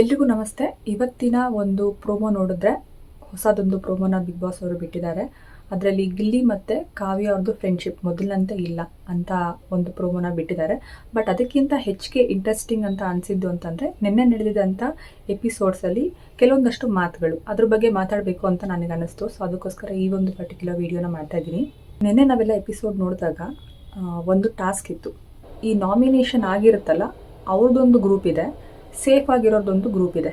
ಎಲ್ರಿಗೂ ನಮಸ್ತೆ. ಇವತ್ತಿನ ಒಂದು ಪ್ರೋಮೋ ನೋಡಿದ್ರೆ ಹೊಸದೊಂದು ಪ್ರೋಮೋನ ಬಿಗ್ ಬಾಸ್ ಅವರು ಬಿಟ್ಟಿದ್ದಾರೆ. ಅದರಲ್ಲಿ ಗಿಲ್ಲಿ ಮತ್ತು ಕಾವ್ಯ ಅವ್ರದ್ದು ಫ್ರೆಂಡ್ಶಿಪ್ ಮೊದಲಿನಂತೆ ಇಲ್ಲ ಅಂತ ಒಂದು ಪ್ರೋಮೋನ ಬಿಟ್ಟಿದ್ದಾರೆ. ಬಟ್ ಅದಕ್ಕಿಂತ ಹೆಚ್ಚಿಗೆ ಇಂಟ್ರೆಸ್ಟಿಂಗ್ ಅಂತ ಅನಿಸಿದ್ದು ಅಂತಂದರೆ ನಿನ್ನೆ ನಡೆದಿದ್ದಂಥ ಎಪಿಸೋಡ್ಸಲ್ಲಿ ಕೆಲವೊಂದಷ್ಟು ಮಾತುಗಳು ಅದ್ರ ಬಗ್ಗೆ ಮಾತಾಡಬೇಕು ಅಂತ ನನಗೆ ಅನ್ನಿಸ್ತು. ಸೊ ಅದಕ್ಕೋಸ್ಕರ ಈ ಒಂದು ಪರ್ಟಿಕ್ಯುಲರ್ ವಿಡಿಯೋನ ಮಾಡ್ತಾ ಇದ್ದೀನಿ. ನಿನ್ನೆ ನಾವೆಲ್ಲ ಎಪಿಸೋಡ್ ನೋಡಿದಾಗ ಒಂದು ಟಾಸ್ಕ್ ಇತ್ತು. ಈ ನಾಮಿನೇಷನ್ ಆಗಿರುತ್ತಲ್ಲ ಅವ್ರದ್ದೊಂದು ಗ್ರೂಪ್ ಇದೆ, ಸೇಫ್ ಆಗಿರೋದೊಂದು ಗ್ರೂಪ್ ಇದೆ.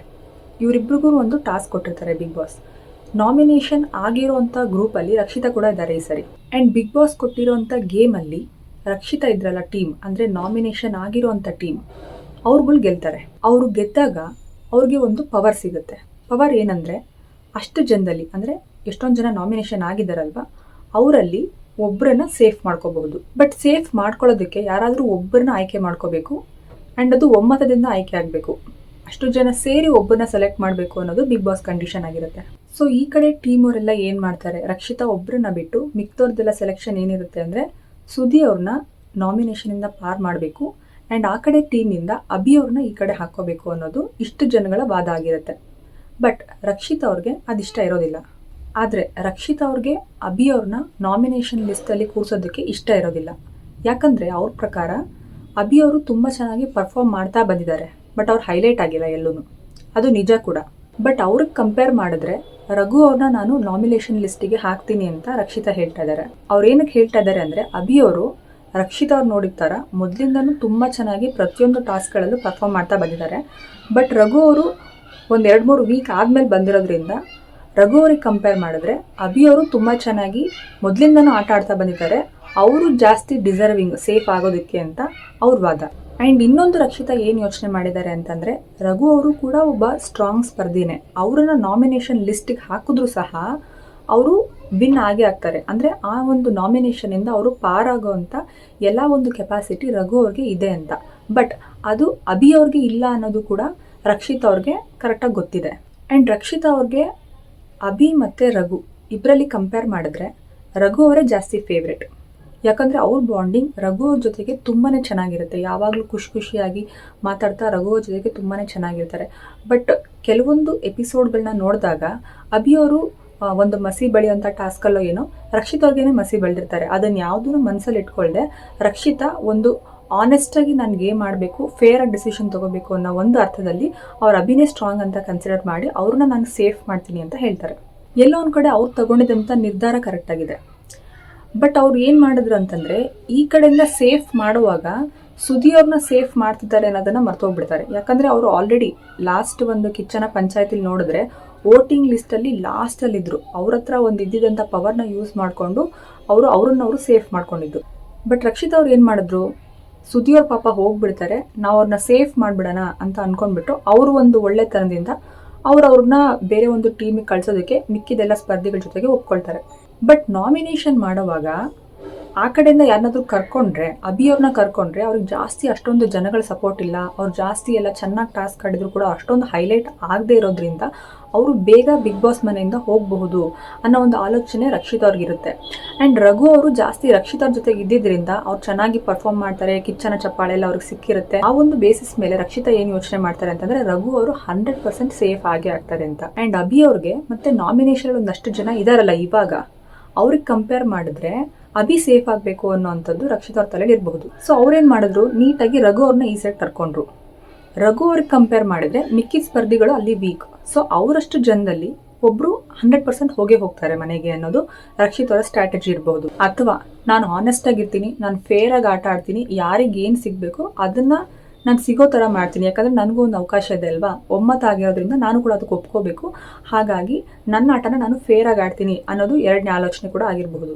ಇವರಿಬ್ರಿಗೂ ಒಂದು ಟಾಸ್ಕ್ ಕೊಟ್ಟಿರ್ತಾರೆ ಬಿಗ್ ಬಾಸ್. ನಾಮಿನೇಷನ್ ಆಗಿರೋಂಥ ಗ್ರೂಪಲ್ಲಿ ರಕ್ಷಿತಾ ಕೂಡ ಇದ್ದಾರೆ ಈ ಸರಿ. ಆ್ಯಂಡ್ ಬಿಗ್ ಬಾಸ್ ಕೊಟ್ಟಿರೋಂಥ ಗೇಮಲ್ಲಿ ರಕ್ಷಿತಾ ಇದ್ರಲ್ಲ ಟೀಮ್, ಅಂದರೆ ನಾಮಿನೇಷನ್ ಆಗಿರೋಂಥ ಟೀಮ್, ಅವ್ರುಗಳು ಗೆಲ್ತಾರೆ. ಅವರು ಗೆದ್ದಾಗ ಅವ್ರಿಗೆ ಒಂದು ಪವರ್ ಸಿಗುತ್ತೆ. ಪವರ್ ಏನಂದರೆ ಅಷ್ಟು ಜನದಲ್ಲಿ, ಅಂದರೆ ಎಷ್ಟೊಂದು ಜನ ನಾಮಿನೇಷನ್ ಆಗಿದ್ದಾರಲ್ವ, ಅವರಲ್ಲಿ ಒಬ್ಬರನ್ನ ಸೇಫ್ ಮಾಡ್ಕೋಬಹುದು. ಬಟ್ ಸೇಫ್ ಮಾಡ್ಕೊಳ್ಳೋದಕ್ಕೆ ಯಾರಾದರೂ ಒಬ್ಬರನ್ನ ಆಯ್ಕೆ ಮಾಡ್ಕೋಬೇಕು. ಆ್ಯಂಡ್ ಅದು ಒಮ್ಮತದಿಂದ ಆಯ್ಕೆ ಆಗಬೇಕು. ಅಷ್ಟು ಜನ ಸೇರಿ ಒಬ್ಬರನ್ನ ಸೆಲೆಕ್ಟ್ ಮಾಡಬೇಕು ಅನ್ನೋದು ಬಿಗ್ ಬಾಸ್ ಕಂಡೀಷನ್ ಆಗಿರುತ್ತೆ. ಸೊ ಈ ಕಡೆ ಟೀಮ್ ಅವರೆಲ್ಲ ಏನು ಮಾಡ್ತಾರೆ, ರಕ್ಷಿತಾ ಒಬ್ಬರನ್ನ ಬಿಟ್ಟು ಮಿಕ್ತವ್ರದ್ದೆಲ್ಲ ಸೆಲೆಕ್ಷನ್ ಏನಿರುತ್ತೆ ಅಂದರೆ ಸುದಿ ಅವ್ರನ್ನ ನಾಮಿನೇಷನಿಂದ ಪಾರ್ ಮಾಡಬೇಕು. ಆ್ಯಂಡ್ ಆ ಕಡೆ ಟೀಮಿಂದ ಅಭಿ ಅವ್ರನ್ನ ಈ ಕಡೆ ಹಾಕೋಬೇಕು ಅನ್ನೋದು ಇಷ್ಟು ಜನಗಳ ವಾದ ಆಗಿರುತ್ತೆ. ಬಟ್ ರಕ್ಷಿತಾ ಅವ್ರಿಗೆ ಅದಿಷ್ಟ ಇರೋದಿಲ್ಲ. ಆದರೆ ರಕ್ಷಿತಾ ಅವ್ರಿಗೆ ಅಭಿ ಅವ್ರನ್ನ ನಾಮಿನೇಷನ್ ಲಿಸ್ಟಲ್ಲಿ ಕೂರಿಸೋದಕ್ಕೆ ಇಷ್ಟ ಇರೋದಿಲ್ಲ. ಯಾಕಂದರೆ ಅವ್ರ ಪ್ರಕಾರ ಅಭಿ ಅವರು ತುಂಬ ಚೆನ್ನಾಗಿ ಪರ್ಫಾರ್ಮ್ ಮಾಡ್ತಾ ಬಂದಿದ್ದಾರೆ. ಬಟ್ ಅವ್ರು ಹೈಲೈಟ್ ಆಗಿಲ್ಲ ಎಲ್ಲೂ, ಅದು ನಿಜ ಕೂಡ. ಬಟ್ ಅವ್ರಿಗೆ ಕಂಪೇರ್ ಮಾಡಿದ್ರೆ ರಘು ಅವ್ರನ್ನ ನಾನು ನಾಮಿನೇಷನ್ ಲಿಸ್ಟಿಗೆ ಹಾಕ್ತೀನಿ ಅಂತ ರಕ್ಷಿತಾ ಹೇಳ್ತಾ ಇದ್ದಾರೆ. ಅವ್ರು ಏನಕ್ಕೆ ಹೇಳ್ತಾ ಇದ್ದಾರೆ ಅಂದರೆ ಅಭಿ ಅವರು ರಕ್ಷಿತಾ ಅವ್ರು ನೋಡಿರ್ತಾರ ಮೊದಲಿಂದನೂ ತುಂಬ ಚೆನ್ನಾಗಿ ಪ್ರತಿಯೊಂದು ಟಾಸ್ಕ್ಗಳಲ್ಲೂ ಪರ್ಫಾರ್ಮ್ ಮಾಡ್ತಾ ಬಂದಿದ್ದಾರೆ. ಬಟ್ ರಘು ಅವರು ಒಂದು 2-3 ವೀಕ್ ಆದಮೇಲೆ ಬಂದಿರೋದ್ರಿಂದ ರಘು ಅವ್ರಿಗೆ ಕಂಪೇರ್ ಮಾಡಿದ್ರೆ ಅಭಿ ಅವರು ತುಂಬ ಚೆನ್ನಾಗಿ ಮೊದಲಿಂದನೂ ಆಟ ಆಡ್ತಾ ಬಂದಿದ್ದಾರೆ. ಅವರು ಜಾಸ್ತಿ ಡಿಸರ್ವಿಂಗ್ ಸೇಫ್ ಆಗೋದಕ್ಕೆ ಅಂತ ಅವ್ರ ವಾದ. ಆ್ಯಂಡ್ ಇನ್ನೊಂದು ರಕ್ಷಿತಾ ಏನು ಯೋಚನೆ ಮಾಡಿದ್ದಾರೆ ಅಂತಂದರೆ ರಘು ಅವರು ಕೂಡ ಒಬ್ಬ ಸ್ಟ್ರಾಂಗ್ ಸ್ಪರ್ಧಿನೇ. ಅವರನ್ನು ನಾಮಿನೇಷನ್ ಲಿಸ್ಟಿಗೆ ಹಾಕಿದ್ರೂ ಸಹ ಅವರು ವಿನ್ ಆಗೇ ಆಗ್ತಾರೆ. ಅಂದರೆ ಆ ಒಂದು ನಾಮಿನೇಷನಿಂದ ಅವರು ಪಾರಾಗೋ ಅಂತ ಎಲ್ಲ ಒಂದು ಕೆಪಾಸಿಟಿ ರಘು ಅವ್ರಿಗೆ ಇದೆ ಅಂತ. ಬಟ್ ಅದು ಅಭಿ ಅವ್ರಿಗೆ ಇಲ್ಲ ಅನ್ನೋದು ಕೂಡ ರಕ್ಷಿತಾ ಅವ್ರಿಗೆ ಕರೆಕ್ಟಾಗಿ ಗೊತ್ತಿದೆ. ಆ್ಯಂಡ್ ರಕ್ಷಿತಾ ಅವ್ರಿಗೆ ಅಭಿ ಮತ್ತು ರಘು ಇಬ್ಬರಲ್ಲಿ ಕಂಪೇರ್ ಮಾಡಿದ್ರೆ ರಘು ಅವರೇ ಜಾಸ್ತಿ ಫೇವ್ರೆಟ್. ಯಾಕಂದರೆ ಅವ್ರ ಬಾಂಡಿಂಗ್ ರಘು ಅವ್ರ ಜೊತೆಗೆ ತುಂಬಾ ಚೆನ್ನಾಗಿರುತ್ತೆ. ಯಾವಾಗಲೂ ಖುಷಿಯಾಗಿ ಮಾತಾಡ್ತಾ ರಘು ಅವ್ರ ಜೊತೆಗೆ ತುಂಬಾ ಚೆನ್ನಾಗಿರ್ತಾರೆ. ಬಟ್ ಕೆಲವೊಂದು ಎಪಿಸೋಡ್ಗಳನ್ನ ನೋಡಿದಾಗ ಅಭಿ ಅವರು ಒಂದು ಮಸಿ ಬೆಳೆಯುವಂಥ ಟಾಸ್ಕಲ್ಲೋ ಏನೋ ರಕ್ಷಿತಾ ಅವ್ರಿಗೇನೆ ಮಸಿ ಬೆಳೆದಿರ್ತಾರೆ. ಅದನ್ನು ಯಾವುದೂ ಮನಸ್ಸಲ್ಲಿ ಇಟ್ಕೊಳ್ದೆ ರಕ್ಷಿತಾ ಒಂದು ಆನೆಸ್ಟಾಗಿ ನಾನು ಗೇಮ್ ಮಾಡಬೇಕು, ಫೇರಾಗಿ ಡಿಸಿಷನ್ ತೊಗೋಬೇಕು ಅನ್ನೋ ಒಂದು ಅರ್ಥದಲ್ಲಿ ಅವ್ರ ಅಭಿನೇ ಸ್ಟ್ರಾಂಗ್ ಅಂತ ಕನ್ಸಿಡರ್ ಮಾಡಿ ಅವ್ರನ್ನ ನಾನು ಸೇಫ್ ಮಾಡ್ತೀನಿ ಅಂತ ಹೇಳ್ತಾರೆ. ಎಲ್ಲೋ ಒಂದು ಕಡೆ ಅವ್ರು ತಗೊಂಡಿದ್ದಂಥ ನಿರ್ಧಾರ ಕರೆಕ್ಟಾಗಿದೆ. ಬಟ್ ಅವ್ರು ಏನು ಮಾಡಿದ್ರು ಅಂತಂದರೆ ಈ ಕಡೆಯಿಂದ ಸೇಫ್ ಮಾಡುವಾಗ ಸುದಿ ಅವ್ರನ್ನ ಸೇಫ್ ಮಾಡ್ತಿದ್ದಾರೆ ಅನ್ನೋದನ್ನು ಮರ್ತೋಗ್ಬಿಡ್ತಾರೆ. ಯಾಕಂದರೆ ಅವರು ಆಲ್ರೆಡಿ ಲಾಸ್ಟ್ ಒಂದು ಕಿಚ್ಚನ ಪಂಚಾಯತಿಲಿ ನೋಡಿದ್ರೆ ವೋಟಿಂಗ್ ಲಿಸ್ಟಲ್ಲಿ ಲಾಸ್ಟಲ್ಲಿದ್ದರು. ಅವ್ರ ಹತ್ರ ಒಂದು ಇದ್ದಿದ್ದಂಥ ಪವರ್ನ ಯೂಸ್ ಮಾಡಿಕೊಂಡು ಅವ್ರನ್ನ ಸೇಫ್ ಮಾಡ್ಕೊಂಡಿದ್ದು. ಬಟ್ ರಕ್ಷಿತಾ ಅವ್ರು ಏನು ಮಾಡಿದ್ರು, ಸುದಿಯವ್ರ ಪಾಪ ಹೋಗ್ಬಿಡ್ತಾರೆ, ನಾವು ಅವ್ರನ್ನ ಸೇಫ್ ಮಾಡಿಬಿಡೋಣ ಅಂತ ಅಂದ್ಕೊಂಡ್ಬಿಟ್ಟು ಅವರು ಒಂದು ಒಳ್ಳೆತನದಿಂದ ಅವ್ರನ್ನ ಬೇರೆ ಒಂದು ಟೀಮಿಗೆ ಕಳ್ಸೋದಕ್ಕೆ ಮಿಕ್ಕಿದೆಲ್ಲ ಸ್ಪರ್ಧಿಗಳ ಜೊತೆಗೆ ಒಪ್ಕೊಳ್ತಾರೆ. ಬಟ್ ನಾಮಿನೇಷನ್ ಮಾಡುವಾಗ ಆ ಕಡೆಯಿಂದ ಯಾರನ್ನಾದ್ರೂ ಕರ್ಕೊಂಡ್ರೆ, ಅಭಿ ಅವ್ರನ್ನ ಕರ್ಕೊಂಡ್ರೆ ಅವ್ರಿಗೆ ಜಾಸ್ತಿ ಅಷ್ಟೊಂದು ಜನಗಳ ಸಪೋರ್ಟ್ ಇಲ್ಲ. ಅವ್ರು ಜಾಸ್ತಿ ಎಲ್ಲ ಚೆನ್ನಾಗಿ ಟಾಸ್ಕ್ ಆಡಿದ್ರು ಕೂಡ ಅಷ್ಟೊಂದು ಹೈಲೈಟ್ ಆಗದೆ ಇರೋದ್ರಿಂದ ಅವರು ಬೇಗ ಬಿಗ್ ಬಾಸ್ ಮನೆಯಿಂದ ಹೋಗಬಹುದು ಅನ್ನೋ ಒಂದು ಆಲೋಚನೆ ರಕ್ಷಿತಾ ಅವ್ರಿಗಿರುತ್ತೆ. ಆ್ಯಂಡ್ ರಘು ಅವರು ಜಾಸ್ತಿ ರಕ್ಷಿತಾ ಅವ್ರ ಜೊತೆಗೆ ಇದ್ದಿದ್ದರಿಂದ ಅವ್ರು ಚೆನ್ನಾಗಿ ಪರ್ಫಾರ್ಮ್ ಮಾಡ್ತಾರೆ, ಕಿಚ್ಚನ ಚಪ್ಪಾಳೆ ಎಲ್ಲ ಅವ್ರಿಗೆ ಸಿಕ್ಕಿರುತ್ತೆ. ಆ ಒಂದು ಬೇಸಿಸ್ ಮೇಲೆ ರಕ್ಷಿತಾ ಏನು ಯೋಚನೆ ಮಾಡ್ತಾರೆ ಅಂತಂದರೆ ರಘು ಅವರು 100% ಸೇಫ್ ಆಗೇ ಆಗ್ತಾರೆ ಅಂತ. ಆ್ಯಂಡ್ ಅಭಿ ಅವ್ರಿಗೆ ಮತ್ತೆ ನಾಮಿನೇಷನ್ ಒಂದಷ್ಟು ಜನ ಇದಾರಲ್ಲ ಇವಾಗ, ಅವ್ರಿಗೆ ಕಂಪೇರ್ ಮಾಡಿದ್ರೆ ಅಭಿ ಸೇಫ್ ಆಗಬೇಕು ಅನ್ನೋವಂಥದ್ದು ರಕ್ಷಿತಾ ಅವ್ರ ತಲೆಯಲ್ಲಿ ಇರಬಹುದು. ಸೊ ಅವ್ರೇನು ಮಾಡಿದ್ರು, ನೀಟಾಗಿ ರಘು ಅವ್ರನ್ನ ಈ ಸೈಡ್ ಕರ್ಕೊಂಡ್ರು. ರಘು ಅವ್ರಿಗೆ ಕಂಪೇರ್ ಮಾಡಿದ್ರೆ ಮಿಕ್ಕಿ ಸ್ಪರ್ಧಿಗಳು ಅಲ್ಲಿ ವೀಕ್. ಸೊ ಅವರಷ್ಟು ಜನದಲ್ಲಿ ಒಬ್ರು 100% ಹೋಗ್ತಾರೆ ಮನೆಗೆ ಅನ್ನೋದು ರಕ್ಷಿತಾ ಅವರ ಸ್ಟ್ರಾಟಜಿ ಇರಬಹುದು. ಅಥವಾ ನಾನು ಆನೆಸ್ಟ್ ಆಗಿರ್ತೀನಿ, ನಾನು ಫೇರ್ ಆಗಿ ಆಟ ಆಡ್ತೀನಿ, ಯಾರಿಗೆ ಏನು ಸಿಗಬೇಕು ಅದನ್ನ ನಾನು ಸಿಗೋ ಥರ ಮಾಡ್ತೀನಿ. ಯಾಕಂದರೆ ನನಗೂ ಒಂದು ಅವಕಾಶ ಇದೆ ಅಲ್ವಾ, ಒಮ್ಮತ ಆಗಿರೋದ್ರಿಂದ ನಾನು ಕೂಡ ಅದಕ್ಕೆ ಒಪ್ಕೋಬೇಕು. ಹಾಗಾಗಿ ನನ್ನ ಆಟನ ನಾನು ಫೇರ್ ಆಗಿ ಆಡ್ತೀನಿ ಅನ್ನೋದು ಎರಡನೇ ಆಲೋಚನೆ ಕೂಡ ಆಗಿರಬಹುದು.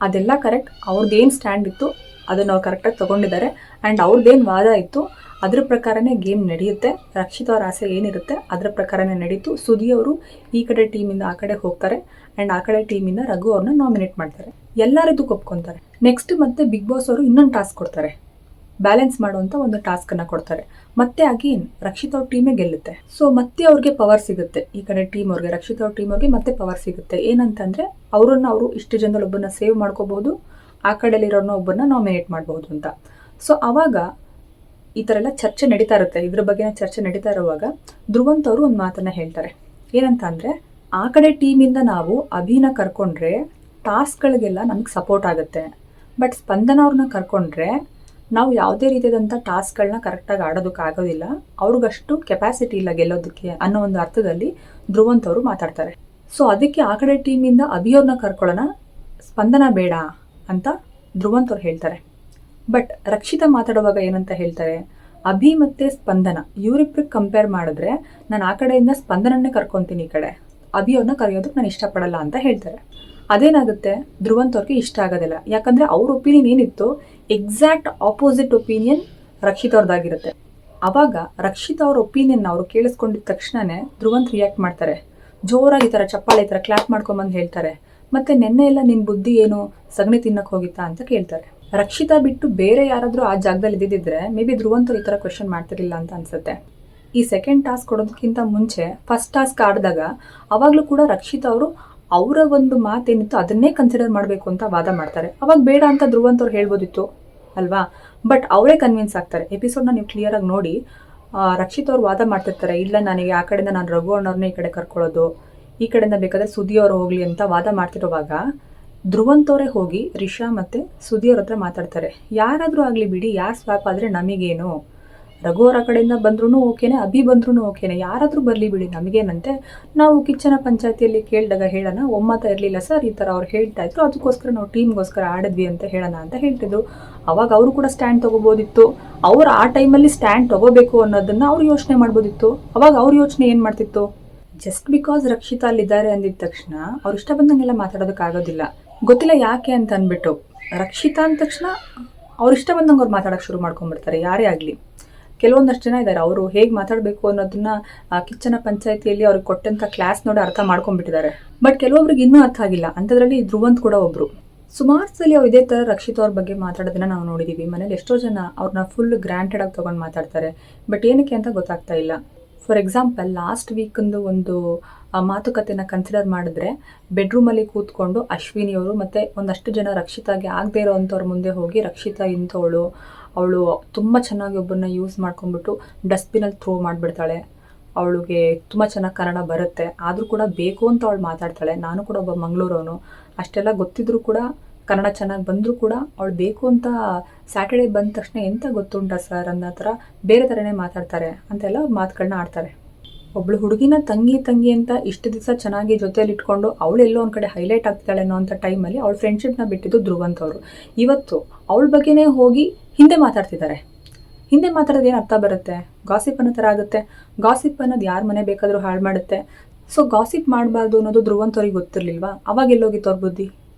ಅದೆಲ್ಲ ಕರೆಕ್ಟ್. ಅವ್ರದ್ದೇನು ಸ್ಟ್ಯಾಂಡ್ ಇತ್ತು ಅದನ್ನು ಅವ್ರು ಕರೆಕ್ಟಾಗಿ ತೊಗೊಂಡಿದ್ದಾರೆ. ಆ್ಯಂಡ್ ಅವ್ರದ್ದೇನು ವಾದ ಇತ್ತು ಅದ್ರ ಪ್ರಕಾರನೇ ಗೇಮ್ ನಡೆಯುತ್ತೆ. ರಕ್ಷಿತಾ ಅವ್ರ ಆಸೆ ಏನಿರುತ್ತೆ ಅದರ ಪ್ರಕಾರನೇ ನಡೀತು. ಸುದಿ ಅವರು ಈ ಕಡೆ ಟೀಮಿಂದ ಆ ಕಡೆ ಹೋಗ್ತಾರೆ. ಆ್ಯಂಡ್ ಆ ಕಡೆ ಟೀಮಿಂದ ರಘು ಅವ್ರನ್ನ ನಾಮಿನೇಟ್ ಮಾಡ್ತಾರೆ. ಎಲ್ಲರಿಗೂ ಒಪ್ಕೊತಾರೆ. ನೆಕ್ಸ್ಟ್ ಮತ್ತೆ ಬಿಗ್ ಬಾಸ್ ಅವರು ಇನ್ನೊಂದು ಟಾಸ್ಕ್ ಕೊಡ್ತಾರೆ, ಬ್ಯಾಲೆನ್ಸ್ ಮಾಡುವಂಥ ಒಂದು ಟಾಸ್ಕನ್ನು ಕೊಡ್ತಾರೆ. ಮತ್ತೆ ಅಗೇನ್ ರಕ್ಷಿತಾ ಅವ್ರ ಟೀಮೇ ಗೆಲ್ಲುತ್ತೆ. ಸೊ ಮತ್ತೆ ಅವ್ರಿಗೆ ಪವರ್ ಸಿಗುತ್ತೆ. ಈ ಕಡೆ ಟೀಮ್ ಅವ್ರಿಗೆ, ರಕ್ಷಿತಾ ಅವ್ರ ಟೀಮ್ ಅವ್ರಿಗೆ ಮತ್ತೆ ಪವರ್ ಸಿಗುತ್ತೆ. ಏನಂತಂದರೆ ಅವರು ಇಷ್ಟು ಜನದಲ್ಲಿ ಒಬ್ಬರನ್ನ ಸೇವ್ ಮಾಡ್ಕೋಬಹುದು, ಆ ಕಡೆಯಲ್ಲಿರೋರನ್ನ ಒಬ್ಬರನ್ನ ನಾಮಿನೇಟ್ ಮಾಡ್ಬೋದು ಅಂತ. ಸೊ ಆವಾಗ ಈ ಥರ ಎಲ್ಲ ಚರ್ಚೆ ನಡೀತಾ ಇರುತ್ತೆ, ಇದ್ರ ಬಗ್ಗೆ ಚರ್ಚೆ ನಡೀತಾ ಇರುವಾಗ ಧ್ರುವಂತ್ ಅವರು ಒಂದು ಮಾತನ್ನ ಹೇಳ್ತಾರೆ. ಏನಂತ ಅಂದರೆ, ಆ ಕಡೆ ಟೀಮಿಂದ ನಾವು ಅಭಿನ ಕರ್ಕೊಂಡ್ರೆ ಟಾಸ್ಕ್ಗಳಿಗೆಲ್ಲ ನಮಗೆ ಸಪೋರ್ಟ್ ಆಗುತ್ತೆ, ಬಟ್ ಸ್ಪಂದನ ಅವ್ರನ್ನ ಕರ್ಕೊಂಡ್ರೆ ನಾವು ಯಾವುದೇ ರೀತಿಯಾದಂಥ ಟಾಸ್ಕ್ಗಳನ್ನ ಕರೆಕ್ಟಾಗಿ ಆಡೋದಕ್ಕಾಗೋದಿಲ್ಲ, ಅವ್ರಿಗಷ್ಟು ಕೆಪಾಸಿಟಿ ಇಲ್ಲ ಗೆಲ್ಲೋದಕ್ಕೆ ಅನ್ನೋ ಒಂದು ಅರ್ಥದಲ್ಲಿ ಧ್ರುವಂತ್ ಅವರು ಮಾತಾಡ್ತಾರೆ. ಸೊ ಅದಕ್ಕೆ ಆ ಕಡೆ ಟೀಮಿಂದ ಅಭಿಯವ್ರನ್ನ ಕರ್ಕೊಳ್ಳೋಣ, ಸ್ಪಂದನ ಬೇಡ ಅಂತ ಧ್ರುವಂತ್ ಅವ್ರು ಹೇಳ್ತಾರೆ. ಬಟ್ ರಕ್ಷಿತಾ ಮಾತಾಡುವಾಗ ಏನಂತ ಹೇಳ್ತಾರೆ, ಅಭಿ ಮತ್ತು ಸ್ಪಂದನ ಇವರಿಬ್ಬರಿಗೆ ಕಂಪೇರ್ ಮಾಡಿದ್ರೆ ನಾನು ಆ ಕಡೆಯಿಂದ ಸ್ಪಂದನನ್ನೇ ಕರ್ಕೊತೀನಿ, ಈ ಕಡೆ ಅಭಿಯವ್ರನ್ನ ಕರೆಯೋದಕ್ಕೆ ನಾನು ಇಷ್ಟಪಡಲ್ಲ ಅಂತ ಹೇಳ್ತಾರೆ. ಅದೇನಾಗುತ್ತೆ, ಧ್ರುವಂತ್ ಅವ್ರಿಗೆ ಇಷ್ಟ ಆಗೋದಿಲ್ಲ. ಯಾಕಂದರೆ ಅವ್ರ ಒಪಿನಿಯನ್ ಏನಿತ್ತು ಎಕ್ಸಾಕ್ಟ್ ಆಪೋಸಿಟ್ ಒಪಿನಿಯನ್ ರಕ್ಷಿತ್ ಅವ್ರದ್ದಾಗಿರುತ್ತೆ. ಆವಾಗ ರಕ್ಷಿತ್ ಅವ್ರ ಒಪಿನಿಯನ್ ಅವರು ಕೇಳಿಸ್ಕೊಂಡಿದ್ದ ತಕ್ಷಣನೇ ಧ್ರುವಂತ್ ರಿಯಾಕ್ಟ್ ಮಾಡ್ತಾರೆ, ಜೋರಾಗಿ ಈ ಥರ ಚಪ್ಪಾಳೆ ಈ ಥರ ಕ್ಲಾಪ್ ಮಾಡ್ಕೊಂಬಂದು ಹೇಳ್ತಾರೆ, ಮತ್ತೆ ನೆನ್ನೆ ಎಲ್ಲ ನಿನ್ನ ಬುದ್ಧಿ ಏನು ಸಗಣಿ ತಿನ್ನಕ್ಕೆ ಹೋಗಿತ್ತಾ ಅಂತ ಕೇಳ್ತಾರೆ. ರಕ್ಷಿತಾ ಬಿಟ್ಟು ಬೇರೆ ಯಾರಾದರೂ ಆ ಜಾಗದಲ್ಲಿ ಇದ್ದಿದ್ರೆ ಮೇ ಬಿ ಧ್ರುವಂತ್ ಅವ್ರು ಈ ಥರ ಕ್ವೆಶನ್ ಮಾಡ್ತಿರ್ಲಿಲ್ಲ ಅಂತ ಅನ್ಸುತ್ತೆ. ಈ ಸೆಕೆಂಡ್ ಟಾಸ್ಕ್ ಕೊಡೋದಕ್ಕಿಂತ ಮುಂಚೆ ಫಸ್ಟ್ ಟಾಸ್ಕ್ ಆಡಿದಾಗ ಅವಾಗಲೂ ಕೂಡ ರಕ್ಷಿತಾ ಅವರು ಅವರ ಒಂದು ಮಾತೇನಿತ್ತು ಅದನ್ನೇ ಕನ್ಸಿಡರ್ ಮಾಡಬೇಕು ಅಂತ ವಾದ ಮಾಡ್ತಾರೆ. ಅವಾಗ ಬೇಡ ಅಂತ ಧ್ರುವಂತ್ ಅವ್ರು ಹೇಳ್ಬೋದಿತ್ತು ಅಲ್ವಾ, ಬಟ್ ಅವರೇ ಕನ್ವಿನ್ಸ್ ಆಗ್ತಾರೆ. ಎಪಿಸೋಡ್ನ ನೀವು ಕ್ಲಿಯರಾಗಿ ನೋಡಿ, ರಕ್ಷಿತ್ ಅವ್ರು ವಾದ ಮಾಡ್ತಿರ್ತಾರೆ, ಇಲ್ಲ ನನಗೆ ಆ ಕಡೆಯಿಂದ ನಾನು ರಘು ಅಣ್ಣವ್ರನ್ನೇ ಈ ಕಡೆ ಕರ್ಕೊಳ್ಳೋದು, ಈ ಕಡೆಯಿಂದ ಬೇಕಾದ್ರೆ ಸುದಿ ಅವರು ಹೋಗ್ಲಿ ಅಂತ ವಾದ ಮಾಡ್ತಿರುವಾಗ ಧ್ರುವಂತ್ ಅವರೇ ಹೋಗಿ ರಿಷಾ ಮತ್ತು ಸುದಿ ಅವ್ರ ಹತ್ರ ಮಾತಾಡ್ತಾರೆ. ಯಾರಾದರೂ ಆಗಲಿ ಬಿಡಿ, ಯಾರು ಸ್ವಾಪ್ ಆದರೆ ನಮಗೇನು, ರಘು ಅವರ ಕಡೆಯಿಂದ ಬಂದ್ರೂ ಓಕೆನೆ, ಅಭಿ ಬಂದ್ರೂ ಓಕೆನೆ, ಯಾರಾದರೂ ಬರಲಿ ಬಿಡಿ ನಮಗೇನಂತೆ, ನಾವು ಕಿಚ್ಚನ ಪಂಚಾಯತಿಯಲ್ಲಿ ಕೇಳಿದಾಗ ಹೇಳೋಣ, ಒಮ್ಮತ ಇರಲಿಲ್ಲ ಸರ್, ಈ ಥರ ಅವ್ರು ಹೇಳ್ತಾ ಇದ್ರು, ಅದಕ್ಕೋಸ್ಕರ ನಾವು ಟೀಮ್ಗೋಸ್ಕರ ಆಡಿದ್ವಿ ಅಂತ ಹೇಳೋಣ ಅಂತ ಹೇಳ್ತಿದ್ರು. ಅವಾಗ ಅವರು ಕೂಡ ಸ್ಟ್ಯಾಂಡ್ ತೊಗೋಬೋದಿತ್ತು, ಅವ್ರು ಆ ಟೈಮಲ್ಲಿ ಸ್ಟ್ಯಾಂಡ್ ತೊಗೋಬೇಕು ಅನ್ನೋದನ್ನು ಅವ್ರು ಯೋಚನೆ ಮಾಡ್ಬೋದಿತ್ತು. ಅವಾಗ ಅವ್ರ ಯೋಚನೆ ಏನು ಮಾಡ್ತಿತ್ತು, ಜಸ್ಟ್ ಬಿಕಾಸ್ ರಕ್ಷಿತಾ ಅಲ್ಲಿದ್ದಾರೆ ಅಂದಿದ ತಕ್ಷಣ ಅವ್ರು ಇಷ್ಟ ಬಂದಂಗೆಲ್ಲ ಮಾತಾಡೋದಕ್ಕಾಗೋದಿಲ್ಲ. ಗೊತ್ತಿಲ್ಲ ಯಾಕೆ ಅಂತ ಅಂದ್ಬಿಟ್ಟು ರಕ್ಷಿತಾ ಅಂದ ತಕ್ಷಣ ಅವ್ರು ಇಷ್ಟ ಬಂದಂಗೆ ಅವ್ರು ಮಾತಾಡೋಕ್ಕೆ ಶುರು ಮಾಡ್ಕೊಂಡ್ಬಿಡ್ತಾರೆ. ಯಾರೇ ಆಗಲಿ, ಕೆಲವೊಂದಷ್ಟು ಜನ ಇದ್ದಾರೆ ಅವರು ಹೇಗೆ ಮಾತಾಡಬೇಕು ಅನ್ನೋದನ್ನ ಕಿಚ್ಚನ ಪಂಚಾಯತಿಯಲ್ಲಿ ಅವ್ರಿಗೆ ಕೊಟ್ಟಂಥ ಕ್ಲಾಸ್ ನೋಡಿ ಅರ್ಥ ಮಾಡ್ಕೊಂಡ್ಬಿಟ್ಟಿದ್ದಾರೆ. ಬಟ್ ಕೆಲವೊಬ್ರಿಗೆ ಇನ್ನೂ ಅರ್ಥ ಆಗಿಲ್ಲ, ಅಂಥದ್ರಲ್ಲಿ ಧ್ರುವಂತ್ ಕೂಡ ಒಬ್ರು. ಸುಮಾರು ಸಲ ಅವ್ರು ಇದೇ ಥರ ರಕ್ಷಿತ್ ಅವ್ರ ಬಗ್ಗೆ ಮಾತಾಡೋದನ್ನ ನಾವು ನೋಡಿದ್ದೀವಿ. ಮನೇಲಿ ಎಷ್ಟೋ ಜನ ಅವ್ರನ್ನ ಫುಲ್ ಗ್ರಾಂಟೆಡ್ ಆಗಿ ತೊಗೊಂಡು ಮಾತಾಡ್ತಾರೆ, ಬಟ್ ಏನಕ್ಕೆ ಅಂತ ಗೊತ್ತಾಗ್ತಾ ಇಲ್ಲ. ಫಾರ್ ಎಕ್ಸಾಂಪಲ್, ಲಾಸ್ಟ್ ವೀಕಂದು ಒಂದು ಮಾತುಕತೆನ ಕನ್ಸಿಡರ್ ಮಾಡಿದ್ರೆ ಬೆಡ್ರೂಮಲ್ಲಿ ಕೂತ್ಕೊಂಡು ಅಶ್ವಿನಿಯವರು ಮತ್ತು ಒಂದಷ್ಟು ಜನ ರಕ್ಷಿತಾಗೆ ಆಗದೆ ಇರೋವಂಥವ್ರ ಮುಂದೆ ಹೋಗಿ ರಕ್ಷಿತಾ ಇಂಥವಳು, ಅವಳು ತುಂಬ ಚೆನ್ನಾಗಿ ಒಬ್ಬರನ್ನ ಯೂಸ್ ಮಾಡ್ಕೊಂಡ್ಬಿಟ್ಟು ಡಸ್ಟ್ಬಿನಲ್ಲಿ ಥ್ರೋ ಮಾಡಿಬಿಡ್ತಾಳೆ, ಅವಳಿಗೆ ತುಂಬ ಚೆನ್ನಾಗಿ ಕನ್ನಡ ಬರುತ್ತೆ, ಆದರೂ ಕೂಡ ಬೇಕು ಅಂತ ಅವಳು ಮಾತಾಡ್ತಾಳೆ, ನಾನು ಕೂಡ ಒಬ್ಬ ಮಂಗಳೂರವನು, ಅಷ್ಟೆಲ್ಲ ಗೊತ್ತಿದ್ರೂ ಕೂಡ ಕನ್ನಡ ಚೆನ್ನಾಗಿ ಬಂದರೂ ಕೂಡ ಅವಳು ಬೇಕು ಅಂತ ಸ್ಯಾಟರ್ಡೇ ಬಂದ ತಕ್ಷಣ ಎಂತ ಗೊತ್ತುಂಟಾ ಸರ್ ಅನ್ನೋ ಥರ ಬೇರೆ ಥರನೇ ಮಾತಾಡ್ತಾರೆ ಅಂತೆಲ್ಲ ಮಾತುಗಳನ್ನ ಆಡ್ತಾರೆ. ಒಬ್ಳು ಹುಡುಗಿನ ತಂಗಿ ಅಂತ ಇಷ್ಟು ದಿವಸ ಚೆನ್ನಾಗಿ ಜೊತೆಯಲ್ಲಿ ಇಟ್ಕೊಂಡು ಅವಳೆಲ್ಲೋ ಒಂದು ಕಡೆ ಹೈಲೈಟ್ ಆಗ್ತಾಳೆ ಅನ್ನೋ ಅಂಥ ಟೈಮಲ್ಲಿ ಅವಳ ಫ್ರೆಂಡ್ಶಿಪ್ನ ಬಿಟ್ಟಿದ್ದು ಧ್ರುವಂತ್ ಅವರು. ಇವತ್ತು ಅವಳ ಬಗ್ಗೆನೇ ಹೋಗಿ ಹಿಂದೆ ಮಾತಾಡ್ತಿದ್ದಾರೆ. ಹಿಂದೆ ಮಾತಾಡೋದು ಏನು ಅರ್ಥ ಬರುತ್ತೆ, ಗಾಸಿಪ್ ಅನ್ನೋ ಥರ ಆಗುತ್ತೆ. ಗಾಸಿಪ್ ಅನ್ನೋದು ಯಾರ ಮನೆ ಬೇಕಾದರೂ ಹಾಳು ಮಾಡುತ್ತೆ. ಸೊ ಗಾಸಿಪ್ ಮಾಡಬಾರ್ದು ಅನ್ನೋದು ಧ್ರುವಂತ್ ಅವ್ರಿಗೆ ಗೊತ್ತಿರಲಿಲ್ವಾ, ಅವಾಗ ಎಲ್ಲೋಗಿತ್ತು ಅವ್ರ ಬುದ್ಧಿ.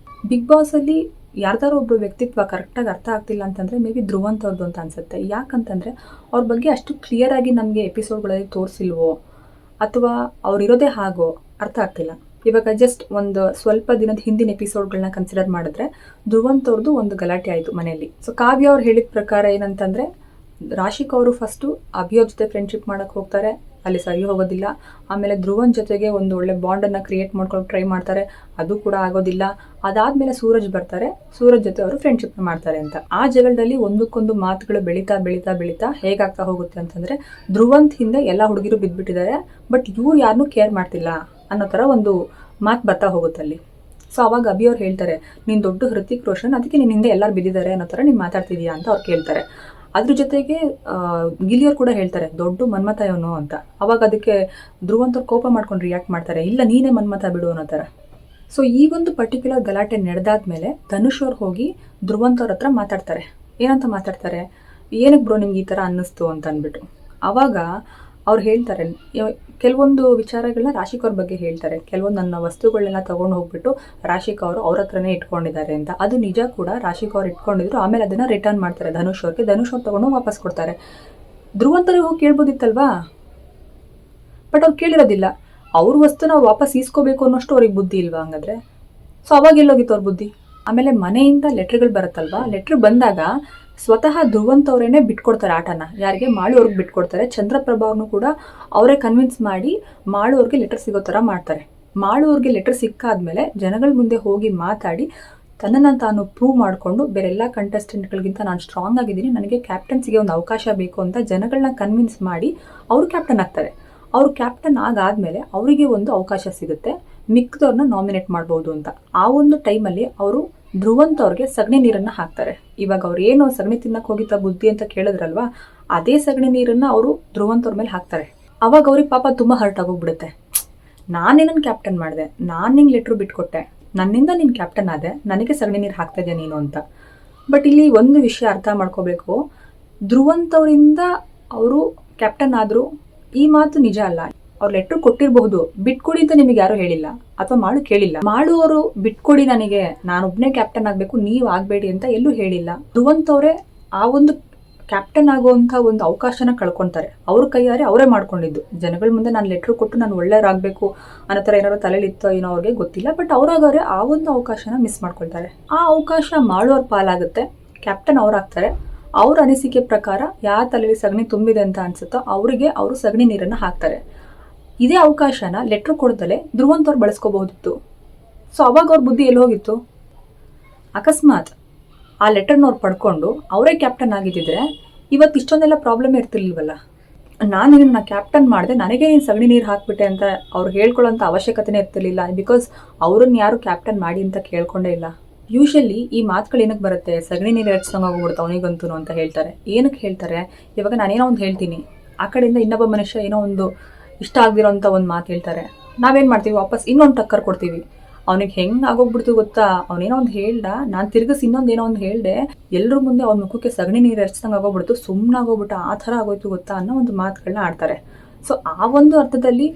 ಬಿಗ್ ಬಾಸಲ್ಲಿ ಯಾರ್ದಾರು ಒಬ್ಬರು ವ್ಯಕ್ತಿತ್ವ ಕರೆಕ್ಟಾಗಿ ಅರ್ಥ ಆಗ್ತಿಲ್ಲ ಅಂತಂದರೆ ಮೇ ಬಿ ಧ್ರುವಂತ್ ಅವ್ರದ್ದು ಅಂತ ಅನಿಸುತ್ತೆ. ಯಾಕಂತಂದರೆ ಅವ್ರ ಬಗ್ಗೆ ಅಷ್ಟು ಕ್ಲಿಯರಾಗಿ ನಮಗೆ ಎಪಿಸೋಡ್ಗಳಲ್ಲಿ ತೋರಿಸಿಲ್ವೋ ಅಥವಾ ಅವ್ರಿರೋದೇ ಹಾಗೋ ಅರ್ಥ ಆಗ್ತಿಲ್ಲ. ಇವಾಗ ಜಸ್ಟ್ ಒಂದು ಸ್ವಲ್ಪ ದಿನದ ಹಿಂದಿನ ಎಪಿಸೋಡ್ಗಳನ್ನ ಕನ್ಸಿಡರ್ ಮಾಡಿದ್ರೆ ಧ್ರುವಂತ್ ಅವ್ರದ್ದು ಒಂದು ಗಲಾಟೆ ಆಯಿತು ಮನೆಯಲ್ಲಿ. ಸೊ ಕಾವ್ಯ ಅವ್ರು ಹೇಳಿದ ಪ್ರಕಾರ ಏನಂತಂದರೆ, ರಾಶಿಕ್ ಅವರು ಫಸ್ಟು ಅಭಿಯವ್ರ ಜೊತೆ ಫ್ರೆಂಡ್ಶಿಪ್ ಮಾಡೋಕ್ಕೆ ಹೋಗ್ತಾರೆ, ಅಲ್ಲಿ ಸರಿ ಹೋಗೋದಿಲ್ಲ. ಆಮೇಲೆ ಧ್ರುವನ್ ಜೊತೆಗೆ ಒಂದು ಒಳ್ಳೆ ಬಾಂಡನ್ನು ಕ್ರಿಯೇಟ್ ಮಾಡ್ಕೊಂಡು ಟ್ರೈ ಮಾಡ್ತಾರೆ, ಅದು ಕೂಡ ಆಗೋದಿಲ್ಲ. ಅದಾದಮೇಲೆ ಸೂರಜ್ ಬರ್ತಾರೆ, ಸೂರಜ್ ಜೊತೆ ಅವರು ಫ್ರೆಂಡ್ಶಿಪ್ನ ಮಾಡ್ತಾರೆ ಅಂತ. ಆ ಜಗಳದಲ್ಲಿ ಒಂದಕ್ಕೊಂದು ಮಾತುಗಳು ಬೆಳೀತಾ ಹೇಗಾಗ್ತಾ ಹೋಗುತ್ತೆ ಅಂತಂದರೆ, ಧ್ರುವಂತ್ ಹಿಂದೆ ಎಲ್ಲ ಹುಡುಗಿರು ಬಿದ್ದುಬಿಟ್ಟಿದ್ದಾರೆ, ಬಟ್ ಇವ್ರು ಯಾರನ್ನೂ ಕೇರ್ ಮಾಡ್ತಿಲ್ಲ ಅನ್ನೋ ಥರ ಒಂದು ಮಾತು ಬರ್ತಾ ಹೋಗುತ್ತೆ ಅಲ್ಲಿ. ಸೊ ಅವಾಗ ಅಭಿಯವ್ರು ಹೇಳ್ತಾರೆ, ನೀನು ದೊಡ್ಡ ಹೃತಿಕ್ ರೋಷನ್, ಅದಕ್ಕೆ ನಿನ್ನ ಹಿಂದೆ ಎಲ್ಲರೂ ಬಿದ್ದಿದ್ದಾರೆ ಅನ್ನೋ ಥರ ನೀನು ಮಾತಾಡ್ತಿದೀಯಾ ಅಂತ ಅವ್ರು ಕೇಳ್ತಾರೆ. ಅದ್ರ ಜೊತೆಗೆ ಗಿಲಿಯವ್ರು ಕೂಡ ಹೇಳ್ತಾರೆ, ದೊಡ್ಡ ಮನ್ಮಥ ಇವನು ಅಂತ. ಅವಾಗ ಅದಕ್ಕೆ ಧ್ರುವಂತ್ ಅವ್ರು ಕೋಪ ಮಾಡ್ಕೊಂಡು ರಿಯಾಕ್ಟ್ ಮಾಡ್ತಾರೆ, ಇಲ್ಲ ನೀನೇ ಮನ್ಮಥ ಬಿಡು ಅನ್ನೋ ಥರ. ಸೊ ಈ ಒಂದು ಪರ್ಟಿಕ್ಯುಲರ್ ಗಲಾಟೆ ನಡೆದಾದ್ಮೇಲೆ ಧನುಷ್ ಅವ್ರು ಹೋಗಿ ಧ್ರುವಂತ್ ಅವ್ರ ಹತ್ರ ಮಾತಾಡ್ತಾರೆ. ಏನಂತ ಮಾತಾಡ್ತಾರೆ, ಏನಕ್ಕೆ ಬ್ರೋ ನಿಮ್ಗೆ ಈ ಥರ ಅನ್ನಿಸ್ತು ಅಂತ ಅಂದ್ಬಿಟ್ಟು. ಆವಾಗ ಅವ್ರು ಹೇಳ್ತಾರೆ, ಕೆಲವೊಂದು ವಿಚಾರಗಳನ್ನ ರಾಶಿಕ್ ಅವ್ರ ಬಗ್ಗೆ ಹೇಳ್ತಾರೆ, ಕೆಲವೊಂದು ನನ್ನ ವಸ್ತುಗಳನ್ನೆಲ್ಲ ತೊಗೊಂಡು ಹೋಗ್ಬಿಟ್ಟು ರಾಶಿಕ್ ಅವರು ಅವ್ರ ಹತ್ರನೇ ಇಟ್ಕೊಂಡಿದ್ದಾರೆ ಅಂತ. ಅದು ನಿಜ ಕೂಡ, ರಾಶಿಕ್ ಅವ್ರು ಇಟ್ಕೊಂಡಿದ್ರು, ಆಮೇಲೆ ಅದನ್ನು ರಿಟರ್ನ್ ಮಾಡ್ತಾರೆ ಧನುಷ್ ಅವ್ರಿಗೆ. ಧನುಷ್ ಅವ್ರು ತೊಗೊಂಡು ವಾಪಸ್ ಕೊಡ್ತಾರೆ. ಧ್ರುವಂತರಿಗೆ ಹೋಗಿ ಕೇಳ್ಬೋದಿತ್ತಲ್ವಾ, ಬಟ್ ಅವ್ರು ಕೇಳಿರೋದಿಲ್ಲ. ಅವ್ರ ವಸ್ತುನ ಅವ್ರು ವಾಪಸ್ ಈಸ್ಕೋಬೇಕು ಅನ್ನೋಷ್ಟು ಅವ್ರಿಗೆ ಬುದ್ಧಿ ಇಲ್ವಾ ಹಂಗಾದ್ರೆ? ಸೊ ಅವಾಗ ಎಲ್ಲೋಗಿತ್ತು ಅವ್ರ ಬುದ್ಧಿ? ಆಮೇಲೆ ಮನೆಯಿಂದ ಲೆಟ್ರ್ಗಳು ಬರುತ್ತಲ್ವಾ, ಲೆಟ್ರ್ ಬಂದಾಗ ಸ್ವತಃ ಧ್ರುವಂತ್ ಅವರೇನೆ ಬಿಟ್ಕೊಡ್ತಾರೆ ಆಟನ. ಯಾರಿಗೆ? ಮಾಳು ಅವ್ರಿಗೆ ಬಿಟ್ಕೊಡ್ತಾರೆ. ಚಂದ್ರಪ್ರಭಾ ಅವ್ರನ್ನೂ ಕೂಡ ಅವರೇ ಕನ್ವಿನ್ಸ್ ಮಾಡಿ ಮಾಳು ಅವ್ರಿಗೆ ಲೆಟರ್ ಸಿಗೋ ಥರ ಮಾಡ್ತಾರೆ. ಮಾಳು ಅವ್ರಿಗೆ ಲೆಟರ್ ಸಿಕ್ಕಾದ್ಮೇಲೆ ಜನಗಳ ಮುಂದೆ ಹೋಗಿ ಮಾತಾಡಿ ತನ್ನನ್ನು ತಾನು ಪ್ರೂವ್ ಮಾಡಿಕೊಂಡು ಬೇರೆಲ್ಲ ಕಂಟೆಸ್ಟೆಂಟ್ಗಳಿಗಿಂತ ನಾನು ಸ್ಟ್ರಾಂಗ್ ಆಗಿದ್ದೀನಿ, ನನಗೆ ಕ್ಯಾಪ್ಟನ್ಸಿಗೆ ಒಂದು ಅವಕಾಶ ಬೇಕು ಅಂತ ಜನಗಳನ್ನ ಕನ್ವಿನ್ಸ್ ಮಾಡಿ ಅವರು ಕ್ಯಾಪ್ಟನ್ ಆಗ್ತಾರೆ. ಅವರು ಕ್ಯಾಪ್ಟನ್ ಆಗಾದ್ಮೇಲೆ ಅವರಿಗೆ ಒಂದು ಅವಕಾಶ ಸಿಗುತ್ತೆ, ಮಿಕ್ಕದವ್ರನ್ನ ನಾಮಿನೇಟ್ ಮಾಡ್ಬೋದು ಅಂತ. ಆ ಒಂದು ಟೈಮಲ್ಲಿ ಅವರು ಧ್ರುವಂತ್ ಅವ್ರಿಗೆ ಸಗಣಿ ನೀರನ್ನ ಹಾಕ್ತಾರೆ. ಇವಾಗ ಅವ್ರು ಏನು ಸಗಣಿ ತಿನ್ನಕ್ ಹೋಗಿದ್ದ ಬುದ್ಧಿ ಅಂತ ಕೇಳಿದ್ರಲ್ವಾ, ಅದೇ ಸಗಣಿ ನೀರನ್ನ ಅವರು ಧ್ರುವಂತ್ ಅವ್ರ ಮೇಲೆ ಹಾಕ್ತಾರೆ. ಅವಾಗ ಅವ್ರಿಗೆ ಪಾಪ ತುಂಬಾ ಹರ್ಟ್ ಆಗೋಗ್ಬಿಡುತ್ತೆ. ನಾನೇ ನನ್ನ ಕ್ಯಾಪ್ಟನ್ ಮಾಡಿದೆ, ನಾನು ನಿಂಗೆ ಲೆಟ್ರು ಬಿಟ್ಕೊಟ್ಟೆ, ನನ್ನಿಂದ ನೀನು ಕ್ಯಾಪ್ಟನ್ ಆದೆ, ನನಗೆ ಸಗಣಿ ನೀರು ಹಾಕ್ತಾ ಇದೆಯಾ ನೀನು ಅಂತ. ಬಟ್ ಇಲ್ಲಿ ಒಂದು ವಿಷಯ ಅರ್ಥ ಮಾಡ್ಕೋಬೇಕು, ಧ್ರುವಂತ್ ಅವರಿಂದ ಅವರು ಕ್ಯಾಪ್ಟನ್ ಆದ್ರು ಈ ಮಾತು ನಿಜ ಅಲ್ಲ. ಅವ್ರು ಲೆಟ್ರ್ ಕೊಟ್ಟಿರಬಹುದು, ಬಿಟ್ಕೊಡಿ ಅಂತ ನಿಮಗೆ ಯಾರು ಹೇಳಿಲ್ಲ ಅಥವಾ ಮಾಡು ಕೇಳಿಲ್ಲ. ಮಾಡುವವರು ಬಿಟ್ಕೊಡಿ, ನನಗೆ ನಾನೊಬ್ನೇ ಕ್ಯಾಪ್ಟನ್ ಆಗ್ಬೇಕು, ನೀವು ಆಗ್ಬೇಡಿ ಅಂತ ಎಲ್ಲೂ ಹೇಳಿಲ್ಲ. ಧ್ರುವಂತ್ ಅವರೇ ಆ ಒಂದು ಕ್ಯಾಪ್ಟನ್ ಆಗುವಂತ ಒಂದು ಅವಕಾಶನ ಕಳ್ಕೊಂತಾರೆ. ಅವ್ರ ಕೈಯಾರೆ ಅವರೇ ಮಾಡ್ಕೊಂಡಿದ್ದು. ಜನಗಳ ಮುಂದೆ ನಾನು ಲೆಟ್ರ್ ಕೊಟ್ಟು ನಾನು ಒಳ್ಳೆಯರಾಗಬೇಕು ಅನ್ನೋ ಥರ ಏನಾದ್ರು ತಲೆಲಿತ್ತೋ ಏನೋ ಅವ್ರಿಗೆ ಗೊತ್ತಿಲ್ಲ. ಬಟ್ ಅವ್ರಾಗವ್ರೆ ಆ ಒಂದು ಅವಕಾಶನ ಮಿಸ್ ಮಾಡ್ಕೊಳ್ತಾರೆ. ಆ ಅವಕಾಶ ಮಾಡೋರ್ ಪಾಲಾಗುತ್ತೆ, ಕ್ಯಾಪ್ಟನ್ ಅವ್ರಾಗ್ತಾರೆ. ಅವ್ರ ಅನಿಸಿಕೆ ಪ್ರಕಾರ ಯಾವ ತಲೆಯಲ್ಲಿ ಸಗಣಿ ತುಂಬಿದೆ ಅಂತ ಅನ್ಸುತ್ತೋ ಅವರಿಗೆ ಅವರು ಸಗಣಿ ನೀರನ್ನು ಹಾಕ್ತಾರೆ. ಇದೇ ಅವಕಾಶನ ಲೆಟ್ರ್ ಕೊಡ್ದಲೆ ಧ್ರುವಂತ್ ಅವ್ರು ಬಳಸ್ಕೋಬಹುದಿತ್ತು. ಸೊ ಅವಾಗ ಅವ್ರ ಬುದ್ಧಿ ಎಲ್ಲಿ ಹೋಗಿತ್ತು? ಅಕಸ್ಮಾತ್ ಆ ಲೆಟರ್ನವ್ರು ಪಡ್ಕೊಂಡು ಅವರೇ ಕ್ಯಾಪ್ಟನ್ ಆಗಿದ್ದಿದ್ರೆ ಇವತ್ತು ಇಷ್ಟೊಂದೆಲ್ಲ ಪ್ರಾಬ್ಲಮ್ ಇರ್ತಿರ್ಲಿಲ್ವಲ್ಲ. ನಾನು ನಿನ್ನ ಕ್ಯಾಪ್ಟನ್ ಮಾಡಿದೆ, ನನಗೆ ನೀನು ಸಗಣಿ ನೀರು ಹಾಕ್ಬಿಟ್ಟೆ ಅಂತ ಅವ್ರು ಹೇಳ್ಕೊಳ್ಳೋಂಥ ಅವಶ್ಯಕತೆನೇ ಇರ್ತಿರ್ಲಿಲ್ಲ. ಬಿಕಾಸ್ ಅವ್ರನ್ನ ಯಾರು ಕ್ಯಾಪ್ಟನ್ ಮಾಡಿ ಅಂತ ಕೇಳ್ಕೊಂಡೇ ಇಲ್ಲ. ಯೂಶಲಿ ಈ ಮಾತುಗಳು ಏನಕ್ಕೆ ಬರುತ್ತೆ, ಸಗಣಿ ನೀರು ಹೆಚ್ಚಂಗೆ ಹೋಗ್ಬಿಡುತ್ತೆ ಅವನಿಗಂತೂ ಅಂತ ಹೇಳ್ತಾರೆ. ಏನಕ್ಕೆ ಹೇಳ್ತಾರೆ? ಇವಾಗ ನಾನೇನೋ ಒಂದು ಹೇಳ್ತೀನಿ, ಆ ಕಡೆಯಿಂದ ಇನ್ನೊಬ್ಬ ಮನುಷ್ಯ ಏನೋ ಒಂದು ಇಷ್ಟ ಆಗದಿರೋಂಥ ಒಂದು ಮಾತು ಹೇಳ್ತಾರೆ. ನಾವೇನು ಮಾಡ್ತೀವಿ, ವಾಪಸ್ ಇನ್ನೊಂದು ಟಕ್ಕರ್ ಕೊಡ್ತೀವಿ. ಅವನಿಗೆ ಹೆಂಗೆ ಆಗೋಗ್ಬಿಡ್ತು ಗೊತ್ತಾ, ಅವನೇನೋ ಒಂದು ಹೇಳ್ದ, ನಾನು ತಿರ್ಗಿಸ್ ಇನ್ನೊಂದೇನೋ ಒಂದು ಹೇಳ್ದೆ, ಎಲ್ಲರ ಮುಂದೆ ಅವ್ನ ಮುಖಕ್ಕೆ ಸಗಣಿ ನೀರು ಎರಚ್ದಂಗೆ ಆಗೋಗ್ಬಿಡ್ತು, ಸುಮ್ಮನಾಗೋಗ್ಬಿಟ್ಟು ಆ ಥರ ಆಗೋಯ್ತು ಗೊತ್ತಾ ಅನ್ನೋ ಒಂದು ಮಾತುಗಳನ್ನ ಆಡ್ತಾರೆ. ಸೊ ಆ ಒಂದು ಅರ್ಥದಲ್ಲಿ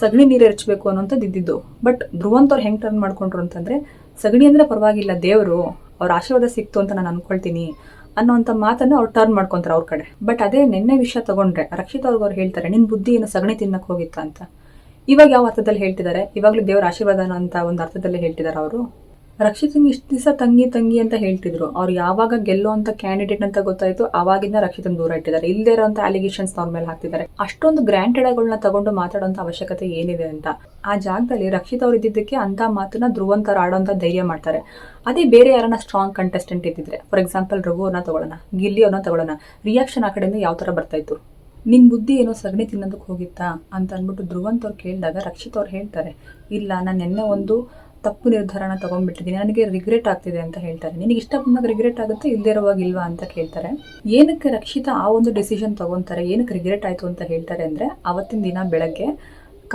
ಸಗಣಿ ನೀರು ಎರಚಬೇಕು ಅನ್ನೋಂಥದ್ದು ಇದ್ದಿದ್ದು. ಬಟ್ ಧ್ರುವಂತ್ ಅವ್ರು ಹೆಂಗೆ ಟರ್ನ್ ಮಾಡ್ಕೊಂಡ್ರು ಅಂತಂದರೆ, ಸಗಣಿ ಅಂದರೆ ಪರವಾಗಿಲ್ಲ, ದೇವರು ಅವ್ರ ಆಶೀರ್ವಾದ ಸಿಕ್ತು ಅಂತ ನಾನು ಅನ್ಕೊಳ್ತೀನಿ ಅನ್ನೋಂಥ ಮಾತನ್ನು ಅವ್ರು ಟರ್ನ್ ಮಾಡ್ಕೊತಾರೆ ಅವ್ರ ಕಡೆ. ಬಟ್ ಅದೇ ನಿನ್ನೆ ವಿಷಯ ತಗೊಂಡ್ರೆ ರಕ್ಷಿತ್ ಅವ್ರು ಹೇಳ್ತಾರೆ, ನಿನ್ನ ಬುದ್ಧಿ ಏನು ಸಗಣಿ ತಿನ್ನಕ್ಕೆ ಹೋಗಿತ್ತ ಅಂತ. ಇವಾಗ ಯಾವ ಅರ್ಥದಲ್ಲಿ ಹೇಳ್ತಿದ್ದಾರೆ? ಇವಾಗಲೂ ದೇವರ ಆಶೀರ್ವಾದ ಅಂತ ಒಂದು ಅರ್ಥದಲ್ಲಿ ಹೇಳ್ತಿದ್ದಾರೆ ಅವರು. ರಕ್ಷಿತ್ ಇಷ್ಟು ದಿವಸ ತಂಗಿ ಅಂತ ಹೇಳ್ತಿದ್ರು. ಅವ್ರು ಯಾವಾಗ ಗೆಲ್ಲೋ ಅಂತ ಕ್ಯಾಂಡಿಡೇಟ್ ಅಂತ ಗೊತ್ತಾಯ್ತು ಆವಾಗಿಂದ ರಕ್ಷಿತನ್ ದೂರ ಇಟ್ಟಿದ್ದಾರೆ. ಇಲ್ಲದೇ ಇರೋಂಥ ಅಲಿಗೇಷನ್ಸ್ ಅವ್ರ ಮೇಲೆ ಹಾಕ್ತಿದ್ದಾರೆ. ಅಷ್ಟೊಂದು ಗ್ರಾಂಟೆಡ್ ಆಗಳನ್ನ ತಗೊಂಡು ಮಾತಾಡೋಂಥ ಅವಶ್ಯಕತೆ ಏನಿದೆ ಅಂತ. ಆ ಜಾಗದಲ್ಲಿ ರಕ್ಷಿತ್ ಅವ್ರು ಇದ್ದಿದ್ದಕ್ಕೆ ಅಂತ ಮಾತನ್ನ ಧ್ರುವಂತ್ ಅವ್ರು ಆಡೋಂಥ ಧೈರ್ಯ ಮಾಡ್ತಾರೆ. ಅದೇ ಬೇರೆ ಯಾರನ್ನ ಸ್ಟ್ರಾಂಗ್ ಕಂಟೆಸ್ಟೆಂಟ್ ಇದ್ದಿದ್ರೆ, ಫಾರ್ ಎಕ್ಸಾಂಪಲ್ ರಘು ಅವ್ರನ್ನ ತಗೊಳ್ಳೋಣ, ಗಿಲ್ಲಿ ಅವ್ರನ್ನ ತಗೊಳ್ಳೋಣ, ರಿಯಾಕ್ಷನ್ ಆ ಕಡೆಯಿಂದ ಯಾವ ಥರ ಬರ್ತಾ ಇತ್ತು? ನಿನ್ ಬುದ್ಧಿ ಏನೋ ಸಗಣಿ ತಿನ್ನೋದಕ್ಕೆ ಹೋಗಿತ್ತಾ ಅಂತ ಅಂದ್ಬಿಟ್ಟು ಧ್ರುವಂತ್ ಅವ್ರು ಕೇಳಿದಾಗ ರಕ್ಷಿತ್ ಅವ್ರು ಹೇಳ್ತಾರೆ, ಇಲ್ಲ ನಾನು ನಿನ್ನೆ ಒಂದು ತಪ್ಪು ನಿರ್ಧಾರನ ತಗೊಂಡ್ಬಿಟ್ಟಿದ್ದೀನಿ, ನನಗೆ ರಿಗ್ರೆಟ್ ಆಗ್ತಿದೆ ಅಂತ ಹೇಳ್ತಾರೆ. ನಿನಗೆ ಇಷ್ಟ ಬಂದಾಗ ರಿಗ್ರೆಟ್ ಆಗುತ್ತೆ, ಇಲ್ಲದೇ ಇರುವಾಗ ಇಲ್ವಾ ಅಂತ ಕೇಳ್ತಾರೆ. ಏನಕ್ಕೆ ರಕ್ಷಿತಾ ಆ ಒಂದು ಡಿಸಿಷನ್ ತಗೊಂತಾರೆ, ಏನಕ್ಕೆ ರಿಗ್ರೆಟ್ ಆಯಿತು ಅಂತ ಹೇಳ್ತಾರೆ ಅಂದರೆ, ಅವತ್ತಿನ ದಿನ ಬೆಳಗ್ಗೆ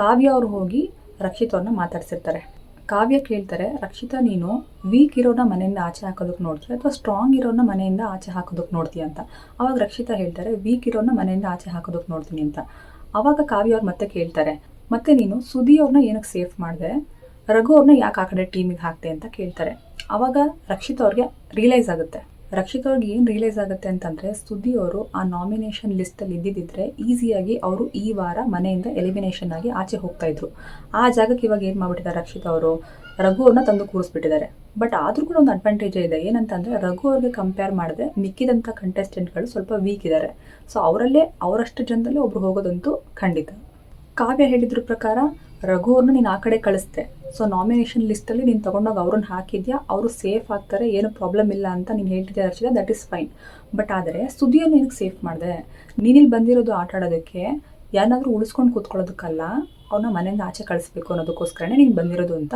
ಕಾವ್ಯ ಅವ್ರು ಹೋಗಿ ರಕ್ಷಿತ್ ಅವ್ರನ್ನ ಮಾತಾಡ್ಸಿರ್ತಾರೆ. ಕಾವ್ಯ ಕೇಳ್ತಾರೆ, ರಕ್ಷಿತಾ ನೀನು ವೀಕ್ ಇರೋನ ಮನೆಯಿಂದ ಆಚೆ ಹಾಕೋದಕ್ಕೆ ನೋಡ್ತೀಯ ಅಥವಾ ಸ್ಟ್ರಾಂಗ್ ಇರೋನ ಮನೆಯಿಂದ ಆಚೆ ಹಾಕೋದಕ್ಕೆ ನೋಡ್ತೀಯ ಅಂತ. ಅವಾಗ ರಕ್ಷಿತಾ ಹೇಳ್ತಾರೆ, ವೀಕ್ ಇರೋನ ಮನೆಯಿಂದ ಆಚೆ ಹಾಕೋದಕ್ಕೆ ನೋಡ್ತೀನಿ ಅಂತ. ಅವಾಗ ಕಾವ್ಯ ಅವ್ರು ಮತ್ತೆ ಕೇಳ್ತಾರೆ, ಮತ್ತೆ ನೀನು ಸುದಿ ಅವ್ರನ್ನ ಏನಕ್ಕೆ ಸೇಫ್ ಮಾಡಿದೆ, ರಘು ಅವ್ರನ್ನ ಯಾಕೆ ಆ ಕಡೆ ಟೀಮಿಗೆ ಹಾಕ್ತೆ ಅಂತ ಕೇಳ್ತಾರೆ. ಅವಾಗ ರಕ್ಷಿತ್ ಅವ್ರಿಗೆ ರಿಯಲೈಸ್ ಆಗುತ್ತೆ. ರಕ್ಷಿತ್ ಅವ್ರಿಗೆ ಏನು ರಿಯಲೈಸ್ ಆಗುತ್ತೆ ಅಂತಂದರೆ, ಸುದ್ದಿ ಅವರು ಆ ನಾಮಿನೇಷನ್ ಲಿಸ್ಟಲ್ಲಿ ಇದ್ದಿದ್ದರೆ ಈಸಿಯಾಗಿ ಅವರು ಈ ವಾರ ಮನೆಯಿಂದ ಎಲಿಮಿನೇಷನ್ ಆಗಿ ಆಚೆ ಹೋಗ್ತಾ ಇದ್ರು. ಆ ಜಾಗಕ್ಕೆ ಇವಾಗ ಏನು ಮಾಡ್ಬಿಟ್ಟಿದ್ದಾರೆ ರಕ್ಷಿತ್ ಅವರು, ರಘು ಅವ್ರನ್ನ ತಂದು ಕೂರಿಸ್ಬಿಟ್ಟಿದ್ದಾರೆ. ಬಟ್ ಆದರೂ ಕೂಡ ಒಂದು ಅಡ್ವಾಂಟೇಜ್ ಇದೆ, ಏನಂತಂದರೆ ರಘು ಅವ್ರಿಗೆ ಕಂಪೇರ್ ಮಾಡಿದ್ರೆ ಮಿಕ್ಕಿದಂಥ ಕಂಟೆಸ್ಟೆಂಟ್ಗಳು ಸ್ವಲ್ಪ ವೀಕ್ ಇದ್ದಾರೆ. ಸೊ ಅವರಲ್ಲೇ ಅವರಷ್ಟು ಜನದಲ್ಲೇ ಒಬ್ರು ಹೋಗೋದಂತೂ ಖಂಡಿತ. ಕಾವ್ಯ ಹೇಳಿದ್ರ ಪ್ರಕಾರ ರಘು ಅವ್ರನ್ನ ನೀನು ಆ ಕಡೆ ಕಳಿಸ್ತೆ, ಸೊ ನಾಮಿನೇಷನ್ ಲಿಸ್ಟಲ್ಲಿ ನೀನು ತೊಗೊಂಡೋಗಿ ಅವ್ರನ್ನ ಹಾಕಿದ್ಯಾ, ಅವರು ಸೇಫ್ ಆಗ್ತಾರೆ, ಏನು ಪ್ರಾಬ್ಲಮ್ ಇಲ್ಲ ಅಂತ ನೀನು ಹೇಳ್ತಿದ್ದೆ Rakshita, that is fine. But ಆದರೆ ಸುದ್ದಿಯನ್ನು ಏನಕ್ಕೆ ಸೇಫ್ ಮಾಡಿದೆ? ನೀನಿಲ್ಲಿ ಬಂದಿರೋದು ಆಟ ಆಡೋದಕ್ಕೆ, ಯಾರನ್ನಾದ್ರೂ ಉಳಿಸ್ಕೊಂಡು ಕೂತ್ಕೊಳ್ಳೋದಕ್ಕಲ್ಲ, ಅವ್ರನ್ನ ಮನೆಯಿಂದ ಆಚೆ ಕಳಿಸ್ಬೇಕು ಅನ್ನೋದಕ್ಕೋಸ್ಕರನೇ ನೀನು ಬಂದಿರೋದು ಅಂತ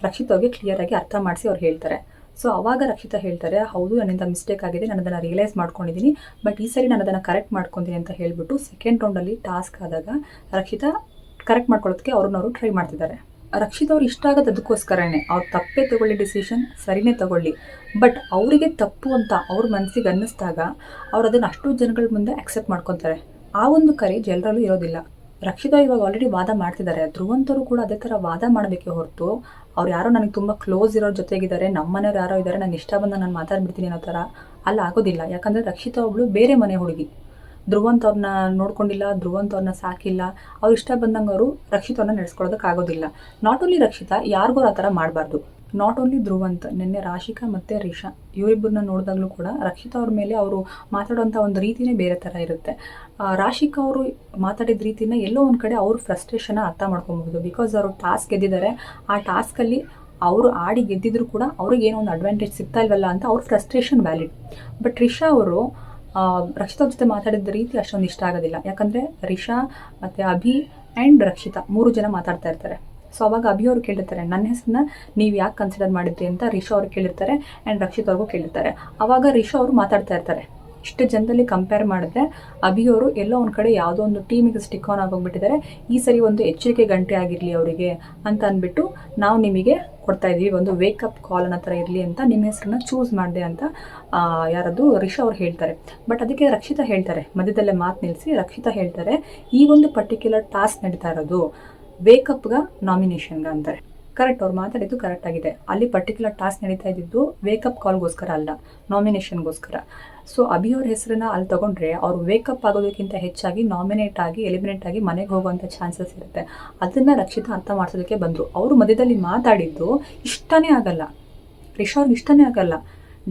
ರಕ್ಷಿತ್ ಅವ್ರಿಗೆ ಕ್ಲಿಯರಾಗಿ ಅರ್ಥ ಮಾಡಿಸಿ ಅವ್ರು ಹೇಳ್ತಾರೆ. ಸೊ ಅವಾಗ ರಕ್ಷಿತಾ ಹೇಳ್ತಾರೆ, ಹೌದು ನನ್ನಿಂದ ಮಿಸ್ಟೇಕ್ ಆಗಿದೆ, ನಾನು ಅದನ್ನು ರಿಯಲೈಸ್ ಮಾಡ್ಕೊಂಡಿದ್ದೀನಿ, ಬಟ್ ಈ ಸರಿ ನಾನು ಅದನ್ನು ಕರೆಕ್ಟ್ ಮಾಡ್ಕೊತೀನಿ ಅಂತ ಹೇಳ್ಬಿಟ್ಟು ಸೆಕೆಂಡ್ ರೌಂಡಲ್ಲಿ ಟಾಸ್ಕ್ ಆದಾಗ ರಕ್ಷಿತಾ ಕರೆಕ್ಟ್ ಮಾಡ್ಕೊಳ್ಳೋದಕ್ಕೆ ಅವ್ರನ್ನವರು ಟ್ರೈ ಮಾಡ್ತಿದ್ದಾರೆ. ರಕ್ಷಿತ್ ಅವ್ರು ಇಷ್ಟ ಆಗೋದು ಅದಕ್ಕೋಸ್ಕರನೇ, ಅವ್ರು ತಪ್ಪೇ ತಗೊಳ್ಳಿ ಡಿಸಿಷನ್, ಸರಿನೇ ತಗೊಳ್ಳಿ, ಬಟ್ ಅವರಿಗೆ ತಪ್ಪು ಅಂತ ಅವ್ರ ಮನಸ್ಸಿಗೆ ಅನ್ನಿಸ್ದಾಗ ಅವ್ರು ಅದನ್ನು ಅಷ್ಟು ಜನಗಳ ಮುಂದೆ ಅಕ್ಸೆಪ್ಟ್ ಮಾಡ್ಕೊತಾರೆ. ಆ ಒಂದು ಕರೇಜ್ ಎಲ್ಲರಲ್ಲೂ ಇರೋದಿಲ್ಲ. ರಕ್ಷಿತಾ ಇವಾಗ ಆಲ್ರೆಡಿ ವಾದ ಮಾಡ್ತಿದ್ದಾರೆ, ಧ್ರುವಂತರು ಕೂಡ ಅದೇ ಥರ ವಾದ ಮಾಡಬೇಕೆ ಹೊರತು ಅವ್ರು ಯಾರೋ ನನಗೆ ತುಂಬ ಕ್ಲೋಸ್ ಇರೋ ಜೊತೆಗಿದ್ದಾರೆ, ನಮ್ಮ ಮನೆಯವ್ರು ಯಾರೋ ಇದ್ದಾರೆ, ನಾನು ಇಷ್ಟ ಬಂದ ನಾನು ಮಾತಾಡ್ಬಿಡ್ತೀನಿ ಅನ್ನೋ ಥರ ಅಲ್ಲ, ಆಗೋದಿಲ್ಲ. ಯಾಕಂದರೆ ರಕ್ಷಿತಾ ಒಬ್ಳು ಬೇರೆ ಮನೆ ಹುಡುಗಿ, ಧ್ರುವಂತ್ ಅವ್ರನ್ನ ನೋಡ್ಕೊಂಡಿಲ್ಲ, ಧ್ರುವಂತ್ ಅವ್ರನ್ನ ಸಾಕಿಲ್ಲ, ಅವ್ರು ಇಷ್ಟ ಬಂದಂಗೆ ಅವರು ರಕ್ಷಿತ್ ಅವ್ರನ್ನ ನಡೆಸ್ಕೊಳ್ಳೋದಕ್ಕೆ ಆಗೋದಿಲ್ಲ. ನಾಟ್ ಓನ್ಲಿ ರಕ್ಷಿತಾ, ಯಾರಿಗೂ ಆ ಥರ ಮಾಡಬಾರ್ದು. ನಾಟ್ ಓನ್ಲಿ ಧ್ರುವಂತ್, ನಿನ್ನೆ ರಾಶಿಕಾ ಮತ್ತು ರಿಷಾ ಇವರಿಬ್ಬರನ್ನ ನೋಡಿದಾಗಲೂ ಕೂಡ ರಕ್ಷಿತಾ ಅವ್ರ ಮೇಲೆ ಅವರು ಮಾತಾಡೋಂಥ ಒಂದು ರೀತಿನೇ ಬೇರೆ ಥರ ಇರುತ್ತೆ. ರಾಶಿಕಾ ಅವರು ಮಾತಾಡಿದ ರೀತಿನ ಎಲ್ಲೋ ಒಂದು ಕಡೆ ಅವ್ರ ಫ್ರಸ್ಟ್ರೇಷನ್ನ ಅರ್ಥ ಮಾಡ್ಕೊಬಹುದು. ಬಿಕಾಸ್ ಅವರು ಟಾಸ್ಕ್ ಗೆದ್ದಿದ್ದಾರೆ, ಆ ಟಾಸ್ಕಲ್ಲಿ ಅವರು ಆಡಿ ಗೆದ್ದಿದ್ರು ಕೂಡ ಅವ್ರಿಗೆ ಏನೋ ಒಂದು ಅಡ್ವಾಂಟೇಜ್ ಸಿಗ್ತಾ ಇಲ್ವಲ್ಲ ಅಂತ ಅವ್ರ ಫ್ರಸ್ಟ್ರೇಷನ್ ವ್ಯಾಲಿಡ್. ಬಟ್ ರಿಷಾ ಅವರು ರಕ್ಷಿತಾ ಜೊತೆ ಮಾತಾಡಿದ ರೀತಿ ಅಷ್ಟೊಂದು ಇಷ್ಟ ಆಗೋದಿಲ್ಲ. ಯಾಕಂದರೆ ರಿಷಾ ಮತ್ತು ಅಭಿ ಆ್ಯಂಡ್ ರಕ್ಷಿತಾ 3 ಜನ ಮಾತಾಡ್ತಾ ಇರ್ತಾರೆ. ಸೊ ಅವಾಗ ಅಭಿ ಅವರು ಕೇಳಿರ್ತಾರೆ, ನನ್ನ ಹೆಸರನ್ನ ನೀವು ಯಾಕೆ ಕನ್ಸಿಡರ್ ಮಾಡಿದ್ರಿ ಅಂತ ರಿಷಾ ಅವ್ರು ಕೇಳಿರ್ತಾರೆ ಆ್ಯಂಡ್ ರಕ್ಷಿತ್ ಅವ್ರಿಗೂ ಕೇಳಿರ್ತಾರೆ. ಆವಾಗ ರಿಷಾ ಅವರು ಮಾತಾಡ್ತಾ ಇರ್ತಾರೆ. ಇಷ್ಟು ಜನದಲ್ಲಿ ಕಂಪೇರ್ ಮಾಡಿದ್ರೆ ಅಭಿ ಅವರು ಎಲ್ಲೋ ಒಂದು ಕಡೆ ಯಾವುದೋ ಒಂದು ಟೀಮಿಗೆ ಸ್ಟಿಕ್ ಆನ್ ಆಗೋಗ್ಬಿಟ್ಟಿದ್ದಾರೆ. ಈ ಸರಿ ಒಂದು ಎಚ್ಚರಿಕೆ ಗಂಟೆ ಆಗಿರಲಿ ಅವರಿಗೆ ಅಂತ ಅಂದ್ಬಿಟ್ಟು ನಾವು ನಿಮಗೆ ಕೊಡ್ತಾ ಇದೀವಿ, ಒಂದು ವೇಕಪ್ ಕಾಲ್ ಅನ್ನೋ ಥರ ಇರಲಿ ಅಂತ ನಿಮ್ಮ ಹೆಸರನ್ನ ಚೂಸ್ ಮಾಡಿದೆ ಅಂತ ಯಾರದು ರಿಷಾ ಅವ್ರು ಹೇಳ್ತಾರೆ. ಬಟ್ ಅದಕ್ಕೆ ರಕ್ಷಿತಾ ಹೇಳ್ತಾರೆ, ಮಧ್ಯದಲ್ಲೇ ಮಾತು ನಿಲ್ಲಿಸಿ ರಕ್ಷಿತಾ ಹೇಳ್ತಾರೆ, ಈ ಒಂದು ಪರ್ಟಿಕ್ಯುಲರ್ ಟಾಸ್ಕ್ ನಡೀತಾ ಇರೋದು ವೇಕಪ್ಗ ನಾಮಿನೇಷನ್ಗೆ ಅಂತಾರೆ. ಕರೆಕ್ಟ್, ಅವ್ರು ಮಾತಾಡಿದ್ದು ಕರೆಕ್ಟ್ ಆಗಿದೆ. ಅಲ್ಲಿ ಪರ್ಟಿಕ್ಯುಲರ್ ಟಾಸ್ಕ್ ನಡೀತಾ ಇದ್ದಿದ್ದು ವೇಕಪ್ ಕಾಲ್ಗೋಸ್ಕರ ಅಲ್ಲ, ನಾಮಿನೇಷನ್ಗೋಸ್ಕರ. ಸೊ ಅಭಿ ಅವ್ರ ಹೆಸರನ್ನ ಅಲ್ಲಿ ತಗೊಂಡ್ರೆ ಅವ್ರು ವೇಕಪ್ ಆಗೋದಕ್ಕಿಂತ ಹೆಚ್ಚಾಗಿ ನಾಮಿನೇಟ್ ಆಗಿ ಎಲಿಮಿನೇಟ್ ಆಗಿ ಮನೆಗೆ ಹೋಗುವಂಥ ಚಾನ್ಸಸ್ ಇರುತ್ತೆ. ಅದನ್ನು ರಕ್ಷಿತಾ ಅರ್ಥ ಮಾಡಿಸೋದಕ್ಕೆ ಬಂದರು. ಅವರು ಮಧ್ಯದಲ್ಲಿ ಮಾತಾಡಿದ್ದು ಇಷ್ಟನೇ ಆಗಲ್ಲ, ರಿಷಾ ಅವ್ರಿಗೆ ಇಷ್ಟನೇ ಆಗಲ್ಲ.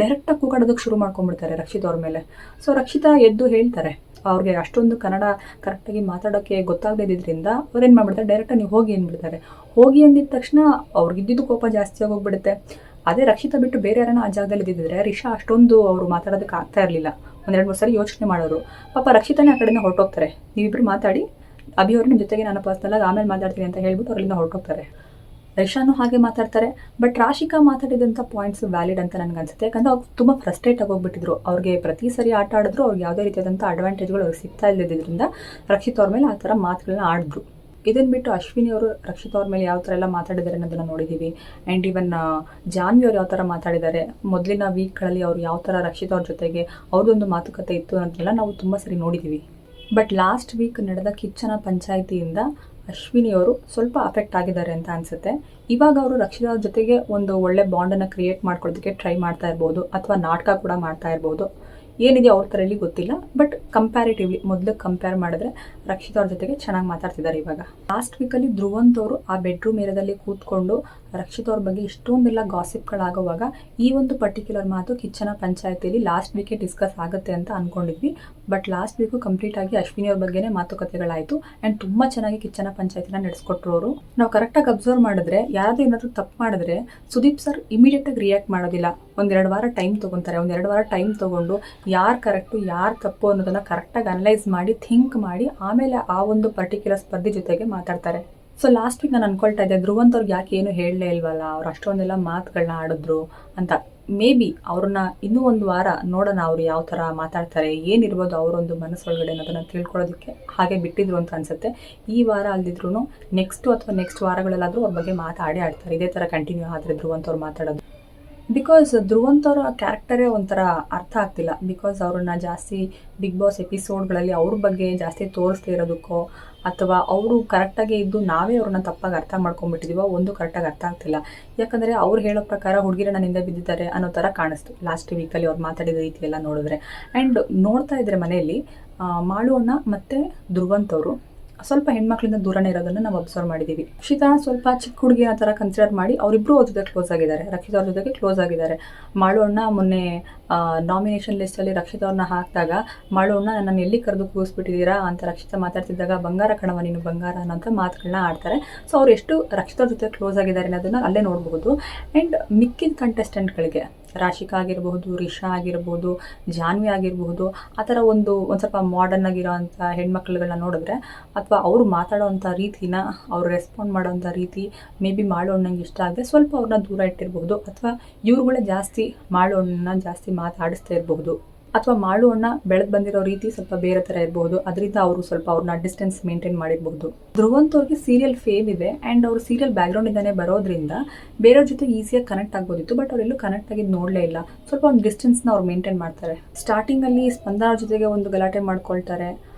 ಡೈರೆಕ್ಟಾಗಿ ಕೂಗಾಡೋದಕ್ಕೆ ಶುರು ಮಾಡ್ಕೊಂಡ್ಬಿಡ್ತಾರೆ ರಕ್ಷಿತಾ ಅವ್ರ ಮೇಲೆ. ಸೊ ರಕ್ಷಿತಾ ಎದ್ದು ಹೇಳ್ತಾರೆ, ಅವ್ರಿಗೆ ಅಷ್ಟೊಂದು ಕನ್ನಡ ಕರೆಕ್ಟಾಗಿ ಮಾತಾಡೋಕ್ಕೆ ಗೊತ್ತಾಗದಿದ್ದರಿಂದ ಅವ್ರು ಏನು ಮಾಡ್ಬಿಡ್ತಾರೆ, ಡೈರೆಕ್ಟಾಗಿ ನೀವು ಹೋಗಿ ಅಂದ್ಬಿಡ್ತಾರೆ. ಹೋಗಿ ಅಂದಿದ ತಕ್ಷಣ ಅವ್ರಿಗಿದ್ದಿದ್ದು ಕೋಪ ಜಾಸ್ತಿ ಆಗೋಗ್ಬಿಡುತ್ತೆ. ಅದೇ ರಕ್ಷಿತಾ ಬಿಟ್ಟು ಬೇರೆ ಯಾರನ್ನ ಆ ಜಾಗದಲ್ಲಿ ಇದ್ದಿದ್ರೆ ರಿಷಾ ಅಷ್ಟೊಂದು ಅವರು ಮಾತಾಡೋದಕ್ಕೆ ಆಗ್ತಾ ಇರಲಿಲ್ಲ. 1-2 ಸರಿ ಯೋಚನೆ ಮಾಡೋರು. ಪಾಪ ರಕ್ಷಿತಾನೇ ಆ ಕಡೆಯಿಂದ ಹೊರಟೋಗ್ತಾರೆ. ನೀವಿಬ್ಬರು ಮಾತಾಡಿ, ಅಭಿ ಅವರು ನಿಮ್ಮ ಜೊತೆಗೆ ನಾನು ಪರ್ಸ್ನಲಾಗಿ ಆಮೇಲೆ ಮಾತಾಡ್ತೀನಿ ಅಂತ ಹೇಳ್ಬಿಟ್ಟು ಅವರಿಂದ ಹೊರಟೋಗ್ತಾರೆ. ರಿಷಾನು ಹಾಗೆ ಮಾತಾಡ್ತಾರೆ. ಬಟ್ ರಾಶಿಕಾ ಮಾತಾಡಿದಂಥ ಪಾಯಿಂಟ್ಸ್ ವ್ಯಾಲಿಡ್ ಅಂತ ನನಗೆ ಅನ್ಸುತ್ತೆ. ಯಾಕಂದರೆ ಅವ್ರು ತುಂಬ ಫ್ರಸ್ಟ್ರೇಟ್ ಆಗೋಗ್ಬಿಟ್ಟಿದ್ರು. ಅವ್ರಿಗೆ ಪ್ರತಿ ಸರಿ ಆಟ ಆಡಿದ್ರು ಅವ್ರಿಗೆ ಯಾವುದೇ ರೀತಿಯಾದಂಥ ಅಡ್ವಾಂಟೇಜ್ಗಳು ಅವ್ರಿಗೆ ಸಿಗ್ತಾ ಇಲ್ಲದಿದ್ದರಿಂದ ರಕ್ಷಿತಾ ಅವ್ರ ಮೇಲೆ ಆ ಥರ ಮಾತುಗಳನ್ನ ಆಡಿದ್ರು. ಇದನ್ನು ಬಿಟ್ಟು ಅಶ್ವಿನಿ ಅವರು ರಕ್ಷಿತಾ ಅವ್ರ ಮೇಲೆ ಯಾವ ಥರ ಎಲ್ಲ ಮಾತಾಡಿದ್ದಾರೆ ಅನ್ನೋದನ್ನು ನೋಡಿದ್ದೀವಿ. ಆ್ಯಂಡ್ ಇವನ್ ಜಾನ್ವಿ ಅವ್ರು ಯಾವ ಥರ ಮಾತಾಡಿದ್ದಾರೆ, ಮೊದಲಿನ ವೀಕ್ಗಳಲ್ಲಿ ಅವ್ರು ಯಾವ ಥರ ರಕ್ಷಿತಾ ಅವ್ರ ಜೊತೆಗೆ ಅವ್ರದ್ದೊಂದು ಮಾತುಕತೆ ಇತ್ತು ಅಂತೆಲ್ಲ ನಾವು ತುಂಬ ಸರಿ ನೋಡಿದ್ದೀವಿ. ಬಟ್ ಲಾಸ್ಟ್ ವೀಕ್ ನಡೆದ ಕಿಚ್ಚನ ಪಂಚಾಯಿತಿಯಿಂದ ಅಶ್ವಿನಿ ಅವರು ಸ್ವಲ್ಪ ಅಫೆಕ್ಟ್ ಆಗಿದ್ದಾರೆ ಅಂತ ಅನಿಸುತ್ತೆ. ಇವಾಗ ಅವರು ರಕ್ಷಿತಾ ಅವ್ರ ಜೊತೆಗೆ ಒಂದು ಒಳ್ಳೆ ಬಾಂಡನ್ನು ಕ್ರಿಯೇಟ್ ಮಾಡ್ಕೊಳ್ಳೋದಕ್ಕೆ ಟ್ರೈ ಮಾಡ್ತಾ ಇರ್ಬೋದು, ಅಥವಾ ನಾಟಕ ಕೂಡ ಮಾಡ್ತಾ ಇರ್ಬೋದು. ಏನಿದೆ ಅವ್ರ ಥರಲ್ಲಿ ಗೊತ್ತಿಲ್ಲ. ಬಟ್ ಕಂಪ್ಯಾರಿಟಿವ್ಲಿ ಮೊದಲು ಕಂಪೇರ್ ಮಾಡಿದ್ರೆ ರಕ್ಷಿತಾ ಅವ್ರ ಜೊತೆಗೆ ಚೆನ್ನಾಗಿ ಮಾತಾಡ್ತಿದ್ದಾರೆ ಇವಾಗ. ಲಾಸ್ಟ್ ವೀಕಲ್ಲಿ ಧ್ರುವಂತ್ ಅವರು ಆ ಬೆಡ್ರೂಮ್ ಏರಿಯಾದಲ್ಲಿ ಕೂತ್ಕೊಂಡು ರಕ್ಷಿತಾ ಅವ್ರ ಬಗ್ಗೆ ಇಷ್ಟೊಂದೆಲ್ಲ ಗಾಸಿಪ್ಗಳಾಗುವಾಗ ಈ ಒಂದು ಪರ್ಟಿಕ್ಯುಲರ್ ಮಾತು ಕಿಚ್ಚನ ಪಂಚಾಯತಿಯಲ್ಲಿ ಲಾಸ್ಟ್ ವೀಕೆ ಡಿಸ್ಕಸ್ ಆಗುತ್ತೆ ಅಂತ ಅಂದ್ಕೊಂಡಿದ್ವಿ. ಬಟ್ ಲಾಸ್ಟ್ ವೀಕು ಕಂಪ್ಲೀಟ್ ಆಗಿ ಅಶ್ವಿನಿ ಅವ್ರ ಬಗ್ಗೆನೇ ಮಾತುಕತೆಗಳಾಯಿತು. ಆ್ಯಂಡ್ ತುಂಬ ಚೆನ್ನಾಗಿ ಕಿಚ್ಚನ ಪಂಚಾಯತಿನ ನಡೆಸ್ಕೊಟ್ರು ಅವರು. ನಾವು ಕರೆಕ್ಟಾಗಿ ಅಬ್ಸರ್ವ್ ಮಾಡಿದ್ರೆ ಯಾರಾದರೂ ಏನಾದರೂ ತಪ್ಪು ಮಾಡಿದ್ರೆ ಸುದೀಪ್ ಸರ್ ಇಮಿಡಿಯೇಟಾಗಿ ರಿಯಾಕ್ಟ್ ಮಾಡೋದಿಲ್ಲ. 1-2 ವಾರ ಟೈಮ್ ತೊಗೊತಾರೆ. 1-2 ವಾರ ಟೈಮ್ ತೊಗೊಂಡು ಯಾರು ಕರೆಕ್ಟು ಯಾರು ತಪ್ಪು ಅನ್ನೋದನ್ನು ಕರೆಕ್ಟಾಗಿ ಅನಲೈಸ್ ಮಾಡಿ ಥಿಂಕ್ ಮಾಡಿ ಆಮೇಲೆ ಆ ಒಂದು ಪರ್ಟಿಕ್ಯುಲರ್ ಸ್ಪರ್ಧೆ ಜೊತೆಗೆ ಮಾತಾಡ್ತಾರೆ. ಸೊ ಲಾಸ್ಟ್ ವೀಕ್ ನಾನು ಅನ್ಕೊಳ್ತಾ ಇದ್ದೆ, ಧ್ರುವಂತ್ ಅವ್ರಿಗೆ ಯಾಕೆ ಏನು ಹೇಳಲೇ ಇಲ್ವಲ್ಲ, ಅವ್ರು ಅಷ್ಟೊಂದೆಲ್ಲ ಮಾತುಗಳನ್ನ ಆಡಿದ್ರು ಅಂತ. ಮೇ ಬಿ ಅವ್ರನ್ನ ಇನ್ನೂ 1 ವಾರ ನೋಡೋಣ, ಅವ್ರು ಯಾವ ಥರ ಮಾತಾಡ್ತಾರೆ, ಏನಿರ್ಬೋದು ಅವರೊಂದು ಮನಸ್ಸೊಳಗಡೆ ಅನ್ನೋದನ್ನು ತಿಳ್ಕೊಳ್ಳೋದಕ್ಕೆ ಹಾಗೆ ಬಿಟ್ಟಿದ್ರು ಅಂತ ಅನ್ಸುತ್ತೆ. ಈ ವಾರ ಅಲ್ದಿದ್ರು ನೆಕ್ಸ್ಟ್ ವಾರಗಳಲ್ಲಾದರೂ ಅವ್ರ ಬಗ್ಗೆ ಮಾತಾಡೇ ಆಡ್ತಾರೆ. ಇದೇ ಥರ ಕಂಟಿನ್ಯೂ ಆದರೆ ಧ್ರುವಂತ್ ಅವ್ರು ಮಾತಾಡೋದು. ಬಿಕಾಸ್ ಧ್ರುವಂತ್ ಅವರ ಕ್ಯಾರೆಕ್ಟರೇ ಒಂಥರ ಅರ್ಥ ಆಗ್ತಿಲ್ಲ. ಬಿಕಾಸ್ ಅವ್ರನ್ನ ಜಾಸ್ತಿ ಬಿಗ್ ಬಾಸ್ ಎಪಿಸೋಡ್ಗಳಲ್ಲಿ ಅವ್ರ ಬಗ್ಗೆ ಜಾಸ್ತಿ ತೋರಿಸ್ತಾ ಇರೋದಕ್ಕೋ ಅಥವಾ ಅವರು ಕರೆಕ್ಟಾಗಿ ಇದ್ದು ನಾವೇ ಅವ್ರನ್ನ ತಪ್ಪಾಗಿ ಅರ್ಥ ಮಾಡ್ಕೊಂಡ್ಬಿಟ್ಟಿದೀವೋ ಒಂದು ಕರೆಕ್ಟಾಗಿ ಅರ್ಥ ಆಗ್ತಿಲ್ಲ. ಯಾಕಂದರೆ ಅವ್ರು ಹೇಳೋ ಪ್ರಕಾರ ಹುಡುಗಿರ ನನ್ನಿಂದ ಬಿದ್ದಿದ್ದಾರೆ ಅನ್ನೋ ಥರ ಕಾಣಿಸ್ತು ಲಾಸ್ಟ್ ವೀಕಲ್ಲಿ ಅವ್ರು ಮಾತಾಡಿದ ರೀತಿ ಎಲ್ಲ ನೋಡಿದ್ರೆ. ಆ್ಯಂಡ್ ನೋಡ್ತಾ ಇದ್ರೆ ಮನೆಯಲ್ಲಿ ಮಾಳು ಅಣ್ಣ ಮತ್ತು ಧ್ರುವಂತ್ ಅವರು ಸ್ವಲ್ಪ ಹೆಣ್ಮಕ್ಳಿಂದ ದೂರನೇ ಇರೋದನ್ನು ನಾವು ಅಬ್ಸರ್ವ್ ಮಾಡಿದ್ದೀವಿ. ರಕ್ಷಿತಾ ಸ್ವಲ್ಪ ಚಿಕ್ಕ ಹುಡುಗಿನ ಥರ ಕನ್ಸಿಡರ್ ಮಾಡಿ ಅವರಿಬ್ಬರು ಅವ್ರ ಜೊತೆ ಕ್ಲೋಸ್ ಆಗಿದ್ದಾರೆ, ರಕ್ಷಿತಾ ಅವ್ರ ಜೊತೆಗೆ ಕ್ಲೋಸ್ ಆಗಿದ್ದಾರೆ. ಮಾಳು ಅಣ್ಣ ಮೊನ್ನೆ ನಾಮಿನೇಷನ್ ಲಿಸ್ಟಲ್ಲಿ ರಕ್ಷಿತಾ ಅವ್ರನ್ನ ಹಾಕಿದಾಗ ಮಾಳು ಅಣ್ಣ ನನ್ನನ್ನು ಎಲ್ಲಿ ಕರೆದು ಕೂರಿಸ್ಬಿಟ್ಟಿದ್ದೀರಾ ಅಂತ ರಕ್ಷಿತಾ ಮಾತಾಡ್ತಿದ್ದಾಗ ಬಂಗಾರ ಕಣವ ನೀನು ಬಂಗಾರ ಅನ್ನೋಂಥ ಮಾತುಗಳನ್ನ ಆಡ್ತಾರೆ. ಸೊ ಅವ್ರು ಎಷ್ಟು ರಕ್ಷಿತಾ ಅವ್ರ ಜೊತೆ ಕ್ಲೋಸ್ ಆಗಿದ್ದಾರೆ ಅನ್ನೋದನ್ನು ಅಲ್ಲೇ ನೋಡಬಹುದು. ಆ್ಯಂಡ್ ಮಿಕ್ಕಿದ ಕಂಟೆಸ್ಟೆಂಟ್ಗಳಿಗೆ ರಾಶಿಕಾ ಆಗಿರಬಹುದು, ರಿಷಾ ಆಗಿರ್ಬೋದು, ಜಾನ್ವಿ ಆಗಿರಬಹುದು, ಆ ಥರ ಒಂದು ಸ್ವಲ್ಪ ಮಾಡರ್ನ್ ಆಗಿರೋ ಅಂಥ ಹೆಣ್ಮಕ್ಳುಗಳನ್ನ ನೋಡಿದ್ರೆ ಅಥವಾ ಅವರು ಮಾತಾಡೋವಂಥ ರೀತಿನ ಅವ್ರು ರೆಸ್ಪಾಂಡ್ ಮಾಡೋವಂಥ ರೀತಿ ಮೇ ಬಿ ಮಾಳು ಅಣ್ಣಂಗೆ ಇಷ್ಟ ಆಗದೆ ಸ್ವಲ್ಪ ಅವ್ರನ್ನ ದೂರ ಇಟ್ಟಿರಬಹುದು. ಅಥವಾ ಇವ್ರುಗಳೇ ಜಾಸ್ತಿ ಮಾಳು ಅಣ್ಣನ ಜಾಸ್ತಿ ಮಾತಾಡಿಸ್ತಾ ಇರಬಹುದು. ಅಥವಾ ಮಾಳು ಅಣ್ಣ ಬೆಳೆದು ಬಂದಿರೋ ರೀತಿ ಸ್ವಲ್ಪ ಬೇರೆ ಥರ ಇರಬಹುದು. ಅದರಿಂದ ಅವರು ಸ್ವಲ್ಪ ಅವ್ರನ್ನ ಡಿಸ್ಟೆನ್ಸ್ ಮೇಂಟೈನ್ ಮಾಡಿರಬಹುದು. ಧ್ರುವಂತ್ ಅವ್ರಿಗೆ ಸೀರಿಯಲ್ ಫೇಮ್ ಇದೆ ಆ್ಯಂಡ್ ಅವರು ಸೀರಿಯಲ್ ಬ್ಯಾಕ್ಗ್ರೌಂಡಿಂದಾನೇ ಬರೋದ್ರಿಂದ ಬೇರೆಯವ್ರ ಜೊತೆ ಈಸಿಯಾಗಿ ಕನೆಕ್ಟ್ ಆಗ್ಬೋದಿತ್ತು. ಬಟ್ ಅವರೆಲ್ಲೂ ಕನೆಕ್ಟ್ ಆಗಿದ್ದು ನೋಡಲೇ ಇಲ್ಲ. ಸ್ವಲ್ಪ ಒಂದು ಡಿಸ್ಟೆನ್ಸ್ನ ಅವ್ರು ಮೇಂಟೈನ್ ಮಾಡ್ತಾರೆ. ಸ್ಟಾರ್ಟಿಂಗಲ್ಲಿ ಸ್ಪಂದನ ಜೊತೆಗೆ ಒಂದು ಗಲಾಟೆ ಮಾಡ್ಕೊಳ್ತಾರೆ.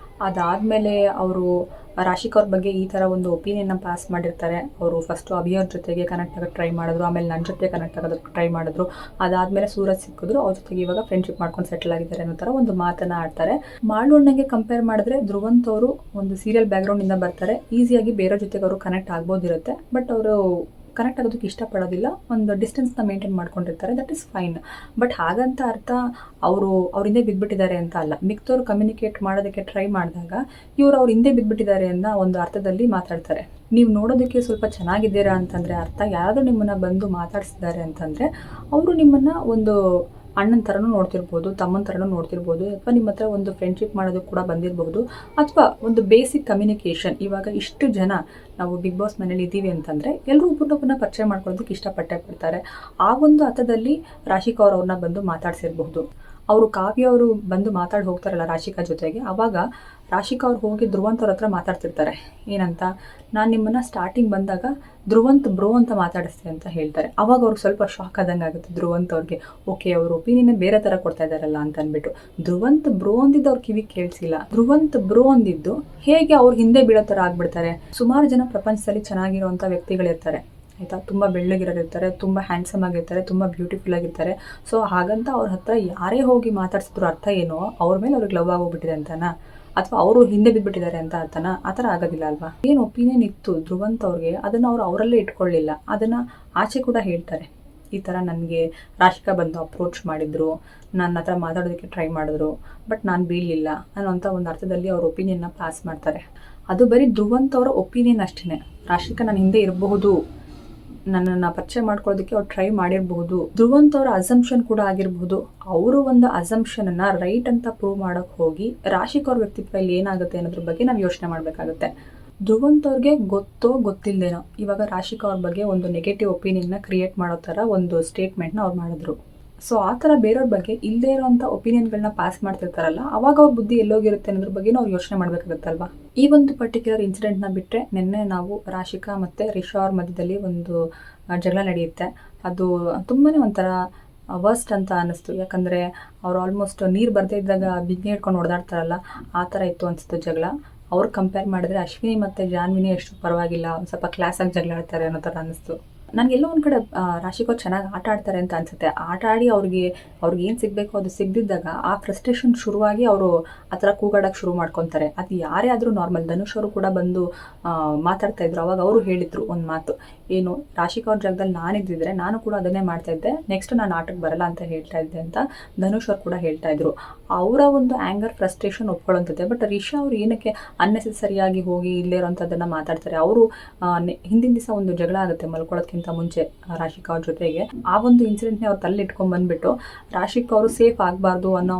ಅದಾದಮೇಲೆ ಅವರು ರಾಶಿಕಾ ಅವ್ರ ಬಗ್ಗೆ ಈ ಥರ ಒಂದು ಒಪಿನಿಯನ್ನ ಪಾಸ್ ಮಾಡಿರ್ತಾರೆ. ಅವರು ಫಸ್ಟು ಅಭಿಯವ್ರ ಜೊತೆಗೆ ಕನೆಕ್ಟ್ ಆಗೋಕ್ಕೆ ಟ್ರೈ ಮಾಡಿದ್ರು, ಆಮೇಲೆ ನನ್ನ ಜೊತೆ ಕನೆಕ್ಟ್ ಆಗೋದಕ್ಕೆ ಟ್ರೈ ಮಾಡಿದ್ರು. ಅದಾದಮೇಲೆ ಸೂರಜ್ ಸಿಕ್ಕಿದ್ರು, ಅವ್ರ ಜೊತೆಗೆ ಇವಾಗ ಫ್ರೆಂಡ್ಶಿಪ್ ಮಾಡ್ಕೊಂಡು ಸೆಟಲ್ ಆಗಿದ್ದಾರೆ ಅನ್ನೋ ಥರ ಒಂದು ಮಾತನ್ನು ಆಡ್ತಾರೆ. ಮಾಳು ಅಣ್ಣಂಗೆ ಕಂಪೇರ್ ಮಾಡಿದ್ರೆ ಧ್ರುವಂತ್ ಅವರು ಒಂದು ಸೀರಿಯಲ್ ಬ್ಯಾಕ್ಗ್ರೌಂಡಿಂದ ಬರ್ತಾರೆ. ಈಸಿಯಾಗಿ ಬೇರೆ ಜೊತೆಗೆ ಅವರು ಕನೆಕ್ಟ್ ಆಗ್ಬೋದಿರುತ್ತೆ. ಬಟ್ ಅವರು ಕನೆಕ್ಟ್ ಆಗೋದಕ್ಕೆ ಇಷ್ಟಪಡೋದಿಲ್ಲ, ಒಂದು ಡಿಸ್ಟೆನ್ಸ್ನ ಮೇಂಟೈನ್ ಮಾಡ್ಕೊಂಡಿರ್ತಾರೆ. That is fine. ಬಟ್ ಹಾಗಂತ ಅರ್ಥ ಅವರು ಅವ್ರ ಹಿಂದೆ ಬಿದ್ದುಬಿಟ್ಟಿದ್ದಾರೆ ಅಂತ ಅಲ್ಲ. ಮಿಕ್ತವ್ರು ಕಮ್ಯುನಿಕೇಟ್ ಮಾಡೋದಕ್ಕೆ ಟ್ರೈ ಮಾಡಿದಾಗ ಅವ್ರ ಹಿಂದೆ ಬಿದ್ದುಬಿಟ್ಟಿದ್ದಾರೆ ಅನ್ನೋ ಒಂದು ಅರ್ಥದಲ್ಲಿ ಮಾತಾಡ್ತಾರೆ. ನೀವು ನೋಡೋದಕ್ಕೆ ಸ್ವಲ್ಪ ಚೆನ್ನಾಗಿದ್ದೀರಾ ಅಂತಂದರೆ ಅರ್ಥ, ಯಾರಾದರೂ ನಿಮ್ಮನ್ನು ಬಂದು ಮಾತಾಡಿಸಿದ್ದಾರೆ ಅಂತಂದರೆ ಅವರು ನಿಮ್ಮನ್ನು ಒಂದು ಅಣ್ಣನ ಥರನೂ ನೋಡ್ತಿರ್ಬೋದು, ತಮ್ಮನ ಥರನೂ ನೋಡ್ತಿರ್ಬೋದು, ಅಥವಾ ನಿಮ್ಮ ಹತ್ರ ಒಂದು ಫ್ರೆಂಡ್ಶಿಪ್ ಮಾಡೋದಕ್ಕೆ ಕೂಡ ಬಂದಿರಬಹುದು, ಅಥವಾ ಒಂದು ಬೇಸಿಕ್ ಕಮ್ಯುನಿಕೇಷನ್. ಇವಾಗ ಇಷ್ಟು ಜನ ನಾವು ಬಿಗ್ ಬಾಸ್ ಮನೇಲಿ ಇದ್ದೀವಿ ಅಂತಂದರೆ ಎಲ್ಲರೂ ಒಬ್ಬರನ್ನೊಬ್ಬರನ್ನ ಪರಿಚಯ ಮಾಡ್ಕೊಳ್ಳೋದಕ್ಕೆ ಇಷ್ಟಪಟ್ಟೇ ಪಡ್ತಾರೆ. ಆ ಒಂದು ಹಂತದಲ್ಲಿ ರಾಶಿಕಾ ಅವ್ರನ್ನ ಬಂದು ಮಾತಾಡ್ಸಿರ್ಬಹುದು. ಅವರು ಕಾವ್ಯ ಅವರು ಬಂದು ಮಾತಾಡಿ ಹೋಗ್ತಾರಲ್ಲ ರಾಶಿಕಾ ಜೊತೆಗೆ, ಆವಾಗ ರಾಶಿಕಾ ಅವ್ರು ಹೋಗಿ ಧ್ರುವಂತ್ ಅವ್ರ ಹತ್ರ ಮಾತಾಡ್ತಿರ್ತಾರೆ. ಏನಂತ, ನಾನು ನಿಮ್ಮನ್ನು ಸ್ಟಾರ್ಟಿಂಗ್ ಬಂದಾಗ ಧ್ರುವಂತ್ ಬ್ರೋ ಅಂತ ಮಾತಾಡಿಸ್ತೀನಿ ಅಂತ ಹೇಳ್ತಾರೆ. ಅವಾಗ ಅವ್ರಿಗೆ ಸ್ವಲ್ಪ ಶಾಕ್ ಆದಂಗೆ ಆಗುತ್ತೆ ಧ್ರುವಂತ್ ಅವ್ರಿಗೆ. ಓಕೆ, ಅವ್ರ ಒಪಿನಿಯನ್ ಬೇರೆ ಥರ ಕೊಡ್ತಾ ಇದ್ದಾರಲ್ಲ ಅಂತ ಅಂದ್ಬಿಟ್ಟು. ಧ್ರುವಂತ್ ಬ್ರೋ ಅಂದಿದ್ದು ಅವ್ರ ಕಿವಿಗೆ ಕೇಳಿಸಿಲ್ಲ. ಧ್ರುವಂತ್ ಬ್ರೋ ಅಂದಿದ್ದು ಹೇಗೆ ಅವ್ರ ಹಿಂದೆ ಬೀಳೋ ಥರ ಆಗ್ಬಿಡ್ತಾರೆ. ಸುಮಾರು ಜನ ಪ್ರಪಂಚದಲ್ಲಿ ಚೆನ್ನಾಗಿರುವಂಥ ವ್ಯಕ್ತಿಗಳಿರ್ತಾರೆ ಆಯಿತಾ, ತುಂಬ ಬೆಳ್ಳಗಿರೋರಿರ್ತಾರೆ, ತುಂಬ ಹ್ಯಾಂಡ್ಸಮ್ ಆಗಿರ್ತಾರೆ, ತುಂಬ ಬ್ಯೂಟಿಫುಲ್ ಆಗಿರ್ತಾರೆ. ಸೊ ಹಾಗಂತ ಅವ್ರ ಹತ್ರ ಯಾರೇ ಹೋಗಿ ಮಾತಾಡ್ಸಿದ್ರು ಅರ್ಥ ಏನೋ ಅವ್ರ ಮೇಲೆ ಅವ್ರಿಗೆ ಲವ್ ಆಗೋಗ್ಬಿಟ್ಟಿದೆ ಅಂತನಾ, ಅಥವಾ ಅವರು ಹಿಂದೆ ಬಿದ್ದುಬಿಟ್ಟಿದ್ದಾರೆ ಅಂತ ಅರ್ಥನ? ಆ ಥರ ಆಗೋದಿಲ್ಲ ಅಲ್ವಾ. ಏನು ಒಪಿನಿಯನ್ ಇತ್ತು ಧ್ರುವಂತ್ ಅವ್ರಿಗೆ, ಅದನ್ನು ಅವ್ರು ಅವರಲ್ಲೇ ಇಟ್ಕೊಳ್ಳಿಲ್ಲ, ಅದನ್ನು ಆಚೆ ಕೂಡ ಹೇಳ್ತಾರೆ. ಈ ಥರ ನನಗೆ ರಾಶಿಕಾ ಬಂದು ಅಪ್ರೋಚ್ ಮಾಡಿದ್ರು, ನನ್ನ ಹತ್ರ ಮಾತಾಡೋದಕ್ಕೆ ಟ್ರೈ ಮಾಡಿದ್ರು, ಬಟ್ ನಾನು ಬೀಳಲಿಲ್ಲ ಅನ್ನೋಂಥ ಒಂದು ಅರ್ಥದಲ್ಲಿ ಅವ್ರ ಒಪಿನಿಯನ್ನ ಪಾಸ್ ಮಾಡ್ತಾರೆ. ಅದು ಬರೀ ಧ್ರುವಂತ್ ಅವರ ಒಪಿನಿಯನ್ ಅಷ್ಟೇ. ರಾಶಿಕಾ ನನ್ನ ಹಿಂದೆ ಇರಬಹುದು, ನನ್ನನ್ನು ಪರಿಚಯ ಮಾಡ್ಕೊಳ್ಳೋದಕ್ಕೆ ಅವ್ರು ಟ್ರೈ ಮಾಡಿರಬಹುದು, ಧ್ರುವಂತ್ ಅವರ ಅಸಂಪ್ಷನ್ ಕೂಡ ಆಗಿರಬಹುದು. ಅವರು ಒಂದು ಅಸಂಪ್ಷನನ್ನು ರೈಟ್ ಅಂತ ಪ್ರೂವ್ ಮಾಡೋಕ್ಕೆ ಹೋಗಿ ರಾಶಿಕಾ ಅವ್ರ ವ್ಯಕ್ತಿತ್ವ ಇಲ್ಲಿ ಏನಾಗುತ್ತೆ ಅನ್ನೋದ್ರ ಬಗ್ಗೆ ನಾವು ಯೋಚನೆ ಮಾಡಬೇಕಾಗುತ್ತೆ. ಧ್ರುವಂತ್ ಅವ್ರಿಗೆ ಗೊತ್ತೋ ಗೊತ್ತಿಲ್ಲದೇನೋ ಇವಾಗ ರಾಶಿಕಾ ಅವ್ರ ಬಗ್ಗೆ ಒಂದು ನೆಗೆಟಿವ್ ಒಪಿನಿಯನ್ನ ಕ್ರಿಯೇಟ್ ಮಾಡೋ ಥರ ಒಂದು ಸ್ಟೇಟ್ಮೆಂಟ್ನ ಅವ್ರು ಮಾಡಿದ್ರು. ಸೊ ಆ ಥರ ಬೇರೆಯವ್ರ ಬಗ್ಗೆ ಇಲ್ಲದೇ ಇರೋವಂಥ ಒಪಿನಿಯನ್ಗಳನ್ನ ಪಾಸ್ ಮಾಡ್ತಿರ್ತಾರಲ್ಲ, ಅವಾಗ ಅವ್ರ ಬುದ್ಧಿ ಎಲ್ಲೋಗಿರುತ್ತೆ ಅನ್ನೋದ್ರ ಬಗ್ಗೆ ನಾವು ಯೋಚನೆ ಮಾಡಬೇಕಾಗುತ್ತಲ್ವಾ. ಈ ಒಂದು ಪರ್ಟಿಕ್ಯುಲರ್ ಇನ್ಸಿಡೆಂಟ್ನ ಬಿಟ್ಟರೆ ನಿನ್ನೆ ನಾವು ರಾಶಿಕಾ ಮತ್ತು ರಿಷಾ ಅವ್ರ ಮಧ್ಯದಲ್ಲಿ ಒಂದು ಜಗಳ ನಡೆಯುತ್ತೆ. ಅದು ತುಂಬಾ ಒಂಥರ ವರ್ಸ್ಟ್ ಅಂತ ಅನ್ನಿಸ್ತು. ಯಾಕಂದರೆ ಅವ್ರು ಆಲ್ಮೋಸ್ಟ್ ನೀರು ಬರದೇ ಇದ್ದಾಗ ಬಿಗ್ನೆ ಹಿಡ್ಕೊಂಡು ಹೊಡೆದಾಡ್ತಾರಲ್ಲ, ಆ ಥರ ಇತ್ತು ಅನಿಸ್ತು ಜಗಳ. ಅವ್ರು ಕಂಪೇರ್ ಮಾಡಿದ್ರೆ ಅಶ್ವಿನಿ ಮತ್ತು ಜಾನ್ವಿನಿ ಎಷ್ಟು ಪರವಾಗಿಲ್ಲ, ಸ್ವಲ್ಪ ಕ್ಲಾಸಾಗಿ ಜಗಳ ಆಡ್ತಾರೆ ಅನ್ನೋ ಥರ ಅನ್ನಿಸ್ತು. ನನಗೆಲ್ಲೋ ಒಂದು ಕಡೆ ರಾಶಿಕಾ ಚೆನ್ನಾಗಿ ಆಟ ಆಡ್ತಾರೆ ಅಂತ ಅನಿಸುತ್ತೆ. ಆಟ ಆಡಿ ಅವ್ರಿಗೆ ಏನು ಸಿಗಬೇಕು ಅದು ಸಿಗದಿದ್ದಾಗ ಆ ಫ್ರಸ್ಟ್ರೇಷನ್ ಶುರುವಾಗಿ ಅವರು ಆ ಥರ ಕೂಗಾಡೋಕ್ಕೆ ಶುರು ಮಾಡ್ಕೊತಾರೆ. ಅದು ಯಾರೇ ಆದರೂ ನಾರ್ಮಲ್. ಧನುಷ್ ಅವರು ಕೂಡ ಬಂದು ಮಾತಾಡ್ತಾ ಇದ್ರು. ಅವಾಗ ಅವರು ಹೇಳಿದರು ಒಂದು ಮಾತು, ಏನು ರಾಶಿಕಾ ಅವ್ರ ಜಾಗದಲ್ಲಿ ನಾನಿದ್ದಿದ್ರೆ ನಾನು ಕೂಡ ಅದನ್ನೇ ಮಾಡ್ತಾಯಿದ್ದೆ, ನೆಕ್ಸ್ಟ್ ನಾನು ಆಟಕ್ಕೆ ಬರಲ್ಲ ಅಂತ ಹೇಳ್ತಾ ಇದ್ದೆ ಅಂತ ಧನುಷ್ ಅವ್ರು ಕೂಡ ಹೇಳ್ತಾ ಇದ್ರು. ಅವರ ಒಂದು ಆ್ಯಂಗರ್ ಫ್ರಸ್ಟ್ರೇಷನ್ ಒಪ್ಕೊಳ್ಳೋಂಥದ್ದೇ. ಬಟ್ ರಿಷಾ ಅವ್ರು ಏನಕ್ಕೆ ಅನ್ನೆಸೆಸರಿಯಾಗಿ ಹೋಗಿ ಇಲ್ಲೇ ಇರೋಂಥದ್ದನ್ನು ಮಾತಾಡ್ತಾರೆ. ಅವರು ಹಿಂದಿನ ದಿವಸ ಒಂದು ಜಗಳ ಆಗುತ್ತೆ ಮಲ್ಕೊಳ್ಳೋದಕ್ಕಿಂತ ಮುಂಚೆ ರಾಶಿಕಾ ಅವ್ರ ಜೊತೆಗೆ. ಆ ಒಂದು ಇನ್ಸಿಡೆಂಟ್ನೇ ಅವ್ರು ತಲೆ ಇಟ್ಕೊಂಡು ಬಂದ್ಬಿಟ್ಟು ರಾಶಿಕಾ ಅವರು ಸೇಫ್ ಆಗಬಾರ್ದು ಅನ್ನೋ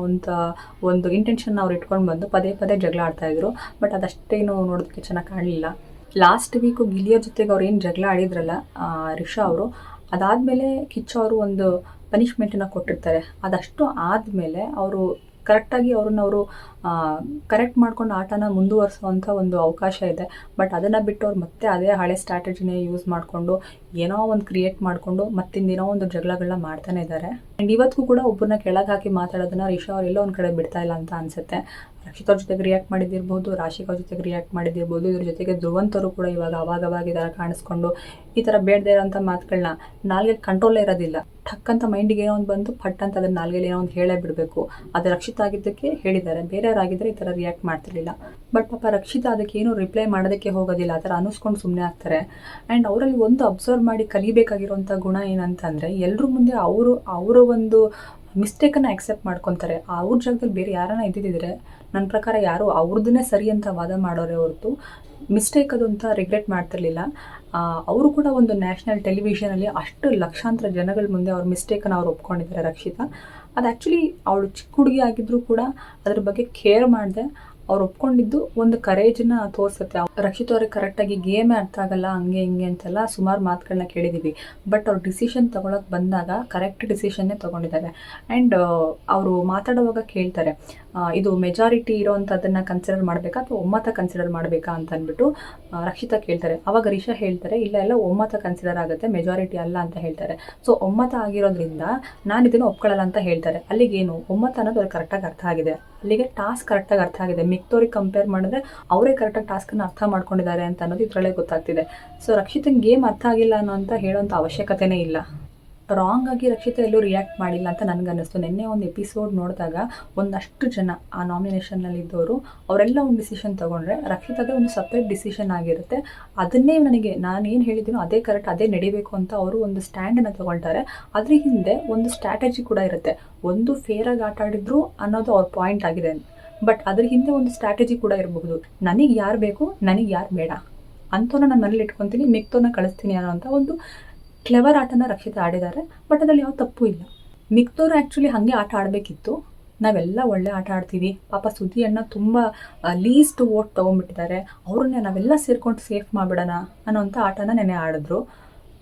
ಒಂದು ಇಂಟೆನ್ಷನ್ ಅವ್ರು ಇಟ್ಕೊಂಡು ಬಂದು ಪದೇ ಪದೇ ಜಗಳ ಆಡ್ತಾ ಇದ್ರು. ಬಟ್ ಅದಷ್ಟೇನು ನೋಡೋದಕ್ಕೆ ಚೆನ್ನಾಗಿ ಕಾಣಲಿಲ್ಲ. ಲಾಸ್ಟ್ ವೀಕು ಗಿಲಿಯರ್ ಜೊತೆಗೆ ಅವ್ರು ಏನು ಜಗಳ ಆಡಿದ್ರಲ್ಲ ರಿಷಾ ಅವರು, ಅದಾದಮೇಲೆ ಕಿಚ್ಚ ಅವರು ಒಂದು ಪನಿಷ್ಮೆಂಟನ್ನು ಕೊಟ್ಟಿರ್ತಾರೆ. ಅದಷ್ಟು ಆದಮೇಲೆ ಅವರು ಕರೆಕ್ಟಾಗಿ ಅವರು ಕರೆಕ್ಟ್ ಮಾಡ್ಕೊಂಡು ಆಟನ ಮುಂದುವರಿಸುವಂಥ ಒಂದು ಅವಕಾಶ ಇದೆ. ಬಟ್ ಅದನ್ನು ಬಿಟ್ಟು ಅವ್ರು ಮತ್ತೆ ಅದೇ ಹಳೆ ಸ್ಟ್ರಾಟಜಿನೇ ಯೂಸ್ ಮಾಡಿಕೊಂಡು ಏನೋ ಒಂದು ಕ್ರಿಯೇಟ್ ಮಾಡಿಕೊಂಡು ಮತ್ತಿಂದಿನೋ ಒಂದು ಜಗಳಗಳನ್ನ ಮಾಡ್ತಾನೆ ಇದ್ದಾರೆ. ಆ್ಯಂಡ್ ಇವತ್ತಿಗೂ ಕೂಡ ಒಬ್ಬರನ್ನ ಕೆಳಗೆ ಹಾಕಿ ಮಾತಾಡೋದನ್ನ ರಿಷಾ ಅವ್ರು ಎಲ್ಲೋ ಒಂದು ಕಡೆ ಬಿಡ್ತಾ ಇಲ್ಲ ಅಂತ ಅನಿಸುತ್ತೆ. ರಕ್ಷಿತ್ ಅವ್ರ ಜೊತೆಗೆ ರಿಯಾಕ್ಟ್ ಮಾಡಿದ್ದಿರ್ಬೋದು, ರಾಶಿಕಾ ಅವ್ರ ಜೊತೆಗೆ ರಿಯಾಕ್ಟ್ ಮಾಡಿದ್ದಿರ್ಬೋದು. ಇದ್ರ ಜೊತೆಗೆ ಧ್ರುವಂತ್ ಅವರು ಕೂಡ ಇವಾಗ ಅವಾಗ ಈ ಥರ ಕಾಣಿಸ್ಕೊಂಡು ಈ ಥರ ಬೇಡದೇ ಇರೋಂಥ ಮಾತುಗಳನ್ನ ನಾಲ್ಗೆ ಕಂಟ್ರೋಲೇ ಇರೋದಿಲ್ಲ. ಠಕ್ ಅಂತ ಮೈಂಡಿಗೆ ಏನೋ ಒಂದು ಬಂದು ಪಟ್ ಅಂತ ಅದನ್ನ ನಾಲ್ಗೆಲ್ಲಿ ಏನೋ ಒಂದು ಹೇಳೇ ಬಿಡಬೇಕು. ಅದು ರಕ್ಷಿತ್ ಆಗಿದ್ದಕ್ಕೆ ಹೇಳಿದ್ದಾರೆ, ಬೇರೆಯವರಾಗಿದ್ದರೆ ಈ ಥರ ರಿಯಾಕ್ಟ್ ಮಾಡ್ತಿರ್ಲಿಲ್ಲ. ಬಟ್ ಪಾಪ ರಕ್ಷಿತ ಅದಕ್ಕೆ ಏನು ರಿಪ್ಲೈ ಮಾಡೋದಕ್ಕೆ ಹೋಗೋದಿಲ್ಲ, ಆ ಥರ ಅನ್ನಿಸ್ಕೊಂಡು ಸುಮ್ಮನೆ ಆಗ್ತಾರೆ. ಆ್ಯಂಡ್ ಅವರಲ್ಲಿ ಒಂದು ಅಬ್ಸರ್ವ್ ಮಾಡಿ ಕಲಿಬೇಕಾಗಿರುವಂಥ ಗುಣ ಏನಂತಂದರೆ, ಎಲ್ಲರೂ ಮುಂದೆ ಅವರ ಒಂದು ಮಿಸ್ಟೇಕನ್ನು ಆಕ್ಸೆಪ್ಟ್ ಮಾಡ್ಕೊತಾರೆ. ಅವ್ರ ಜಾಗದಲ್ಲಿ ಬೇರೆ ಯಾರನ್ನ ಇದ್ದಿದ್ದರೆ ನನ್ನ ಪ್ರಕಾರ ಯಾರು ಅವ್ರದ್ದನ್ನೇ ಸರಿ ಅಂತ ವಾದ ಮಾಡೋರೇ ಹೊರತು ಮಿಸ್ಟೇಕ್ ಅದು ಅಂತ ರಿಗ್ರೆಟ್ ಮಾಡ್ತಿರ್ಲಿಲ್ಲ. ಅವರು ಕೂಡ ಒಂದು ನ್ಯಾಷನಲ್ ಟೆಲಿವಿಷನಲ್ಲಿ ಅಷ್ಟು ಲಕ್ಷಾಂತರ ಜನಗಳ ಮುಂದೆ ಅವ್ರ ಮಿಸ್ಟೇಕನ್ನು ಅವ್ರು ಒಪ್ಕೊಂಡಿದ್ದಾರೆ ರಕ್ಷಿತಾ. ಅದು ಆ್ಯಕ್ಚುಲಿ ಅವಳು ಚಿಕ್ಕ ಹುಡುಗಿ ಆಗಿದ್ರೂ ಕೂಡ ಅದ್ರ ಬಗ್ಗೆ ಕೇರ್ ಮಾಡಿದೆ ಅವ್ರು ಒಪ್ಕೊಂಡಿದ್ದು ಒಂದು ಕರೇಜನ್ನ ತೋರಿಸುತ್ತೆ. ರಕ್ಷಿತ್ ಅವ್ರಿಗೆ ಕರೆಕ್ಟಾಗಿ ಗೇಮೇ ಅರ್ಥ ಆಗಲ್ಲ, ಹಂಗೆ ಹಿಂಗೆ ಅಂತೆಲ್ಲ ಸುಮಾರು ಮಾತುಗಳನ್ನ ಕೇಳಿದ್ದೀವಿ. ಬಟ್ ಅವ್ರು ಡಿಸಿಷನ್ ತೊಗೊಳಕ್ಕೆ ಬಂದಾಗ ಕರೆಕ್ಟ್ ಡಿಸಿಷನ್ನೇ ತೊಗೊಂಡಿದ್ದಾರೆ. ಆ್ಯಂಡ್ ಅವರು ಮಾತಾಡುವಾಗ ಕೇಳ್ತಾರೆ, ಇದು ಮೆಜಾರಿಟಿ ಇರೋವಂಥದ್ದನ್ನು ಕನ್ಸಿಡರ್ ಮಾಡಬೇಕಾ ಅಥವಾ ಒಮ್ಮತ ಕನ್ಸಿಡರ್ ಮಾಡಬೇಕಾ ಅಂತ ಅಂದ್ಬಿಟ್ಟು ರಕ್ಷಿತಾ ಕೇಳ್ತಾರೆ. ಆವಾಗ ರಿಷಾ ಹೇಳ್ತಾರೆ, ಇಲ್ಲ ಒಮ್ಮತ ಕನ್ಸಿಡರ್ ಆಗುತ್ತೆ, ಮೆಜಾರಿಟಿ ಅಲ್ಲ ಅಂತ ಹೇಳ್ತಾರೆ. ಸೊ ಒಮ್ಮತ ಆಗಿರೋದ್ರಿಂದ ನಾನು ಇದನ್ನು ಒಪ್ಕೊಳ್ಳಲ್ಲ ಅಂತ ಹೇಳ್ತಾರೆ. ಅಲ್ಲಿಗೇನು ಒಮ್ಮತ ಅನ್ನೋದು ಅವ್ರಿಗೆ ಕರೆಕ್ಟಾಗಿ ಅರ್ಥ ಆಗಿದೆ, ಅಲ್ಲಿಗೆ ಟಾಸ್ಕ್ ಕರೆಕ್ಟಾಗಿ ಅರ್ಥ ಆಗಿದೆ. ಮಿಕ್ತವ್ರಿಗೆ ಕಂಪೇರ್ ಮಾಡಿದ್ರೆ ಅವರೇ ಕರೆಕ್ಟಾಗಿ ಟಾಸ್ಕನ್ನು ಅರ್ಥ ಮಾಡ್ಕೊಂಡಿದ್ದಾರೆ ಅಂತ ಅನ್ನೋದು ಇದರಲ್ಲೇ ಗೊತ್ತಾಗ್ತಿದೆ. ಸೊ ರಕ್ಷಿತನ ಗೇಮ್ ಅರ್ಥ ಆಗಿಲ್ಲ ಅನ್ನೋ ಅಂತ ಹೇಳೋಂಥ ಅವಶ್ಯಕತೆನೇ ಇಲ್ಲ. ರಾಂಗ್ ಆಗಿ ರಕ್ಷಿತಾ ಎಲ್ಲೂ ರಿಯಾಕ್ಟ್ ಮಾಡಿಲ್ಲ ಅಂತ ನನಗನ್ನಿಸ್ತು. ನಿನ್ನೆ ಒಂದು ಎಪಿಸೋಡ್ ನೋಡಿದಾಗ ಒಂದಷ್ಟು ಜನ ಆ ನಾಮಿನೇಷನ್ನಲ್ಲಿ ಇದ್ದವರು ಅವರೆಲ್ಲ ಒಂದು ಡಿಸಿಷನ್ ತೊಗೊಂಡ್ರೆ ರಕ್ಷಿತಾಗೆ ಒಂದು ಸಪ್ರೇಟ್ ಡಿಸಿಷನ್ ಆಗಿರುತ್ತೆ. ಅದನ್ನೇ ನಾನು ಏನು ಹೇಳಿದ್ದೀನೋ ಅದೇ ಕರೆಕ್ಟ್, ಅದೇ ನಡಿಬೇಕು ಅಂತ ಅವರು ಒಂದು ಸ್ಟ್ಯಾಂಡನ್ನು ತೊಗೊಳ್ತಾರೆ. ಅದ್ರ ಹಿಂದೆ ಒಂದು ಸ್ಟ್ರಾಟಜಿ ಕೂಡ ಇರುತ್ತೆ. ಒಂದು ಫೇರಾಗಿ ಆಟ ಆಡಿದ್ರು ಅನ್ನೋದು ಅವ್ರ ಪಾಯಿಂಟ್ ಆಗಿದೆ. ಬಟ್ ಅದ್ರ ಹಿಂದೆ ಒಂದು ಸ್ಟ್ರಾಟಜಿ ಕೂಡ ಇರಬಹುದು. ನನಗೆ ಯಾರು ಬೇಕು, ನನಗೆ ಯಾರು ಬೇಡ, ಅಂಥವ್ರನ್ನ ನಾನು ಮನೇಲಿ ಇಟ್ಕೊತೀನಿ, ಮಿಕ್ತವ್ರನ್ನ ಕಳಿಸ್ತೀನಿ ಅನ್ನೋ ಅಂತ ಒಂದು ಕ್ಲೆವರ್ ಆಟನ ರಕ್ಷಿತಾ ಆಡಿದ್ದಾರೆ. ಬಟ್ ಅದರಲ್ಲಿ ಯಾವ ತಪ್ಪು ಇಲ್ಲ. ಮಿಕ್ತವ್ರು ಆ್ಯಕ್ಚುಲಿ ಹಾಗೆ ಆಟ ಆಡಬೇಕಿತ್ತು. ನಾವೆಲ್ಲ ಒಳ್ಳೆ ಆಟ ಆಡ್ತೀವಿ, ಪಾಪ ಸುದ್ದಿ ಅಣ್ಣ ತುಂಬ ಲೀಸ್ಟ್ ವೋಟ್ ತೊಗೊಂಡ್ಬಿಟ್ಟಿದ್ದಾರೆ, ಅವ್ರನ್ನೇ ನಾವೆಲ್ಲ ಸೇರ್ಕೊಂಡು ಸೇಫ್ ಮಾಡಿಬಿಡೋಣ ಅನ್ನೋಂಥ ಆಟನ ನೆನೆ ಆಡಿದ್ರು.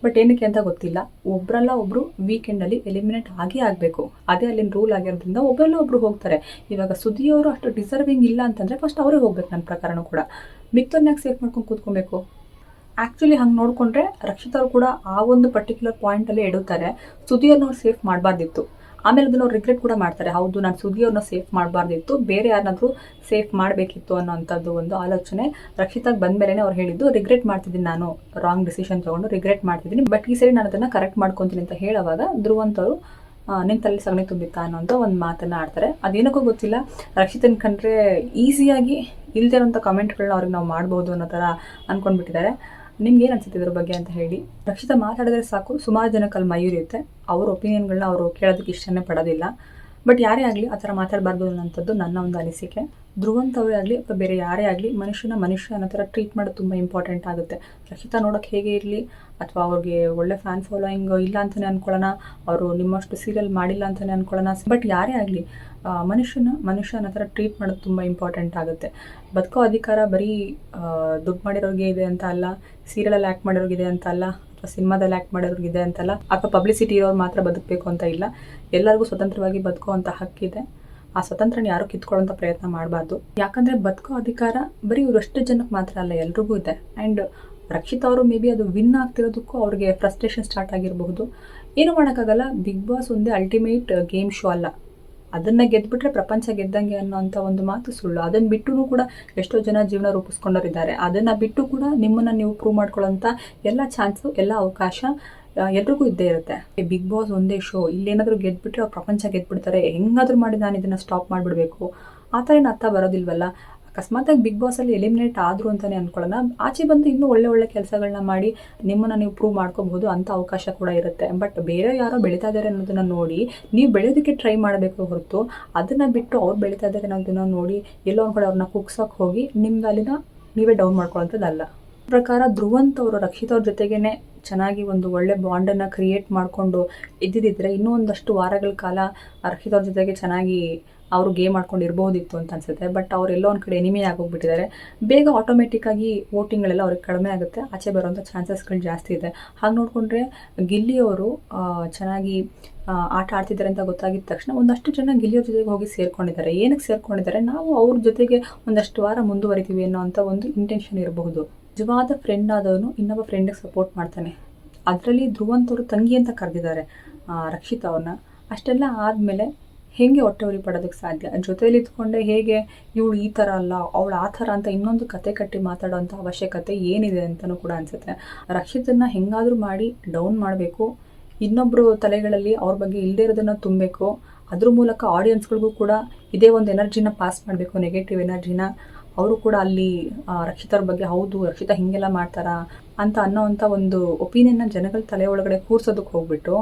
ಬಟ್ ಏನಕ್ಕೆ ಅಂತ ಗೊತ್ತಿಲ್ಲ, ಒಬ್ರಲ್ಲ ಒಬ್ರು ವೀಕೆಂಡಲ್ಲಿ ಎಲಿಮಿನೇಟ್ ಆಗಬೇಕು. ಅದೇ ಅಲ್ಲಿನ ರೂಲ್ ಆಗಿರೋದ್ರಿಂದ ಒಬ್ಬರಲ್ಲ ಒಬ್ರು ಹೋಗ್ತಾರೆ. ಇವಾಗ ಸುದ್ದಿಯವರು ಅಷ್ಟು ಡಿಸರ್ವಿಂಗ್ ಇಲ್ಲ ಅಂತಂದರೆ ಫಸ್ಟ್ ಅವರೇ ಹೋಗ್ಬೇಕು. ನನ್ನ ಪ್ರಕಾರನೂ ಕೂಡ ಮಿಕ್ತವ್ರನ್ನ ಸೇಫ್ ಮಾಡ್ಕೊಂಡು ಕೂತ್ಕೊಬೇಕು. ಆ್ಯಕ್ಚುಲಿ ಹಂಗೆ ನೋಡಿಕೊಂಡ್ರೆ ರಕ್ಷಿತವ್ರು ಕೂಡ ಆ ಒಂದು ಪರ್ಟಿಕ್ಯುಲರ್ ಪಾಯಿಂಟಲ್ಲಿ ಎಡುತ್ತಾರೆ, ಸುದ್ದಿಯವ್ರನ್ನ ಸೇಫ್ ಮಾಡಬಾರ್ದಿತ್ತು. ಆಮೇಲೆ ಅದನ್ನು ಅವ್ರು ರಿಗ್ರೆಟ್ ಕೂಡ ಮಾಡ್ತಾರೆ, ಹೌದು ನಾನು ಸುದ್ದಿಯವ್ರನ್ನ ಸೇಫ್ ಮಾಡಬಾರ್ದಿತ್ತು, ಬೇರೆ ಯಾರನ್ನಾದ್ರೂ ಸೇಫ್ ಮಾಡಬೇಕಿತ್ತು ಅನ್ನೋಂಥದ್ದು ಒಂದು ಆಲೋಚನೆ ರಕ್ಷಿತಾಗೆ ಬಂದಮೇಲೆ ಅವ್ರು ಹೇಳಿದ್ದು, ರಿಗ್ರೆಟ್ ಮಾಡ್ತಿದ್ದೀನಿ, ನಾನು ರಾಂಗ್ ಡಿಸಿಷನ್ ತೊಗೊಂಡು ರಿಗ್ರೆಟ್ ಮಾಡ್ತಿದ್ದೀನಿ, ಬಟ್ ಈ ಸರಿ ನಾನು ಅದನ್ನು ಕರೆಕ್ಟ್ ಮಾಡ್ಕೊತೀನಿ ಅಂತ ಹೇಳುವಾಗ ಧ್ರುವಂತವರು ನಿನ್ನ ತಲೆ ಸಗಣಿ ತುಂಬಿತ್ತಾ ಅನ್ನೋಂಥ ಒಂದು ಮಾತನ್ನು ಆಡ್ತಾರೆ. ಅದೇನಕ್ಕೂ ಗೊತ್ತಿಲ್ಲ, ರಕ್ಷಿತನ ಕಂಡ್ರೆ ಈಸಿಯಾಗಿ ಇಲ್ಲದೇ ಇರೋಂಥ ಕಮೆಂಟ್ಗಳನ್ನ ಅವ್ರಿಗೆ ನಾವು ಮಾಡ್ಬೋದು ಅನ್ನೋ ಥರ ಅಂದ್ಕೊಂಡ್ಬಿಟ್ಟಿದ್ದಾರೆ. ನಿಮ್ಗೆ ಏನು ಅನ್ಸುತ್ತೆ ಇದ್ರ ಬಗ್ಗೆ ಅಂತ ಹೇಳಿ. ರಕ್ಷಿತಾ ಮಾತಾಡಿದ್ರೆ ಸಾಕು, ಸುಮಾರು ಜನಕ್ಕೆ ಅಲ್ಲಿ ಮಯೂರಿಯುತ್ತೆ. ಅವ್ರ ಒಪಿನಿಯನ್ಗಳನ್ನ ಅವರು ಕೇಳೋದಕ್ಕೆ ಇಷ್ಟನೇ ಪಡೋದಿಲ್ಲ. ಬಟ್ ಯಾರೇ ಆಗಲಿ ಆ ಥರ ಮಾತಾಡಬಾರ್ದು ಅನ್ನೋಂಥದ್ದು ನನ್ನ ಒಂದು ಅನಿಸಿಕೆ. ಧ್ರುವಂತವರೇ ಆಗಲಿ ಅಥವಾ ಬೇರೆ ಯಾರೇ ಆಗಲಿ ಮನುಷ್ಯ ಅನ್ನೋ ಥರ ಟ್ರೀಟ್ ಮಾಡೋದು ತುಂಬ ಇಂಪಾರ್ಟೆಂಟ್ ಆಗುತ್ತೆ. ರಕ್ಷಿತಾ ನೋಡೋಕೆ ಹೇಗೆ ಇರಲಿ, ಅಥವಾ ಅವ್ರಿಗೆ ಒಳ್ಳೆ ಫ್ಯಾನ್ ಫಾಲೋಯಿಂಗ್ ಇಲ್ಲ ಅಂತಲೇ ಅಂದ್ಕೊಳ್ಳೋಣ, ಅವರು ನಿಮ್ಮಷ್ಟು ಸೀರಿಯಲ್ ಮಾಡಿಲ್ಲ ಅಂತಲೇ ಅಂದ್ಕೊಳ್ಳೋಣ. ಬಟ್ ಯಾರೇ ಆಗಲಿ ಮನುಷ್ಯ ಅನ್ನೋ ಥರ ಟ್ರೀಟ್ ಮಾಡೋದು ತುಂಬ ಇಂಪಾರ್ಟೆಂಟ್ ಆಗುತ್ತೆ. ಬದುಕೋ ಅಧಿಕಾರ ಬರೀ ದುಡ್ಡು ಮಾಡಿರೋರಿಗೆ ಇದೆ ಅಂತ ಅಲ್ಲ, ಸೀರಿಯಲಲ್ಲಿ ಆ್ಯಕ್ಟ್ ಮಾಡಿರೋಗಿದೆ ಅಂತ ಅಲ್ಲ, ಅಥವಾ ಸಿನಿಮಾದಲ್ಲಿ ಆ್ಯಕ್ಟ್ ಮಾಡೋರಿಗಿದೆ ಅಂತಲ್ಲ, ಅಥವಾ ಪಬ್ಲಿಸಿಟಿ ಇರೋರು ಮಾತ್ರ ಬದುಕಬೇಕು ಅಂತ ಇಲ್ಲ. ಎಲ್ಲರಿಗೂ ಸ್ವತಂತ್ರವಾಗಿ ಬದುಕುವಂಥ ಹಕ್ಕಿದೆ. ಆ ಸ್ವತಂತ್ರನ ಯಾರು ಕಿತ್ಕೊಳ್ಳೋಂಥ ಪ್ರಯತ್ನ ಮಾಡಬಾರ್ದು. ಯಾಕಂದರೆ ಬದುಕೋ ಅಧಿಕಾರ ಬರೀ ಇವರಷ್ಟು ಜನಕ್ಕೆ ಮಾತ್ರ ಅಲ್ಲ, ಎಲ್ರಿಗೂ ಇದೆ. ಆ್ಯಂಡ್ ರಕ್ಷಿತಾ ಅವರು ಮೇ ಬಿ ಅದು ವಿನ್ ಆಗ್ತಿರೋದಕ್ಕೂ ಅವ್ರಿಗೆ ಫ್ರಸ್ಟ್ರೇಷನ್ ಸ್ಟಾರ್ಟ್ ಆಗಿರಬಹುದು. ಏನೂ ಮಾಡೋಕ್ಕಾಗಲ್ಲ. ಬಿಗ್ ಬಾಸ್ ಒಂದೇ ಅಲ್ಟಿಮೇಟ್ ಗೇಮ್ ಶೋ ಅಲ್ಲ. ಅದನ್ನು ಗೆದ್ದುಬಿಟ್ರೆ ಪ್ರಪಂಚ ಗೆದ್ದಂಗೆ ಅನ್ನೋಂಥ ಒಂದು ಮಾತು ಸುಳ್ಳು. ಅದನ್ನು ಬಿಟ್ಟು ಕೂಡ ಎಷ್ಟೋ ಜನ ಜೀವನ ರೂಪಿಸ್ಕೊಂಡವರಿದ್ದಾರೆ. ಅದನ್ನು ಬಿಟ್ಟು ಕೂಡ ನಿಮ್ಮನ್ನು ನೀವು ಪ್ರೂವ್ ಮಾಡ್ಕೊಳ್ಳೋಂಥ ಎಲ್ಲ ಚಾನ್ಸು, ಎಲ್ಲ ಅವಕಾಶ ಎಲ್ರಿಗೂ ಇದ್ದೇ ಇರುತ್ತೆ. ಬಿಗ್ ಬಾಸ್ ಒಂದೇ ಶೋ, ಇಲ್ಲೇನಾದರೂ ಗೆದ್ದುಬಿಟ್ರೆ ಅವ್ರು ಪ್ರಪಂಚ ಗೆದ್ದುಬಿಡ್ತಾರೆ, ಹೆಂಗಾದ್ರೂ ಮಾಡಿ ನಾನು ಇದನ್ನು ಸ್ಟಾಪ್ ಮಾಡಿಬಿಡ್ಬೇಕು, ಆ ಥರ ಏನು ಅರ್ಥ ಬರೋದಿಲ್ವಲ್ಲ. ಅಕಸ್ಮಾತಾಗಿ ಬಿಗ್ ಬಾಸಲ್ಲಿ ಎಲಿಮಿನೇಟ್ ಆದರು ಅಂತಲೇ ಅಂದ್ಕೊಳ್ಳೋಣ, ಆಚೆ ಬಂದು ಇನ್ನೂ ಒಳ್ಳೆ ಕೆಲಸಗಳನ್ನ ಮಾಡಿ ನಿಮ್ಮನ್ನು ನೀವು ಪ್ರೂವ್ ಮಾಡ್ಕೋಬಹುದು, ಅಂಥ ಅವಕಾಶ ಕೂಡ ಇರುತ್ತೆ. ಬಟ್ ಬೇರೆ ಯಾರೋ ಬೆಳೀತಾ ಇದ್ದಾರೆ ಅನ್ನೋದನ್ನು ನೋಡಿ ನೀವು ಬೆಳೆಯೋದಕ್ಕೆ ಟ್ರೈ ಮಾಡಬೇಕು ಹೊರತು, ಅದನ್ನು ಬಿಟ್ಟು ಅವ್ರು ಬೆಳೀತಾ ಇದ್ದಾರೆ ಅನ್ನೋದನ್ನು ನೋಡಿ ಎಲ್ಲೋ ಒಂದು ಕಡೆ ಅವ್ರನ್ನ ಕುಗ್ಸೋಕೆ ಹೋಗಿ ನಿಮ್ಮ ವ್ಯಾಲಿನ ನೀವೇ ಡೌನ್ ಮಾಡ್ಕೊಳ್ಳೋಂಥದ್ದಲ್ಲ. ಪ್ರಕಾರ ಧ್ರುವಂತವರು ರಕ್ಷಿತವ್ರ ಜೊತೆಗೇ ಚೆನ್ನಾಗಿ ಒಂದು ಒಳ್ಳೆ ಬಾಂಡನ್ನು ಕ್ರಿಯೇಟ್ ಮಾಡಿಕೊಂಡು ಇದ್ದಿದ್ದರೆ ಇನ್ನೂ ಒಂದಷ್ಟು ವಾರಗಳ ಕಾಲ ರಕ್ಷಿತವ್ರ ಜೊತೆಗೆ ಚೆನ್ನಾಗಿ ಅವರು ಗೇಮ್ ಮಾಡ್ಕೊಂಡು ಇರ್ಬೋದಿತ್ತು ಅಂತ ಅನ್ಸುತ್ತೆ. ಬಟ್ ಅವರೆಲ್ಲೋ ಒಂದು ಕಡೆ ಎನಿಮಿ ಆಗೋಗ್ಬಿಟ್ಟಿದ್ದಾರೆ. ಬೇಗ ಆಟೋಮೆಟಿಕ್ಕಾಗಿ ವೋಟಿಂಗ್ಗಳೆಲ್ಲ ಅವ್ರಿಗೆ ಕಡಿಮೆ ಆಗುತ್ತೆ, ಆಚೆ ಬರೋಂಥ ಚಾನ್ಸಸ್ಗಳು ಜಾಸ್ತಿ ಇದೆ. ಹಾಗೆ ನೋಡಿಕೊಂಡ್ರೆ ಗಿಲ್ಲಿಯವರು ಚೆನ್ನಾಗಿ ಆಟ ಆಡ್ತಿದ್ದಾರೆ ಅಂತ ಗೊತ್ತಾಗಿದ್ದ ತಕ್ಷಣ ಒಂದಷ್ಟು ಜನ ಗಿಲ್ಲಿಯವ್ರ ಜೊತೆಗೆ ಹೋಗಿ ಸೇರ್ಕೊಂಡಿದ್ದಾರೆ. ಏನಕ್ಕೆ ಸೇರ್ಕೊಂಡಿದ್ದಾರೆ, ನಾವು ಅವ್ರ ಜೊತೆಗೆ ಒಂದಷ್ಟು ವಾರ ಮುಂದುವರಿತೀವಿ ಅನ್ನೋ ಅಂಥ ಒಂದು ಇಂಟೆನ್ಷನ್ ಇರಬಹುದು. ನಿಜವಾದ ಫ್ರೆಂಡ್ ಆದವನು ಇನ್ನೊಬ್ಬ ಫ್ರೆಂಡಿಗೆ ಸಪೋರ್ಟ್ ಮಾಡ್ತಾನೆ. ಅದರಲ್ಲಿ ಧ್ರುವಂತವರು ತಂಗಿ ಅಂತ ಕರೆದಿದ್ದಾರೆ ರಕ್ಷಿತಾ ಅವ್ರನ್ನ. ಅಷ್ಟೆಲ್ಲ ಆದಮೇಲೆ ಹೇಗೆ ಹೊಟ್ಟೆ ಉರಿ ಪಡೋದಕ್ಕೆ ಸಾಧ್ಯ? ಜೊತೆಯಲ್ಲಿ ಇದ್ಕೊಂಡೆ ಹೇಗೆ ಇವಳು ಈ ಥರ ಅಲ್ಲ, ಅವಳು ಆ ಥರ ಅಂತ ಇನ್ನೊಂದು ಕತೆ ಕಟ್ಟಿ ಮಾತಾಡೋಂಥ ಅವಶ್ಯಕತೆ ಏನಿದೆ ಅಂತಲೂ ಕೂಡ ಅನಿಸುತ್ತೆ. ರಕ್ಷಿತನ್ನ ಹೆಂಗಾದರೂ ಮಾಡಿ ಡೌನ್ ಮಾಡಬೇಕು, ಇನ್ನೊಬ್ಬರು ತಲೆಗಳಲ್ಲಿ ಅವ್ರ ಬಗ್ಗೆ ಇಲ್ಲದೇ ಇರೋದನ್ನು ತುಂಬಬೇಕು, ಅದ್ರ ಮೂಲಕ ಆಡಿಯನ್ಸ್ಗಳಿಗೂ ಕೂಡ ಇದೇ ಒಂದು ಎನರ್ಜಿನ ಪಾಸ್ ಮಾಡಬೇಕು, ನೆಗೆಟಿವ್ ಎನರ್ಜಿನ. ಅವರು ಕೂಡ ಅಲ್ಲಿ ರಕ್ಷಿತರ ಬಗ್ಗೆ ಹೌದು ರಕ್ಷಿತಾ ಹೀಗೆಲ್ಲ ಮಾಡ್ತಾರಾ ಅಂತ ಅನ್ನೋವಂಥ ಒಂದು ಒಪಿನಿಯನ್ನ ಜನಗಳ ತಲೆ ಒಳಗಡೆ ಕೂರ್ಸೋದಕ್ಕೆ ಹೋಗ್ಬಿಟ್ಟು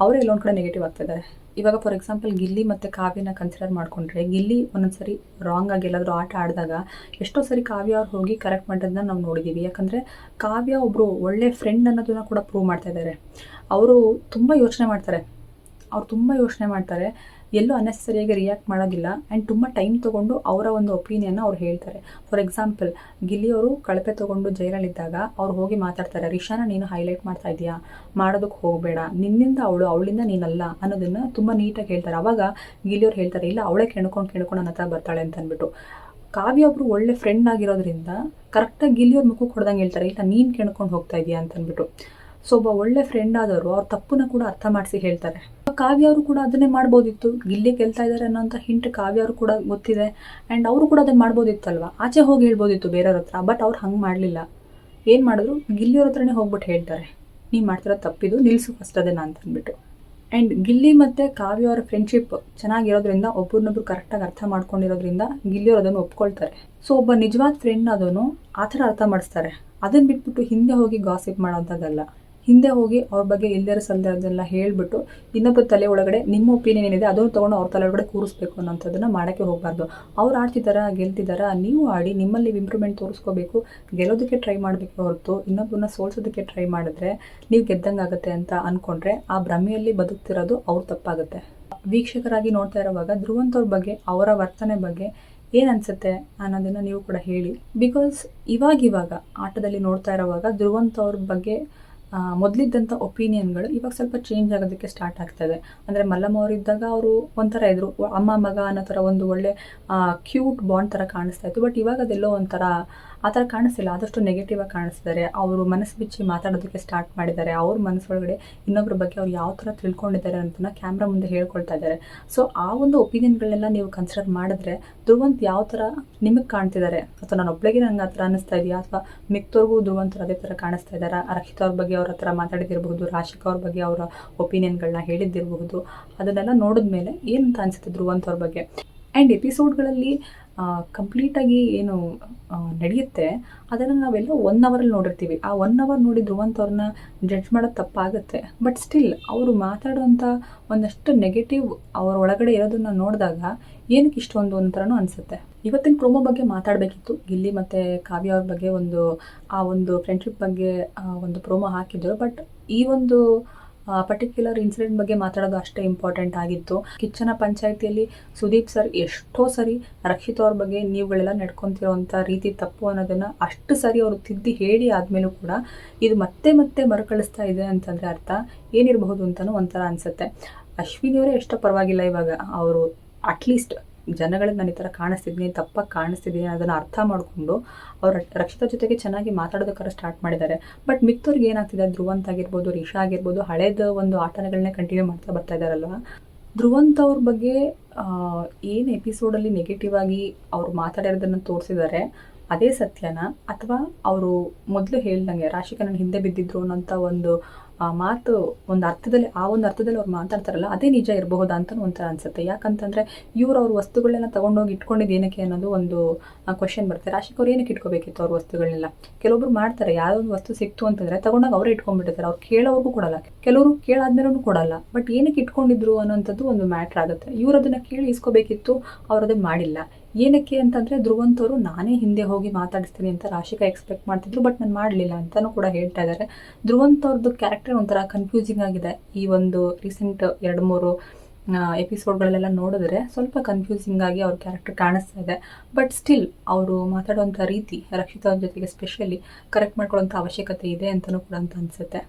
ಅವರೇ ಎಲ್ಲೊಂದು ಕಡೆ ನೆಗೆಟಿವ್ ಆಗ್ತಿದ್ದಾರೆ. ಇವಾಗ ಫಾರ್ ಎಕ್ಸಾಂಪಲ್ ಗಿಲ್ಲಿ ಮತ್ತು ಕಾವ್ಯನ ಕನ್ಸಿಡರ್ ಮಾಡಿಕೊಂಡ್ರೆ, ಗಿಲ್ಲಿ ಒಂದೊಂದು ಸರಿ ರಾಂಗ್ ಆಗಿ ಎಲ್ಲಾದರೂ ಆಟ ಆಡಿದಾಗ ಎಷ್ಟೋ ಸರಿ ಕಾವ್ಯ ಅವ್ರು ಹೋಗಿ ಕರೆಕ್ಟ್ ಮಾಡೋದನ್ನ ನಾವು ನೋಡಿದ್ದೀವಿ. ಯಾಕಂದರೆ ಕಾವ್ಯ ಒಬ್ಬರು ಒಳ್ಳೆ ಫ್ರೆಂಡ್ ಅನ್ನೋದನ್ನ ಕೂಡ ಪ್ರೂವ್ ಮಾಡ್ತಾ ಇದ್ದಾರೆ. ಅವರು ತುಂಬ ಯೋಚನೆ ಮಾಡ್ತಾರೆ, ಎಲ್ಲೂ ಅನ್ನೆಸರಿಯಾಗಿ ರಿಯಾಕ್ಟ್ ಮಾಡೋದಿಲ್ಲ. ಆ್ಯಂಡ್ ತುಂಬ ಟೈಮ್ ತೊಗೊಂಡು ಅವರ ಒಂದು ಒಪಿನಿಯನ್ನ ಅವ್ರು ಹೇಳ್ತಾರೆ. ಫಾರ್ ಎಕ್ಸಾಂಪಲ್ ಗಿಲ್ಲಿಯವರು ಕಳಪೆ ತೊಗೊಂಡು ಜೈಲಲ್ಲಿದ್ದಾಗ ಅವ್ರು ಹೋಗಿ ಮಾತಾಡ್ತಾರೆ, ರಿಷಾನ ನೀನು ಹೈಲೈಟ್ ಮಾಡ್ತಾ ಇದೆಯಾ, ಮಾಡೋದಕ್ಕೆ ಹೋಗಬೇಡ, ನಿನ್ನಿಂದ ಅವಳಿಂದ ನೀನಲ್ಲ ಅನ್ನೋದನ್ನು ತುಂಬ ನೀಟಾಗಿ ಹೇಳ್ತಾರೆ. ಆವಾಗ ಗಿಲ್ಲಿಯವ್ರು ಹೇಳ್ತಾರೆ, ಇಲ್ಲ ಅವಳೇ ಕೆಣ್ಕೊಂಡು ನನ್ನ ಹತ್ರ ಬರ್ತಾಳೆ ಅಂತ ಅಂದ್ಬಿಟ್ಟು. ಕಾವ್ಯ ಒಬ್ಬರು ಒಳ್ಳೆ ಫ್ರೆಂಡ್ ಆಗಿರೋದ್ರಿಂದ ಕರೆಕ್ಟಾಗಿ ಗಿಲ್ಲಿಯವ್ರ ಮುಖಕ್ಕೆ ಹೊಡೆದಂಗೆ ಹೇಳ್ತಾರೆ, ಇಲ್ಲ ನೀನು ಕೆಣ್ಕೊಂಡು ಹೋಗ್ತಾ ಇದೆಯಾ ಅಂತ ಅಂದ್ಬಿಟ್ಟು. ಸೊ ಒಬ್ಬ ಒಳ್ಳೆ ಫ್ರೆಂಡ್ ಆದವರು ಅವ್ರ ತಪ್ಪನ್ನ ಕೂಡ ಅರ್ಥ ಮಾಡಿಸಿ ಹೇಳ್ತಾರೆ. ಕಾವ್ಯ ಅವರು ಕೂಡ ಅದನ್ನೇ ಮಾಡ್ಬೋದಿತ್ತು. ಗಿಲ್ಲಿ ಗೆಲ್ತಾ ಇದ್ದಾರೆ ಅನ್ನೋಂಥ ಹಿಂಟ್ ಕಾವ್ಯ ಅವರು ಕೂಡ ಗೊತ್ತಿದೆ, ಆ್ಯಂಡ್ ಅವರು ಕೂಡ ಅದನ್ನು ಮಾಡ್ಬೋದಿತ್ತಲ್ವ, ಆಚೆ ಹೋಗಿ ಹೇಳ್ಬೋದಿತ್ತು ಬೇರೆಯವ್ರ ಹತ್ರ. ಬಟ್ ಅವ್ರು ಹಂಗೆ ಮಾಡಲಿಲ್ಲ. ಏನು ಮಾಡಿದ್ರು, ಗಿಲ್ಲಿಯವ್ರ ಹತ್ರನೇ ಹೋಗ್ಬಿಟ್ಟು ಹೇಳ್ತಾರೆ, ನೀನು ಮಾಡ್ತಿರೋ ತಪ್ಪಿದು, ನಿಲ್ಲಿಸು ಫಸ್ಟ್ ಅದನ್ನು ಅಂತ ಅಂದ್ಬಿಟ್ಟು. ಆ್ಯಂಡ್ ಗಿಲ್ಲಿ ಮತ್ತು ಕಾವ್ಯ ಅವರ ಫ್ರೆಂಡ್ಶಿಪ್ ಚೆನ್ನಾಗಿರೋದ್ರಿಂದ, ಒಬ್ಬರನ್ನೊಬ್ರು ಕರೆಕ್ಟಾಗಿ ಅರ್ಥ ಮಾಡ್ಕೊಂಡಿರೋದ್ರಿಂದ ಗಿಲ್ಲಿಯವ್ರು ಅದನ್ನು ಒಪ್ಕೊಳ್ತಾರೆ. ಸೊ ಒಬ್ಬ ನಿಜವಾದ ಫ್ರೆಂಡ್ ಅದನ್ನು ಆ ಥರ ಅರ್ಥ ಮಾಡಿಸ್ತಾರೆ. ಅದನ್ನು ಬಿಟ್ಬಿಟ್ಟು ಹಿಂದೆ ಹೋಗಿ ಗಾಸಿಪ್ ಮಾಡೋವಂಥದ್ದಲ್ಲ. ಹಿಂದೆ ಹೋಗಿ ಅವ್ರ ಬಗ್ಗೆ ಇಲ್ಲದೇ ಸಲ್ದೆಲ್ಲ ಹೇಳ್ಬಿಟ್ಟು ಇನ್ನೊಬ್ಬರ ತಲೆ ಒಳಗಡೆ ನಿಮ್ಮ ಒಪಿನಿಯನ್ ಏನಿದೆ ಅದನ್ನು ತೊಗೊಂಡು ಅವ್ರ ತಲೆ ಒಳಗಡೆ ಕೂರಿಸ್ಬೇಕು ಅನ್ನೋಂಥದ್ದನ್ನು ಮಾಡೋಕ್ಕೆ ಹೋಗಬಾರ್ದು. ಅವ್ರು ಆಡ್ತಿದ್ದಾರಾ ಗೆಲ್ತಿದ್ದಾರಾ, ನೀವು ಆಡಿ ನಿಮ್ಮಲ್ಲಿ ಇಂಪ್ರೂವ್ಮೆಂಟ್ ತೋರಿಸ್ಕೋಬೇಕು, ಗೆಲ್ಲೋದಕ್ಕೆ ಟ್ರೈ ಮಾಡಬೇಕು ಹೊರತು ಇನ್ನೊಬ್ಬರನ್ನ ಸೋಲ್ಸೋದಕ್ಕೆ ಟ್ರೈ ಮಾಡಿದ್ರೆ ನೀವು ಗೆದ್ದಂಗಾಗುತ್ತೆ ಅಂತ ಅಂದ್ಕೊಂಡ್ರೆ ಆ ಭ್ರಮೆಯಲ್ಲಿ ಬದುಕ್ತಿರೋದು ಅವ್ರು ತಪ್ಪಾಗುತ್ತೆ. ವೀಕ್ಷಕರಾಗಿ ನೋಡ್ತಾ ಇರೋವಾಗ ಧ್ರುವಂತ್ ಅವ್ರ ಬಗ್ಗೆ, ಅವರ ವರ್ತನೆ ಬಗ್ಗೆ ಏನು ಅನಿಸುತ್ತೆ ಅನ್ನೋದನ್ನು ನೀವು ಕೂಡ ಹೇಳಿ. ಬಿಕಾಸ್ ಇವಾಗ ಆಟದಲ್ಲಿ ನೋಡ್ತಾ ಇರೋವಾಗ ಧ್ರುವಂತ್ ಅವ್ರ ಬಗ್ಗೆ ಮೊದಲಿದ್ದಂಥ ಒಪಿನಿಯನ್ಗಳು ಇವಾಗ ಸ್ವಲ್ಪ ಚೇಂಜ್ ಆಗೋದಕ್ಕೆ ಸ್ಟಾರ್ಟ್ ಆಗ್ತದೆ. ಅಂದರೆ ಮಲ್ಲಮ್ಮ ಅವರಿದ್ದಾಗ ಅವರು ಒಂಥರ ಇದ್ರು, ಅಮ್ಮ ಮಗ ಅನ್ನೋ ಥರ ಒಂದು ಒಳ್ಳೆ ಕ್ಯೂಟ್ ಬಾಂಡ್ ಥರ ಕಾಣಿಸ್ತಾ ಇತ್ತು. ಬಟ್ ಇವಾಗ ಅದೆಲ್ಲೋ ಒಂಥರ ಆ ಥರ ಕಾಣಿಸ್ತಿಲ್ಲ, ಆದಷ್ಟು ನೆಗೆಟಿವ್ ಆಗಿ ಕಾಣಿಸ್ತಿದ್ದಾರೆ. ಅವರು ಮನಸ್ಸು ಬಿಚ್ಚಿ ಮಾತಾಡೋದಕ್ಕೆ ಸ್ಟಾರ್ಟ್ ಮಾಡಿದ್ದಾರೆ. ಅವ್ರ ಮನಸ್ಸೊಳಗಡೆ ಇನ್ನೊಬ್ಬರ ಬಗ್ಗೆ ಅವ್ರು ಯಾವ ಥರ ತಿಳ್ಕೊಂಡಿದ್ದಾರೆ ಅಂತ ಕ್ಯಾಮ್ರಾ ಮುಂದೆ ಹೇಳ್ಕೊಳ್ತಾ ಇದ್ದಾರೆ. ಸೊ ಆ ಒಂದು ಒಪಿನಿಯನ್ಗಳನ್ನೆಲ್ಲ ನೀವು ಕನ್ಸಿಡರ್ ಮಾಡಿದ್ರೆ ಧ್ರುವಂತ್ ಯಾವ ಥರ ನಿಮಗೆ ಕಾಣ್ತಿದ್ದಾರೆ, ಅಥವಾ ನಾನು ಒಬ್ಬಳಿಗೆ ನಂಗೆ ಆ ಥರ ಅನ್ನಿಸ್ತಾ ಇದೆಯಾ, ಅಥವಾ ಮಿಕ್ತವ್ರಿಗೂ ಧ್ರುವಂತ್ ಅದೇ ಥರ ಕಾಣಿಸ್ತಾ ಇದ್ದಾರಾ, ರಕ್ಷಿತಾ ಅವ್ರ ಬಗ್ಗೆ ಅವ್ರ ಹತ್ರ ಮಾತಾಡಿದಿರಬಹುದು, ರಾಶಿಕಾ ಅವ್ರ ಬಗ್ಗೆ ಅವರ ಒಪಿನಿಯನ್ಗಳನ್ನ ಹೇಳಿದ್ದಿರಬಹುದು, ಅದನ್ನೆಲ್ಲ ನೋಡಿದ್ಮೇಲೆ ಏನಂತ ಅನಿಸುತ್ತೆ ಧ್ರುವಂತ್ ಅವ್ರ ಬಗ್ಗೆ. ಆ್ಯಂಡ್ ಎಪಿಸೋಡ್ಗಳಲ್ಲಿ ಕಂಪ್ಲೀಟಾಗಿ ಏನು ನಡೆಯುತ್ತೆ ಅದನ್ನು ನಾವೆಲ್ಲ 1 ಅವರಲ್ಲಿ ನೋಡಿರ್ತೀವಿ. ಆ 1 ಅವರ್ ನೋಡಿ ಧ್ರುವಂತ್ ಅವ್ರನ್ನ ಜಡ್ಜ್ ಮಾಡೋದು ತಪ್ಪಾಗುತ್ತೆ. ಬಟ್ ಸ್ಟಿಲ್ ಅವರು ಮಾತಾಡೋಂಥ ಒಂದಷ್ಟು ನೆಗೆಟಿವ್ ಅವರ ಒಳಗಡೆ ಇರೋದನ್ನು ನೋಡಿದಾಗ ಏನಕ್ಕೆ ಇಷ್ಟೊಂದು ಒಂಥರನೂ ಅನಿಸುತ್ತೆ. ಇವತ್ತಿನ ಪ್ರೋಮೋ ಬಗ್ಗೆ ಮಾತಾಡಬೇಕಿತ್ತು. ಗಿಲ್ಲಿ ಮತ್ತು ಕಾವ್ಯ ಅವ್ರ ಬಗ್ಗೆ ಆ ಒಂದು ಫ್ರೆಂಡ್ಶಿಪ್ ಬಗ್ಗೆ ಒಂದು ಪ್ರೋಮೋ ಹಾಕಿದ್ರು. ಬಟ್ ಈ ಒಂದು ಪರ್ಟಿಕ್ಯುಲರ್ ಇನ್ಸಿಡೆಂಟ್ ಬಗ್ಗೆ ಮಾತಾಡೋದು ಅಷ್ಟೇ ಇಂಪಾರ್ಟೆಂಟ್ ಆಗಿತ್ತು. ಕಿಚ್ಚನ ಪಂಚಾಯಿತಿಯಲ್ಲಿ ಸುದೀಪ್ ಸರ್ ಎಷ್ಟೋ ಸರಿ ರಕ್ಷಿತಾ ಅವ್ರ ಬಗ್ಗೆ ನೀವುಗಳೆಲ್ಲ ನಡ್ಕೊತಿರೋವಂಥ ರೀತಿ ತಪ್ಪು ಅನ್ನೋದನ್ನು ಅಷ್ಟು ಸರಿ ಅವರು ತಿದ್ದಿ ಹೇಳಿ ಆದಮೇಲೂ ಕೂಡ ಇದು ಮತ್ತೆ ಮತ್ತೆ ಮರುಕಳಿಸ್ತಾ ಇದೆ ಅಂತಂದರೆ ಅರ್ಥ ಏನಿರಬಹುದು ಅಂತಲೂ ಒಂಥರ ಅನಿಸುತ್ತೆ. ಅಶ್ವಿನಿಯವರೇ ಎಷ್ಟೋ ಪರವಾಗಿಲ್ಲ, ಇವಾಗ ಅವರು ಅಟ್ಲೀಸ್ಟ್ ಜನಗಳಿಗೆ ನಾನು ಈ ಥರ ಕಾಣಿಸ್ತಿದ್ದೀನಿ, ತಪ್ಪಾಗಿ ಕಾಣಿಸ್ತಿದ್ದೀನಿ ಅದನ್ನು ಅರ್ಥ ಮಾಡಿಕೊಂಡು ಅವರು ರಕ್ಷಿತಾ ಜೊತೆಗೆ ಚೆನ್ನಾಗಿ ಮಾತಾಡೋದಕ್ಕಾರ ಸ್ಟಾರ್ಟ್ ಮಾಡಿದ್ದಾರೆ. ಬಟ್ ಮಿಕ್ತವ್ರಿಗೆ ಏನಾಗ್ತಿದೆ, ಧ್ರುವಂತ್ ಆಗಿರ್ಬೋದು, ರಿಷಾ ಆಗಿರ್ಬೋದು, ಹಳೇದ ಒಂದು ಆಟಗಳನ್ನೇ ಕಂಟಿನ್ಯೂ ಮಾಡ್ತಾ ಬರ್ತಾ ಇದ್ದಾರಲ್ವ. ಧ್ರುವಂತ್ ಅವ್ರ ಬಗ್ಗೆ ಏನು ಎಪಿಸೋಡಲ್ಲಿ ನೆಗೆಟಿವ್ ಆಗಿ ಅವ್ರು ಮಾತಾಡಿರೋದನ್ನು ತೋರಿಸಿದ್ದಾರೆ ಅದೇ ಸತ್ಯನಾ, ಅಥವಾ ಅವರು ಮೊದಲು ಹೇಳ್ದಂಗೆ ರಾಶಿಕಾ ನನ್ನ ಹಿಂದೆ ಬಿದ್ದಿದ್ರು ಅನ್ನೋಂಥ ಒಂದು ಮಾತು ಒಂದು ಅರ್ಥದಲ್ಲಿ ಅವ್ರು ಮಾತಾಡ್ತಾರಲ್ಲ ಅದೇ ನಿಜ ಇರಬಹುದಾ ಅಂತ ಒಂಥರ ಅನ್ಸುತ್ತೆ. ಯಾಕಂತಂದರೆ ಅವ್ರ ವಸ್ತುಗಳನ್ನೆಲ್ಲ ತೊಗೊಂಡೋಗಿ ಇಟ್ಕೊಂಡಿದ್ದು ಏನಕ್ಕೆ ಅನ್ನೋದು ಒಂದು ಕ್ವಶನ್ ಬರುತ್ತೆ. ರಾಶಿಕಾ ಅವ್ರು ಏನಕ್ಕೆ ಇಟ್ಕೋಬೇಕಿತ್ತು ಅವ್ರ ವಸ್ತುಗಳನ್ನೆಲ್ಲ? ಕೆಲವೊಬ್ರು ಮಾಡ್ತಾರೆ, ಯಾವುದೋ ಒಂದು ವಸ್ತು ಸಿಕ್ತು ಅಂತಂದರೆ ತಗೊಂಡಾಗ ಅವರೇ ಇಟ್ಕೊಂಡ್ಬಿಟ್ಟಿರ್ತಾರೆ, ಅವ್ರು ಕೇಳೋರ್ಗೂ ಕೊಡಲ್ಲ, ಕೆಲವರು ಕೇಳಾದ್ಮೇಲೂ ಕೊಡಲ್ಲ. ಬಟ್ ಏನಕ್ಕೆ ಇಟ್ಕೊಂಡಿದ್ರು ಅನ್ನೋಂಥದ್ದು ಒಂದು ಮ್ಯಾಟ್ರ್ ಆಗುತ್ತೆ. ಇವ್ರು ಅದನ್ನು ಕೇಳಿ ಇಸ್ಕೋಬೇಕಿತ್ತು, ಅವ್ರು ಅದನ್ನು ಮಾಡಿಲ್ಲ. ಏನಕ್ಕೆ ಅಂತಂದರೆ ಧ್ರುವಂತ್ ಅವರು ನಾನೇ ಹಿಂದೆ ಹೋಗಿ ಮಾತಾಡಿಸ್ತೀನಿ ಅಂತ ರಾಶಿಕಾ ಎಕ್ಸ್ಪೆಕ್ಟ್ ಮಾಡ್ತಿದ್ರು, ಬಟ್ ನಾನು ಮಾಡಲಿಲ್ಲ ಅಂತಲೂ ಕೂಡ ಹೇಳ್ತಾ ಇದ್ದಾರೆ. ಧ್ರುವಂತ್ ಅವ್ರದ್ದು ಕ್ಯಾರೆಕ್ಟರ್ ಒಂಥರ ಕನ್ಫ್ಯೂಸಿಂಗ್ ಆಗಿದೆ. ಈ ಒಂದು ರೀಸೆಂಟ್ 2-3 ಎಪಿಸೋಡ್ಗಳಲ್ಲೆಲ್ಲ ನೋಡಿದ್ರೆ ಸ್ವಲ್ಪ ಕನ್ಫ್ಯೂಸಿಂಗ್ ಆಗಿ ಅವ್ರ ಕ್ಯಾರೆಕ್ಟರ್ ಕಾಣಿಸ್ತಾ ಇದೆ. ಬಟ್ ಸ್ಟಿಲ್ ಅವರು ಮಾತಾಡುವಂಥ ರೀತಿ ರಕ್ಷಿತಾ ಅವ್ರ ಜೊತೆಗೆ ಸ್ಪೆಷಲಿ ಕರೆಕ್ಟ್ ಮಾಡ್ಕೊಳ್ಳೋಂಥ ಅವಶ್ಯಕತೆ ಇದೆ ಅಂತಲೂ ಕೂಡ ಅಂತ ಅನಿಸುತ್ತೆ.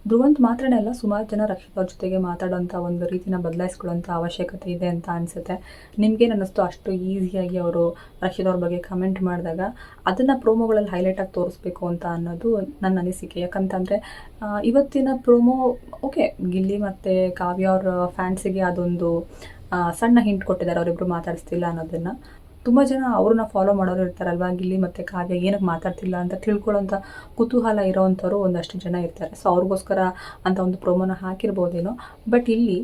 ಧ್ರುವಂತ್ ಮಾತ್ರನೇ ಅಲ್ಲ, ಸುಮಾರು ಜನ ರಕ್ಷಿತಾ ಅವ್ರ ಜೊತೆಗೆ ಮಾತಾಡೋಂಥ ಒಂದು ರೀತಿನ ಬದಲಾಯಿಸ್ಕೊಳ್ಳೋಂಥ ಅವಶ್ಯಕತೆ ಇದೆ ಅಂತ ಅನಿಸುತ್ತೆ. ನಿಮಗೇನು ಅನ್ನಿಸ್ತು ಅಷ್ಟು ಈಸಿಯಾಗಿ ಅವರು ರಕ್ಷಿತಾ ಅವ್ರ ಬಗ್ಗೆ ಕಮೆಂಟ್ ಮಾಡಿದಾಗ ಅದನ್ನು ಪ್ರೋಮೋಗಳಲ್ಲಿ ಹೈಲೈಟಾಗಿ ತೋರಿಸ್ಬೇಕು ಅಂತ ಅನ್ನೋದು ನನ್ನ ಅನಿಸಿಕೆ. ಯಾಕಂತಂದರೆ ಇವತ್ತಿನ ಪ್ರೋಮೋ ಓಕೆ, ಗಿಲ್ಲಿ ಮತ್ತು ಕಾವ್ಯ ಅವ್ರ ಫ್ಯಾನ್ಸಿಗೆ ಅದೊಂದು ಸಣ್ಣ ಹಿಂಟ್ ಕೊಟ್ಟಿದ್ದಾರೆ, ಅವರಿಬ್ಬರು ಮಾತಾಡಿಸ್ತಿಲ್ಲ ಅನ್ನೋದನ್ನು. ತುಂಬ ಜನ ಅವ್ರನ್ನ ಫಾಲೋ ಮಾಡೋರು ಇರ್ತಾರಲ್ವ, ಗಿಲ್ಲಿ ಮತ್ತು ಕಾವ್ಯ ಏನಕ್ಕೆ ಮಾತಾಡ್ತಿಲ್ಲ ಅಂತ ತಿಳ್ಕೊಳ್ಳೋಂಥ ಕುತೂಹಲ ಇರೋವಂಥವ್ರು ಒಂದಷ್ಟು ಜನ ಇರ್ತಾರೆ. ಸೊ ಅವ್ರಿಗೋಸ್ಕರ ಅಂತ ಒಂದು ಪ್ರೋಮೋನ ಹಾಕಿರ್ಬೋದೇನೋ. ಬಟ್ ಇಲ್ಲಿ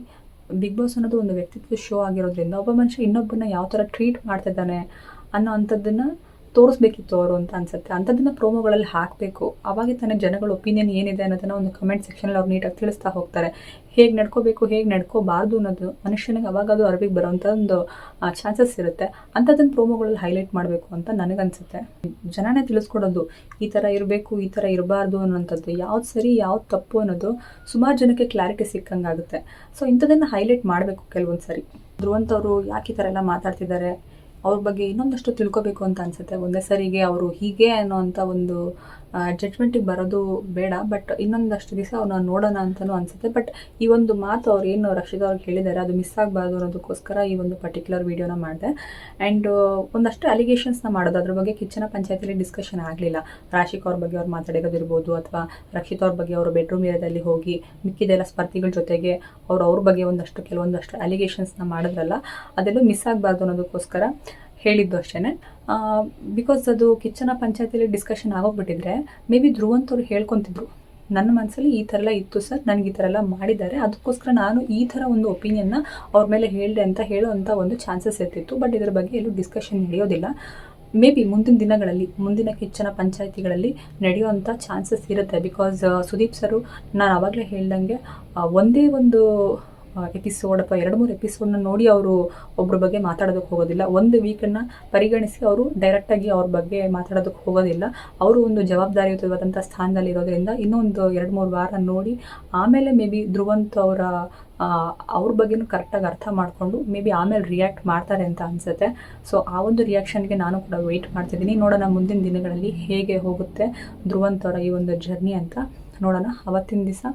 ಬಿಗ್ ಬಾಸ್ ಅನ್ನೋದು ಒಂದು ವ್ಯಕ್ತಿತ್ವ ಶೋ ಆಗಿರೋದ್ರಿಂದ ಒಬ್ಬ ಮನುಷ್ಯ ಇನ್ನೊಬ್ಬರನ್ನ ಯಾವ ಥರ ಟ್ರೀಟ್ ಮಾಡ್ತಿದ್ದಾನೆ ಅನ್ನೋ ಅಂಥದ್ದನ್ನು ತೋರಿಸ್ಬೇಕಿತ್ತು ಅವರು ಅಂತ ಅನ್ಸುತ್ತೆ. ಅಂಥದ್ದನ್ನು ಪ್ರೋಮೋಗಳಲ್ಲಿ ಹಾಕಬೇಕು. ಅವಾಗ ತಾನೇ ಜನಗಳ ಒಪಿನಿಯನ್ ಏನಿದೆ ಅನ್ನೋದನ್ನು ಒಂದು ಕಮೆಂಟ್ ಸೆಕ್ಷನಲ್ಲಿ ಅವ್ರು ನೀಟಾಗಿ ತಿಳಿಸ್ತಾ ಹೋಗ್ತಾರೆ. ಹೇಗೆ ನಡ್ಕೋಬೇಕು, ಹೇಗೆ ನಡ್ಕೋಬಾರ್ದು ಅನ್ನೋದು ಮನುಷ್ಯನಿಗೆ ಅವಾಗ ಅದು ಅರಿವಿಗೆ ಬರೋವಂಥ ಒಂದು ಚಾನ್ಸಸ್ ಇರುತ್ತೆ. ಅಂಥದ್ದನ್ನು ಪ್ರೋಮೋಗಳಲ್ಲಿ ಹೈಲೈಟ್ ಮಾಡಬೇಕು ಅಂತ ನನಗನ್ಸುತ್ತೆ. ಜನನೇ ತಿಳಿಸ್ಕೊಡೋದು ಈ ಥರ ಇರಬೇಕು, ಈ ಥರ ಇರಬಾರ್ದು ಅನ್ನೋಂಥದ್ದು, ಯಾವ್ದು ಸರಿ ಯಾವ್ದು ತಪ್ಪು ಅನ್ನೋದು ಸುಮಾರು ಜನಕ್ಕೆ ಕ್ಲಾರಿಟಿ ಸಿಕ್ಕಂಗಾಗುತ್ತೆ. ಸೊ ಇಂಥದ್ದನ್ನು ಹೈಲೈಟ್ ಮಾಡಬೇಕು ಕೆಲವೊಂದು ಸರಿ. ಧ್ರುವಂತ್ ಅವರು ಯಾಕೆ ಈ ಥರ ಎಲ್ಲ ಮಾತಾಡ್ತಿದ್ದಾರೆ, ಅವ್ರ ಬಗ್ಗೆ ಇನ್ನೊಂದಷ್ಟು ತಿಳ್ಕೊಬೇಕು ಅಂತ ಅನಿಸುತ್ತೆ. ಒಂದೇ ಸರಿಗೆ ಅವರು ಹೀಗೆ ಅನ್ನೋವಂಥ ಒಂದು ಜಡ್ಜ್ಮೆಂಟಿಗೆ ಬರೋದು ಬೇಡ. ಬಟ್ ಇನ್ನೊಂದಷ್ಟು ದಿವಸ ಅವ್ರನ್ನ ನೋಡೋಣ ಅಂತಲೂ ಅನಿಸುತ್ತೆ. ಬಟ್ ಈ ಒಂದು ಮಾತು ಅವ್ರು ಏನು ರಕ್ಷಿತಾ ಅವ್ರಿಗೆ ಹೇಳಿದ್ದಾರೆ ಅದು ಮಿಸ್ ಆಗಬಾರ್ದು ಅನ್ನೋದಕ್ಕೋಸ್ಕರ ಈ ಒಂದು ಪರ್ಟಿಕ್ಯುಲರ್ ವೀಡಿಯೋನ ಮಾಡಿದೆ. ಆ್ಯಂಡ್ ಒಂದಷ್ಟು ಅಲಿಗೇಷನ್ಸ್ನ ಮಾಡೋದು, ಅದ್ರ ಬಗ್ಗೆ ಕಿಚ್ಚನ ಪಂಚಾಯತಿಲಿ ಡಿಸ್ಕಷನ್ ಆಗಲಿಲ್ಲ. ರಾಶಿಕಾ ಅವ್ರ ಬಗ್ಗೆ ಅವ್ರು ಮಾತಾಡಿರೋದಿರ್ಬೋದು, ಅಥವಾ ರಕ್ಷಿತಾ ಅವ್ರ ಬಗ್ಗೆ ಅವರು ಬೆಡ್ರೂಮ್ ಏರಿಯಾದಲ್ಲಿ ಹೋಗಿ ಮಿಕ್ಕಿದೆಲ್ಲ ಸ್ಪರ್ಧಿಗಳ ಜೊತೆಗೆ ಅವ್ರ ಬಗ್ಗೆ ಕೆಲವೊಂದಷ್ಟು ಅಲಿಗೇಷನ್ಸ್ನ ಮಾಡಿದ್ರಲ್ಲ, ಅದೆಲ್ಲೂ ಮಿಸ್ ಆಗಬಾರ್ದು ಅನ್ನೋದಕ್ಕೋಸ್ಕರ ಹೇಳಿದ್ದು ಅಷ್ಟೇ. ಬಿಕಾಸ್ ಅದು ಕಿಚ್ಚನ ಪಂಚಾಯತಿಲಿ ಡಿಸ್ಕಷನ್ ಆಗೋಗ್ಬಿಟ್ಟಿದ್ರೆ ಮೇ ಬಿ ಧ್ರುವಂತ್ ಅವ್ರು ಹೇಳ್ಕೊತಿದ್ರು, ನನ್ನ ಮನಸ್ಸಲ್ಲಿ ಈ ಥರ ಎಲ್ಲ ಇತ್ತು ಸರ್, ನನಗೆ ಈ ಥರ ಎಲ್ಲ ಮಾಡಿದ್ದಾರೆ, ಅದಕ್ಕೋಸ್ಕರ ನಾನು ಈ ಥರ ಒಂದು ಒಪಿನಿಯನ್ನ ಅವ್ರ ಮೇಲೆ ಹೇಳಿದೆ ಅಂತ ಹೇಳೋವಂಥ ಒಂದು ಚಾನ್ಸಸ್ ಇರ್ತಿತ್ತು. ಬಟ್ ಇದ್ರ ಬಗ್ಗೆ ಎಲ್ಲೂ ಡಿಸ್ಕಷನ್ ನಡೆಯೋದಿಲ್ಲ. ಮೇ ಬಿ ಮುಂದಿನ ದಿನಗಳಲ್ಲಿ ಮುಂದಿನ ಕಿಚ್ಚನ ಪಂಚಾಯಿತಿಗಳಲ್ಲಿ ನಡೆಯುವಂಥ ಚಾನ್ಸಸ್ ಇರುತ್ತೆ. ಬಿಕಾಸ್ ಸುದೀಪ್ ಸರು ನಾನು ಆವಾಗಲೇ ಹೇಳ್ದಂಗೆ ಒಂದೇ ಒಂದು ಎಪಿಸೋಡ್ ಅಥವಾ 2-3 ಎಪಿಸೋಡ್ನ ನೋಡಿ ಅವರು ಒಬ್ಬರ ಬಗ್ಗೆ ಮಾತಾಡೋದಕ್ಕೆ ಹೋಗೋದಿಲ್ಲ. ಒಂದು ವೀಕನ್ನು ಪರಿಗಣಿಸಿ ಅವರು ಡೈರೆಕ್ಟಾಗಿ ಅವ್ರ ಬಗ್ಗೆ ಮಾತಾಡೋದಕ್ಕೆ ಹೋಗೋದಿಲ್ಲ. ಅವರು ಒಂದು ಜವಾಬ್ದಾರಿಯುತವಾದಂಥ ಸ್ಥಾನದಲ್ಲಿ ಇರೋದ್ರಿಂದ ಇನ್ನೊಂದು 2-3 ವಾರ ನೋಡಿ ಆಮೇಲೆ ಮೇ ಬಿ ಧ್ರುವಂತ್ ಅವ್ರ ಬಗ್ಗೆನೂ ಕರೆಕ್ಟಾಗಿ ಅರ್ಥ ಮಾಡಿಕೊಂಡು ಮೇ ಬಿ ಆಮೇಲೆ ರಿಯಾಕ್ಟ್ ಮಾಡ್ತಾರೆ ಅಂತ ಅನಿಸುತ್ತೆ. ಸೊ ಆ ಒಂದು ರಿಯಾಕ್ಷನ್ಗೆ ನಾನು ಕೂಡ ವೆಯ್ಟ್ ಮಾಡ್ತಿದ್ದೀನಿ. ನೋಡೋಣ ಮುಂದಿನ ದಿನಗಳಲ್ಲಿ ಹೇಗೆ ಹೋಗುತ್ತೆ ಧ್ರುವಂತ್ ಅವರ ಈ ಒಂದು ಜರ್ನಿ ಅಂತ ನೋಡೋಣ. ಅವತ್ತಿನ ದಿವಸ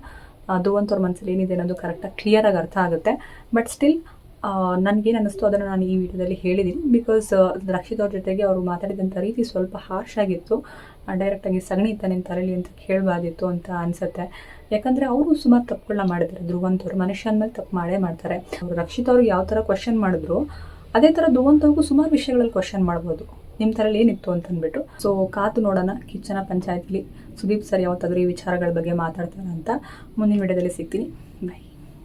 ಧ್ರುವಂತ್ ಅವ್ರ ಮನಸ್ಸಲ್ಲಿ ಏನಿದೆ ಅನ್ನೋದು ಕರೆಕ್ಟಾಗಿ ಕ್ಲಿಯರಾಗಿ ಅರ್ಥ ಆಗುತ್ತೆ. ಬಟ್ ಸ್ಟಿಲ್ ನನಗೇನು ಅನ್ನಿಸ್ತು ಅದನ್ನು ನಾನು ಈ ವಿಡಿಯೋದಲ್ಲಿ ಹೇಳಿದ್ದೀನಿ. ಬಿಕಾಸ್ ರಕ್ಷಿತ್ ಅವ್ರ ಜೊತೆಗೆ ಅವರು ಮಾತಾಡಿದಂಥ ರೀತಿ ಸ್ವಲ್ಪ ಹಾರ್ಶ್ ಆಗಿತ್ತು. ಡೈರೆಕ್ಟಾಗಿ ಸಗಣಿ ಇತ್ತ ನಿನ್ನ ತಲೆಯಲ್ಲಿ ಅಂತ ಕೇಳಬಾರ್ದಿತ್ತು ಅಂತ ಅನಿಸುತ್ತೆ. ಯಾಕಂದರೆ ಅವರು ಸುಮಾರು ತಪ್ಪುಗಳನ್ನ ಮಾಡಿದ್ದಾರೆ. ಧ್ರುವಂತ್ ಅವರು ಮನುಷ್ಯ ಅಂದಮೇಲೆ ತಪ್ಪು ಮಾಡೇ ಮಾಡ್ತಾರೆ. ಅವರು ರಕ್ಷಿತ್ ಅವ್ರಿಗೆ ಯಾವ ಥರ ಕ್ವಶನ್ ಮಾಡಿದ್ರು ಅದೇ ಥರ ಧ್ರುವಂತ್ ಅವ್ರಿಗೂ ಸುಮಾರು ವಿಷಯಗಳಲ್ಲಿ ಕ್ವಶನ್ ಮಾಡ್ಬೋದು, ನಿಮ್ಮ ಥರಲ್ಲಿ ಏನಿತ್ತು ಅಂತ ಅಂದ್ಬಿಟ್ಟು. ಸೊ ಕಾತು ನೋಡೋಣ ಕಿಚ್ಚನ ಪಂಚಾಯತಿಲಿ ಸುದೀಪ್ ಸರ್ ಯಾವತ್ತಾದರೂ ಈ ವಿಚಾರಗಳ ಬಗ್ಗೆ ಮಾತಾಡ್ತಾರೆ ಅಂತ. ಮುಂದಿನ ವಿಡಿಯೋದಲ್ಲಿ ಸಿಗ್ತೀನಿ. ಬಾಯ್.